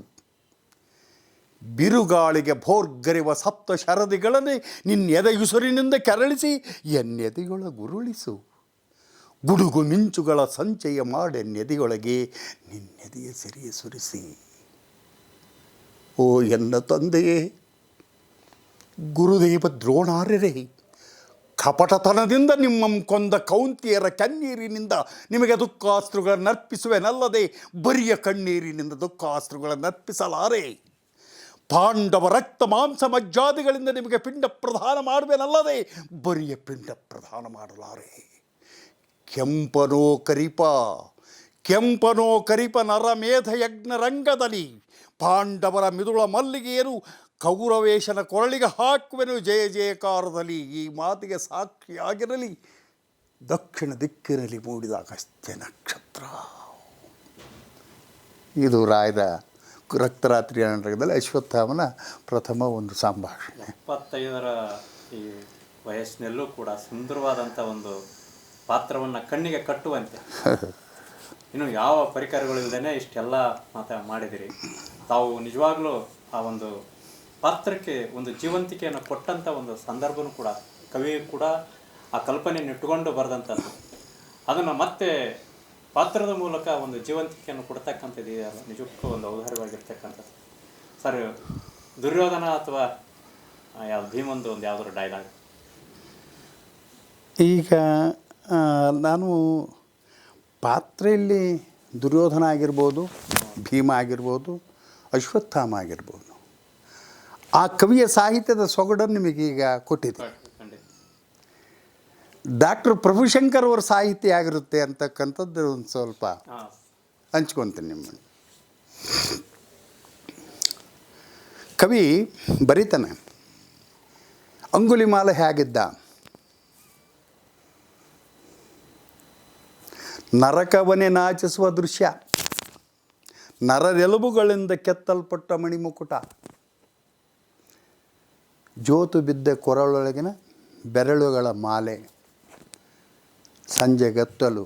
S2: ಬಿರುಗಾಳಿಗೆ ಭೋರ್ಗರಿವ ಸಪ್ತ ಶರದಿಗಳನ್ನೇ ನಿನ್ನೆದೆಯುಸುರಿನಿಂದ ಕೆರಳಿಸಿ ಎನ್ನೆದೆಯೊಳ ಗುರುಳಿಸು. ಗುಡುಗು ಮಿಂಚುಗಳ ಸಂಚಯ ಮಾಡೆನ್ನೆದೆಯೊಳಗೆ ನಿನ್ನೆದೆಯ ಸಿರಿಯ ಸುರಿಸಿ. ಓ ಎನ್ನ ತಂದೆಯೇ, ಗುರುದೇವ ದ್ರೋಣಾರ್ಯರೇ, ಕಪಟತನದಿಂದ ನಿಮ್ಮಂ ಕೊಂದ ಕೌಂತಿಯರ ಕಣ್ಣೀರಿನಿಂದ ನಿಮಗೆ ದುಃಖಾಸ್ತ್ರುಗಳನ್ನರ್ಪಿಸುವೆನಲ್ಲದೆ ಬರಿಯ ಕಣ್ಣೀರಿನಿಂದ ದುಃಖಾಸ್ತ್ರುಗಳನ್ನರ್ಪಿಸಲಾರೆ. ಪಾಂಡವ ರಕ್ತ ಮಾಂಸ ಮಜ್ಜಾದಿಗಳಿಂದ ನಿಮಗೆ ಪಿಂಡ ಪ್ರದಾನ ಮಾಡುವೆನಲ್ಲದೆ ಬರಿಯ ಪಿಂಡ ಪ್ರದಾನ ಮಾಡಲಾರೆ. ಕೆಂಪನೋ ಕರಿಪ ನರಮೇಧ ಯಜ್ಞ ರಂಗದಲ್ಲಿ ಪಾಂಡವರ ಮಿದುಳ ಮಲ್ಲಿಗೆಯನ್ನು ಕೌರವೇಶನ ಕೊರಳಿಗೆ ಹಾಕುವೆನು ಜಯ ಜಯಕಾರದಲ್ಲಿ. ಈ ಮಾತಿಗೆ ಸಾಕ್ಷಿಯಾಗಿರಲಿ ದಕ್ಷಿಣ ದಿಕ್ಕಿನಲ್ಲಿ ಮೂಡಿದ ಅಗಸ್ತ್ಯ ನಕ್ಷತ್ರ. ಇದು ರಾಯದ ರಕ್ತರಾತ್ರಿ ನಾಟಕದಲ್ಲಿ ಅಶ್ವತ್ಥಾಮನ ಪ್ರಥಮ ಒಂದು ಸಂಭಾಷಣೆ.
S1: 25ರ ಈ ವಯಸ್ಸಿನಲ್ಲೂ ಕೂಡ ಸುಂದರವಾದಂಥ ಒಂದು ಪಾತ್ರವನ್ನು ಕಣ್ಣಿಗೆ ಕಟ್ಟುವಂತೆ, ಇನ್ನು ಯಾವ ಪರಿಕರಗಳಿಲ್ಲದೇ ಇಷ್ಟೆಲ್ಲ ಮಾಡಿದಿರಿ. ತಾವು ನಿಜವಾಗ್ಲೂ ಆ ಒಂದು ಪಾತ್ರಕ್ಕೆ ಒಂದು ಜೀವಂತಿಕೆಯನ್ನು ಕೊಟ್ಟಂಥ ಒಂದು ಸಂದರ್ಭನೂ ಕೂಡ ಕವಿ ಕೂಡ ಆ ಕಲ್ಪನೆಯನ್ನು ಇಟ್ಟುಕೊಂಡು ಬರೆದಂಥದ್ದು, ಅದನ್ನು ಮತ್ತೆ ಪಾತ್ರದ ಮೂಲಕ ಒಂದು ಜೀವಂತಿಕೆಯನ್ನು ಕೊಡ್ತಕ್ಕಂಥದ್ದು ಇದೆಯಲ್ಲ, ನಿಜಕ್ಕೂ ಒಂದು ಔದಾರ್ಯವಾಗಿರ್ತಕ್ಕಂಥದ್ದು. ಸರ್, ದುರ್ಯೋಧನ ಅಥವಾ ಯಾವ ಭೀಮಂದು ಒಂದು ಯಾವುದಾದ್ರು ಡೈಲಾಗ್?
S2: ಈಗ ನಾನು ಪಾತ್ರೆಯಲ್ಲಿ ದುರ್ಯೋಧನ ಆಗಿರ್ಬೋದು, ಭೀಮ ಆಗಿರ್ಬೋದು, ಅಶ್ವತ್ಥಾಮ ಆಗಿರ್ಬೋದು, ಆ ಕವಿಯ ಸಾಹಿತ್ಯದ ಸೊಗಡನ್ನು ನಿಮಗೀಗ ಕೊಟ್ಟಿದೆ. ಡಾಕ್ಟರ್ ಪ್ರಭುಶಂಕರ್ ಅವರ ಸಾಹಿತ್ಯ ಆಗಿರುತ್ತೆ ಅಂತಕ್ಕಂಥದ್ದು ಒಂದು ಸ್ವಲ್ಪ ಹಂಚ್ಕೊತೀನಿ ನಿಮ್ಮನ್ನು. ಕವಿ ಬರೀತಾನೆ, ಅಂಗುಲಿಮಾಲ ಹೇಗಿದ್ದ, ನರಕವನೇ ನಾಚಿಸುವ ದೃಶ್ಯ, ನರರೆಲುಬುಗಳಿಂದ ಕೆತ್ತಲ್ಪಟ್ಟ ಮಣಿಮುಕುಟ, ಜೋತು ಬಿದ್ದ ಕೊರಳೊಳಗಿನ ಬೆರಳುಗಳ ಮಾಲೆ, ಸಂಜೆಗತ್ತಲು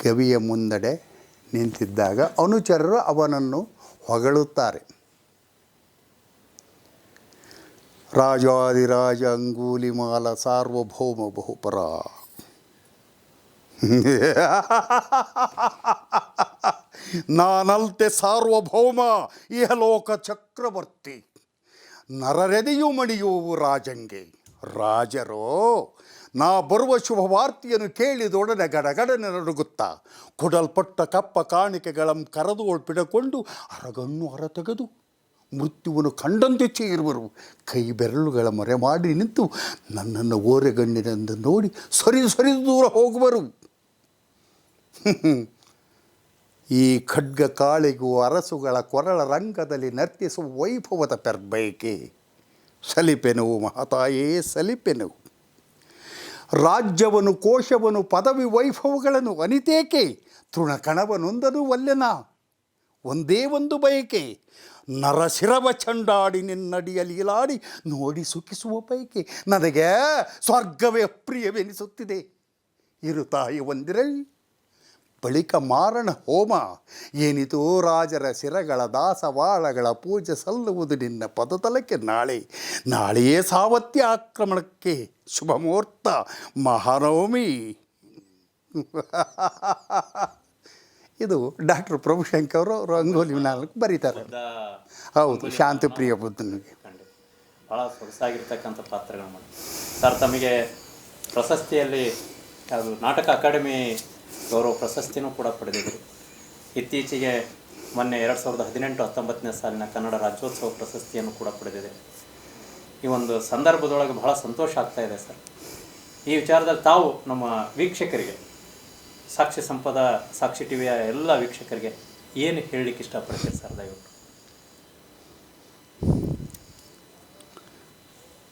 S2: ಗವಿಯ ಮುಂದಡೆ ನಿಂತಿದ್ದಾಗ ಅನುಚರರು ಅವನನ್ನು ಹೊಗಳುತ್ತಾರೆ. ರಾಜಾದಿರಾಜ ಅಂಗುಲಿಮಾಲ ಸಾರ್ವಭೌಮ ಬಹುಪರ. ನಾನಲ್ತೆ ಸಾರ್ವಭೌಮ ಇಹಲೋಕ ಚಕ್ರವರ್ತಿ, ನರರೆದೆಯು ಮಣಿಯುವು ರಾಜಂಗೆ. ರಾಜರೋ, ನಾ ಬರುವ ಶುಭವಾರ್ತೆಯನ್ನು ಕೇಳಿದೊಡನೆ ಗಡಗಡನೆ ನಡುಗುತ್ತಾ ಕೊಡಲ್ಪಟ್ಟ ಕಪ್ಪ ಕಾಣಿಕೆಗಳನ್ನು ಕರೆದುಗಳು ಪಿಡಕೊಂಡು ಅರಗನ್ನು ಹೊರತೆಗೆದು ಮೃತ್ಯುವನ್ನು ಕಂಡಂತೆ ಚೀರುವರು. ಕೈ ಬೆರಳುಗಳ ಮೊರೆ ಮಾಡಿ ನಿಂತು ನನ್ನನ್ನು ಓರೆಗಣ್ಣಿನಿಂದ ನೋಡಿ ಸರಿದು ದೂರ ಹೋಗುವರು. ಈ ಖಡ್ಗ ಕಾಳಿಗೂ ಅರಸುಗಳ ಕೊರಳ ರಂಗದಲ್ಲಿ ನರ್ತಿಸುವ ವೈಭವದ ಪೆರ್ಬೈಕೆ ಸಲಿಪೆನುವು ಮಹತಾಯೇ ಸಲಿಪೆನುವು. ರಾಜ್ಯವನ್ನು, ಕೋಶವನ್ನು, ಪದವಿ ವೈಭವಗಳನ್ನು ಅನಿತೇಕೆ ತೃಣಕಣವನೊಂದನು ಒಲ್ಲೆನ. ಒಂದೇ ಒಂದು ಬಯಕೆ, ನರಶಿರವ ಚಂಡಾಡಿ ನಿನ್ನಡಿಯಲೀಲಾಡಿ ನೋಡಿ ಸುಖಿಸುವ ಬಯಕೆ. ನನಗೆ ಸ್ವರ್ಗವೇ ಪ್ರಿಯವೆನಿಸುತ್ತಿದೆ. ಇರುತ್ತಾಯಿ ಒಂದಿರಲಿ ಬಳಿಕ ಮಾರಣ ಹೋಮ. ಏನಿತೋ ರಾಜರ ಶಿರಗಳ ದಾಸವಾಳಗಳ ಪೂಜೆ ಸಲ್ಲುವುದು ನಿನ್ನ ಪದತಲಕ್ಕೆ. ನಾಳೆಯೇ ಸಾವತ್ಯ ಆಕ್ರಮಣಕ್ಕೆ ಶುಭ ಮುಹೂರ್ತ, ಮಹಾನವಮಿ. ಇದು ಡಾಕ್ಟರ್ ಪ್ರಭುಶಂಕರ್ ಅವರು ಅಂಗುಲಿಮಾಲಕ್ಕೆ ಬರೀತಾರೆ. ಹೌದು, ಶಾಂತಿಪ್ರಿಯ ಬುದ್ಧನಿಗೆ
S1: ಭಾಳ ಸೊಗಸಾಗಿರ್ತಕ್ಕಂಥ ಪಾತ್ರಗಳು ಮಾಡಿ. ಸರ್, ತಮಗೆ ಪ್ರಶಸ್ತಿಯಲ್ಲಿ ಅದು ನಾಟಕ ಅಕಾಡೆಮಿ ಗೌರವ ಪ್ರಶಸ್ತಿನೂ ಕೂಡ ಪಡೆದಿದ್ದರು. ಇತ್ತೀಚೆಗೆ ಮೊನ್ನೆ 2018-19ನೇ ಸಾಲಿನ ಕನ್ನಡ ರಾಜ್ಯೋತ್ಸವ ಪ್ರಶಸ್ತಿಯನ್ನು ಕೂಡ ಪಡೆದಿದೆ. ಈ ಒಂದು ಸಂದರ್ಭದೊಳಗೆ ಬಹಳ ಸಂತೋಷ ಆಗ್ತಾ ಇದೆ ಸರ್. ಈ ವಿಚಾರದಲ್ಲಿ ತಾವು ನಮ್ಮ ವೀಕ್ಷಕರಿಗೆ, ಸಾಕ್ಷಿ ಸಂಪದ, ಸಾಕ್ಷಿ ಟಿವಿಯ ಎಲ್ಲ ವೀಕ್ಷಕರಿಗೆ ಏನು ಹೇಳಲಿಕ್ಕೆ ಇಷ್ಟಪಡ್ತೀರಿ ಸರ್? ದಯವಿಟ್ಟು.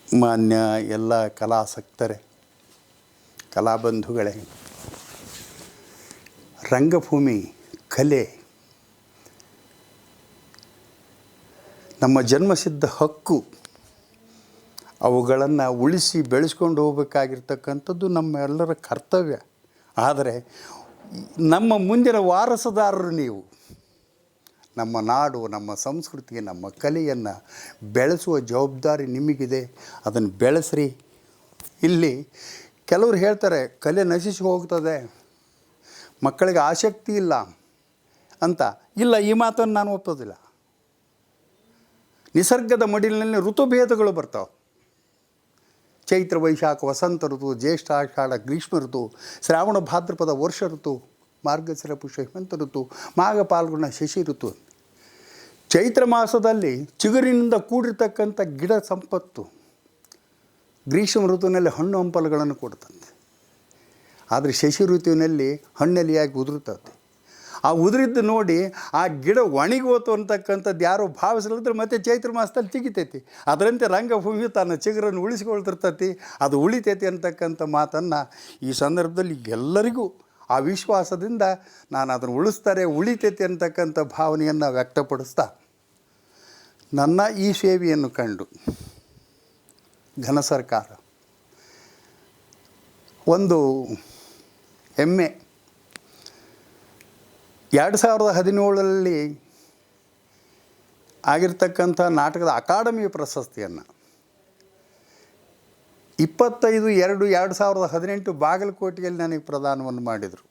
S2: ಮಾನ್ಯ ಎಲ್ಲ ಕಲಾಸಕ್ತರೇ, ಕಲಾಬಂಧುಗಳೇ, ರಂಗಭೂಮಿ ಕಲೆ ನಮ್ಮ ಜನ್ಮಸಿದ್ಧ ಹಕ್ಕು. ಅವುಗಳನ್ನು ಉಳಿಸಿ ಬೆಳೆಸ್ಕೊಂಡು ಹೋಗಬೇಕಾಗಿರ್ತಕ್ಕಂಥದ್ದು ನಮ್ಮೆಲ್ಲರ ಕರ್ತವ್ಯ. ಆದರೆ ನಮ್ಮ ಮುಂದಿನ ವಾರಸುದಾರರು ನೀವು. ನಮ್ಮ ನಾಡು, ನಮ್ಮ ಸಂಸ್ಕೃತಿ, ನಮ್ಮ ಕಲೆಯನ್ನು ಬೆಳೆಸುವ ಜವಾಬ್ದಾರಿ ನಿಮಗಿದೆ. ಅದನ್ನು ಬೆಳೆಸ್ರಿ. ಇಲ್ಲಿ ಕೆಲವರು ಹೇಳ್ತಾರೆ ಕಲೆ ನಶಿಸಿ ಹೋಗ್ತದೆ, ಮಕ್ಕಳಿಗೆ ಆಸಕ್ತಿ ಇಲ್ಲ ಅಂತ. ಇಲ್ಲ, ಈ ಮಾತನ್ನು ನಾನು ಒಪ್ಪೋದಿಲ್ಲ. ನಿಸರ್ಗದ ಮಡಿಲಿನಲ್ಲಿ ಋತುಭೇದಗಳು ಬರ್ತಾವೆ. ಚೈತ್ರ ವೈಶಾಖ ವಸಂತ ಋತು, ಜ್ಯೇಷ್ಠ ಆಷಾಢ ಗ್ರೀಷ್ಮ ಋತು, ಶ್ರಾವಣ ಭಾದ್ರಪದ ವರ್ಷ ಋತು, ಮಾರ್ಗಶಿರ ಪುಷ್ಯ ಹೇಮಂತ ಋತು, ಮಾಘ ಪಾಲ್ಗುಣ ಶಶಿ ಋತು. ಚೈತ್ರ ಮಾಸದಲ್ಲಿ ಚಿಗುರಿನಿಂದ ಕೂಡಿರ್ತಕ್ಕಂಥ ಗಿಡ ಸಂಪತ್ತು ಗ್ರೀಷ್ಮ ಋತುವಿನಲ್ಲಿ ಹಣ್ಣು ಹಂಪಲುಗಳನ್ನು ಕೊಡ್ತಂತೆ. ಆದರೆ ಶಶಿ ಋತುವಿನಲ್ಲಿ ಹಣ್ಣೆಲಿಯಾಗಿ ಉದುರುತ್ತದೆ. ಆ ಉದುರಿದ್ದು ನೋಡಿ ಆ ಗಿಡ ಒಣಗೋತು ಅಂತಕ್ಕಂಥದ್ದು ಯಾರೋ ಭಾವಿಸಲಿದ್ರೆ ಮತ್ತೆ ಚೈತ್ರ ಮಾಸದಲ್ಲಿ ಚಿಗಿತೈತಿ. ಅದರಂತೆ ರಂಗಭೂಮಿ ತನ್ನ ಚಿಗುರನ್ನು ಉಳಿಸ್ಕೊಳ್ತಿರ್ತೈತಿ, ಅದು ಉಳಿತೈತಿ ಅಂತಕ್ಕಂಥ ಮಾತನ್ನು ಈ ಸಂದರ್ಭದಲ್ಲಿ ಎಲ್ಲರಿಗೂ ಆ ವಿಶ್ವಾಸದಿಂದ ನಾನು ಅದನ್ನು ಉಳಿತೈತಿ ಅಂತಕ್ಕಂಥ ಭಾವನೆಯನ್ನು ವ್ಯಕ್ತಪಡಿಸ್ತಾ, ನನ್ನ ಈ ಸೇವೆಯನ್ನು ಕಂಡು ಘನ ಸರ್ಕಾರ ಒಂದು ಹೆಮ್ಮೆ. 2017 ಆಗಿರ್ತಕ್ಕಂಥ ನಾಟಕದ ಅಕಾಡೆಮಿ ಪ್ರಶಸ್ತಿಯನ್ನು 25/2/2018 ಬಾಗಲಕೋಟೆಯಲ್ಲಿ ನನಗೆ ಪ್ರದಾನವನ್ನು ಮಾಡಿದರು.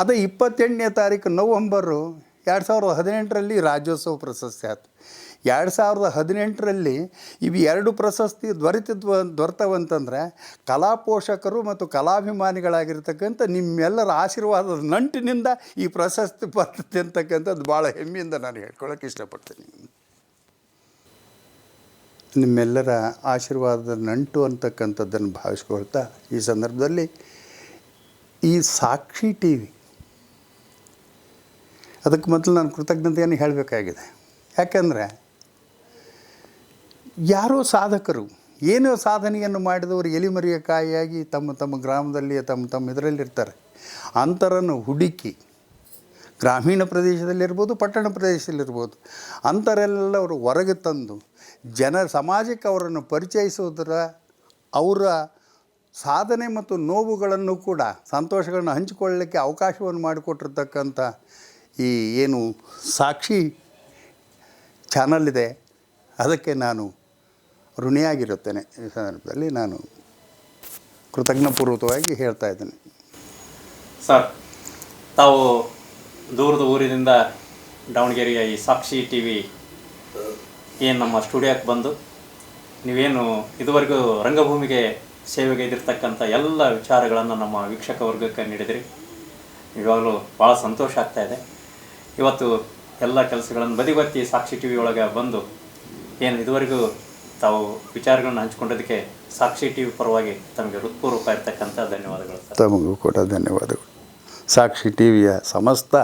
S2: ಅದೇ 28ನೇ ತಾರೀಕು ನವಂಬರು 2018 ರಾಜ್ಯೋತ್ಸವ ಪ್ರಶಸ್ತಿ ಆಯಿತು. 2018 ಇವು 2 ಪ್ರಶಸ್ತಿ ದೊರೆತವಂತಂದರೆ ಕಲಾ ಪೋಷಕರು ಮತ್ತು ಕಲಾಭಿಮಾನಿಗಳಾಗಿರ್ತಕ್ಕಂಥ ನಿಮ್ಮೆಲ್ಲರ ಆಶೀರ್ವಾದದ ನಂಟಿನಿಂದ ಈ ಪ್ರಶಸ್ತಿ ಬರ್ತದೆ ಅಂತಕ್ಕಂಥದ್ದು ಭಾಳ ಹೆಮ್ಮೆಯಿಂದ ನಾನು ಹೇಳ್ಕೊಳ್ಳೋಕೆ ಇಷ್ಟಪಡ್ತೀನಿ. ನಿಮ್ಮೆಲ್ಲರ ಆಶೀರ್ವಾದದ ನಂಟು ಅಂತಕ್ಕಂಥದ್ದನ್ನು ಭಾವಿಸ್ಕೊಳ್ತಾ ಈ ಸಂದರ್ಭದಲ್ಲಿ ಈ ಸಾಕ್ಷಿ ಟಿ ವಿ ಅದಕ್ಕೆ ಮೊದಲು ನಾನು ಕೃತಜ್ಞತೆಯನ್ನು ಹೇಳಬೇಕಾಗಿದೆ. ಯಾಕೆಂದರೆ ಯಾರೋ ಸಾಧಕರು ಏನೋ ಸಾಧನೆಯನ್ನು ಮಾಡಿದವರು ಎಲಿಮರಿಯ ಕಾಯಿಯಾಗಿ ತಮ್ಮ ಗ್ರಾಮದಲ್ಲಿ ತಮ್ಮ ಇದರಲ್ಲಿರ್ತಾರೆ. ಅಂಥರನ್ನು ಹುಡುಕಿ ಗ್ರಾಮೀಣ ಪ್ರದೇಶದಲ್ಲಿರ್ಬೋದು, ಪಟ್ಟಣ ಪ್ರದೇಶದಲ್ಲಿರ್ಬೋದು, ಅಂಥರೆಲ್ಲವರು ಹೊರಗೆ ತಂದು ಸಮಾಜಕ್ಕೆ ಅವರನ್ನು ಪರಿಚಯಿಸುವುದರ ಅವರ ಸಾಧನೆ ಮತ್ತು ನೋವುಗಳನ್ನು ಕೂಡ ಸಂತೋಷಗಳನ್ನು ಹಂಚಿಕೊಳ್ಳಲಿಕ್ಕೆ ಅವಕಾಶವನ್ನು ಮಾಡಿಕೊಟ್ಟಿರ್ತಕ್ಕಂಥ ಈ ಏನು ಸಾಕ್ಷಿ ಚಾನಲ್ ಇದೆ ಅದಕ್ಕೆ ನಾನು ಋಣಿಯಾಗಿರುತ್ತೇನೆ. ಈ ಸಂದರ್ಭದಲ್ಲಿ ನಾನು ಕೃತಜ್ಞಪೂರ್ವಕವಾಗಿ ಹೇಳ್ತಾ ಇದ್ದೇನೆ.
S1: ಸರ್, ತಾವು ದೂರದ ಊರಿನಿಂದ ದಾವಣಗೆರೆಯ ಈ ಸಾಕ್ಷಿ ಟಿ ವಿ ಏನು ನಮ್ಮ ಸ್ಟುಡಿಯೋಕ್ಕೆ ಬಂದು ನೀವೇನು ಇದುವರೆಗೂ ರಂಗಭೂಮಿಗೆ ಸೇವೆಗೆ ಇದಿರ್ತಕ್ಕಂಥ ಎಲ್ಲ ವಿಚಾರಗಳನ್ನು ನಮ್ಮ ವೀಕ್ಷಕ ವರ್ಗಕ್ಕೆ ನೀಡಿದಿರಿ. ಇವಾಗಲೂ ಭಾಳ ಸಂತೋಷ ಆಗ್ತಾಯಿದೆ. ಇವತ್ತು ಎಲ್ಲ ಕೆಲಸಗಳನ್ನು ಬದಿಗೊತ್ತಿ ಸಾಕ್ಷಿ ಟಿ ವಿ ಒಳಗೆ ಬಂದು ಏನು ಇದುವರೆಗೂ ತಾವು ವಿಚಾರಗಳನ್ನು ಹಂಚಿಕೊಂಡಿದ್ದಕ್ಕೆ ಸಾಕ್ಷಿ ಟಿ ವಿ ಪರವಾಗಿ ತಮಗೆ ಹೃತ್ಪೂರ್ವಕ ಇರ್ತಕ್ಕಂಥ ಧನ್ಯವಾದಗಳು ಸರ್.
S2: ತಮಗೂ ಕೂಡ ಧನ್ಯವಾದಗಳು. ಸಾಕ್ಷಿ ಟಿ ವಿಯ ಸಮಸ್ತ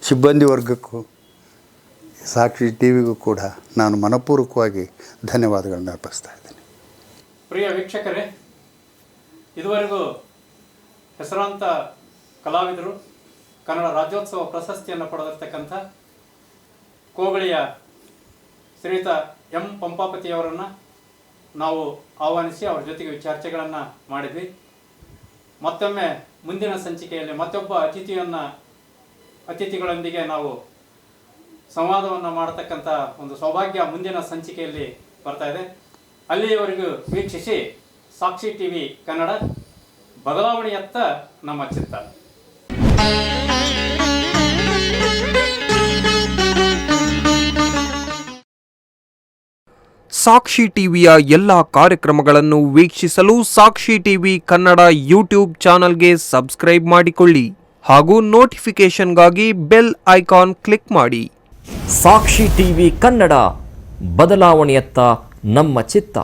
S2: ಸಿಬ್ಬಂದಿ ವರ್ಗಕ್ಕೂ ಸಾಕ್ಷಿ ಟಿ ವಿಗೂ ಕೂಡ ನಾನು ಮನಪೂರ್ವಕವಾಗಿ ಧನ್ಯವಾದಗಳನ್ನು ಅರ್ಪಿಸ್ತಾ ಇದ್ದೀನಿ.
S1: ಪ್ರಿಯ ವೀಕ್ಷಕರೇ, ಇದುವರೆಗೂ ಹೆಸರಾಂತ ಕಲಾವಿದರು ಕನ್ನಡ ರಾಜ್ಯೋತ್ಸವ ಪ್ರಶಸ್ತಿಯನ್ನು ಪಡೆದಿರ್ತಕ್ಕಂಥ ಕೋಗಳಿಯ ಶ್ರೀಯುತ ಎಂ ಪಂಪಾಪತಿಯವರನ್ನು ನಾವು ಆಹ್ವಾನಿಸಿ ಅವರ ಜೊತೆಗೆ ಚರ್ಚೆಗಳನ್ನು ಮಾಡಿದ್ವಿ. ಮತ್ತೊಮ್ಮೆ ಮುಂದಿನ ಸಂಚಿಕೆಯಲ್ಲಿ ಮತ್ತೊಬ್ಬ ಅತಿಥಿಗಳೊಂದಿಗೆ ನಾವು ಸಂವಾದವನ್ನು ಮಾಡತಕ್ಕಂಥ ಒಂದು ಸೌಭಾಗ್ಯ ಮುಂದಿನ ಸಂಚಿಕೆಯಲ್ಲಿ ಬರ್ತಾ ಇದೆ. ಅಲ್ಲಿಯವರೆಗೂ ವೀಕ್ಷಿಸಿ ಸಾಕ್ಷಿ ಟಿ ವಿ ಕನ್ನಡ, ಬದಲಾವಣೆಯತ್ತ ನಮ್ಮ ಚಿತ್ತ.
S3: ಸಾಕ್ಷಿ ಟಿವಿಯ ಎಲ್ಲ ಕಾರ್ಯಕ್ರಮಗಳನ್ನು ವೀಕ್ಷಿಸಲು ಸಾಕ್ಷಿ ಟಿವಿ ಕನ್ನಡ ಯೂಟ್ಯೂಬ್ ಚಾನಲ್ಗೆ ಸಬ್ಸ್ಕ್ರೈಬ್ ಮಾಡಿಕೊಳ್ಳಿ ಹಾಗೂ ನೋಟಿಫಿಕೇಷನ್ಗಾಗಿ ಬೆಲ್ ಐಕಾನ್ ಕ್ಲಿಕ್ ಮಾಡಿ.
S4: ಸಾಕ್ಷಿ ಟಿವಿ ಕನ್ನಡ, ಬದಲಾವಣೆಯತ್ತ ನಮ್ಮ ಚಿತ್ತ.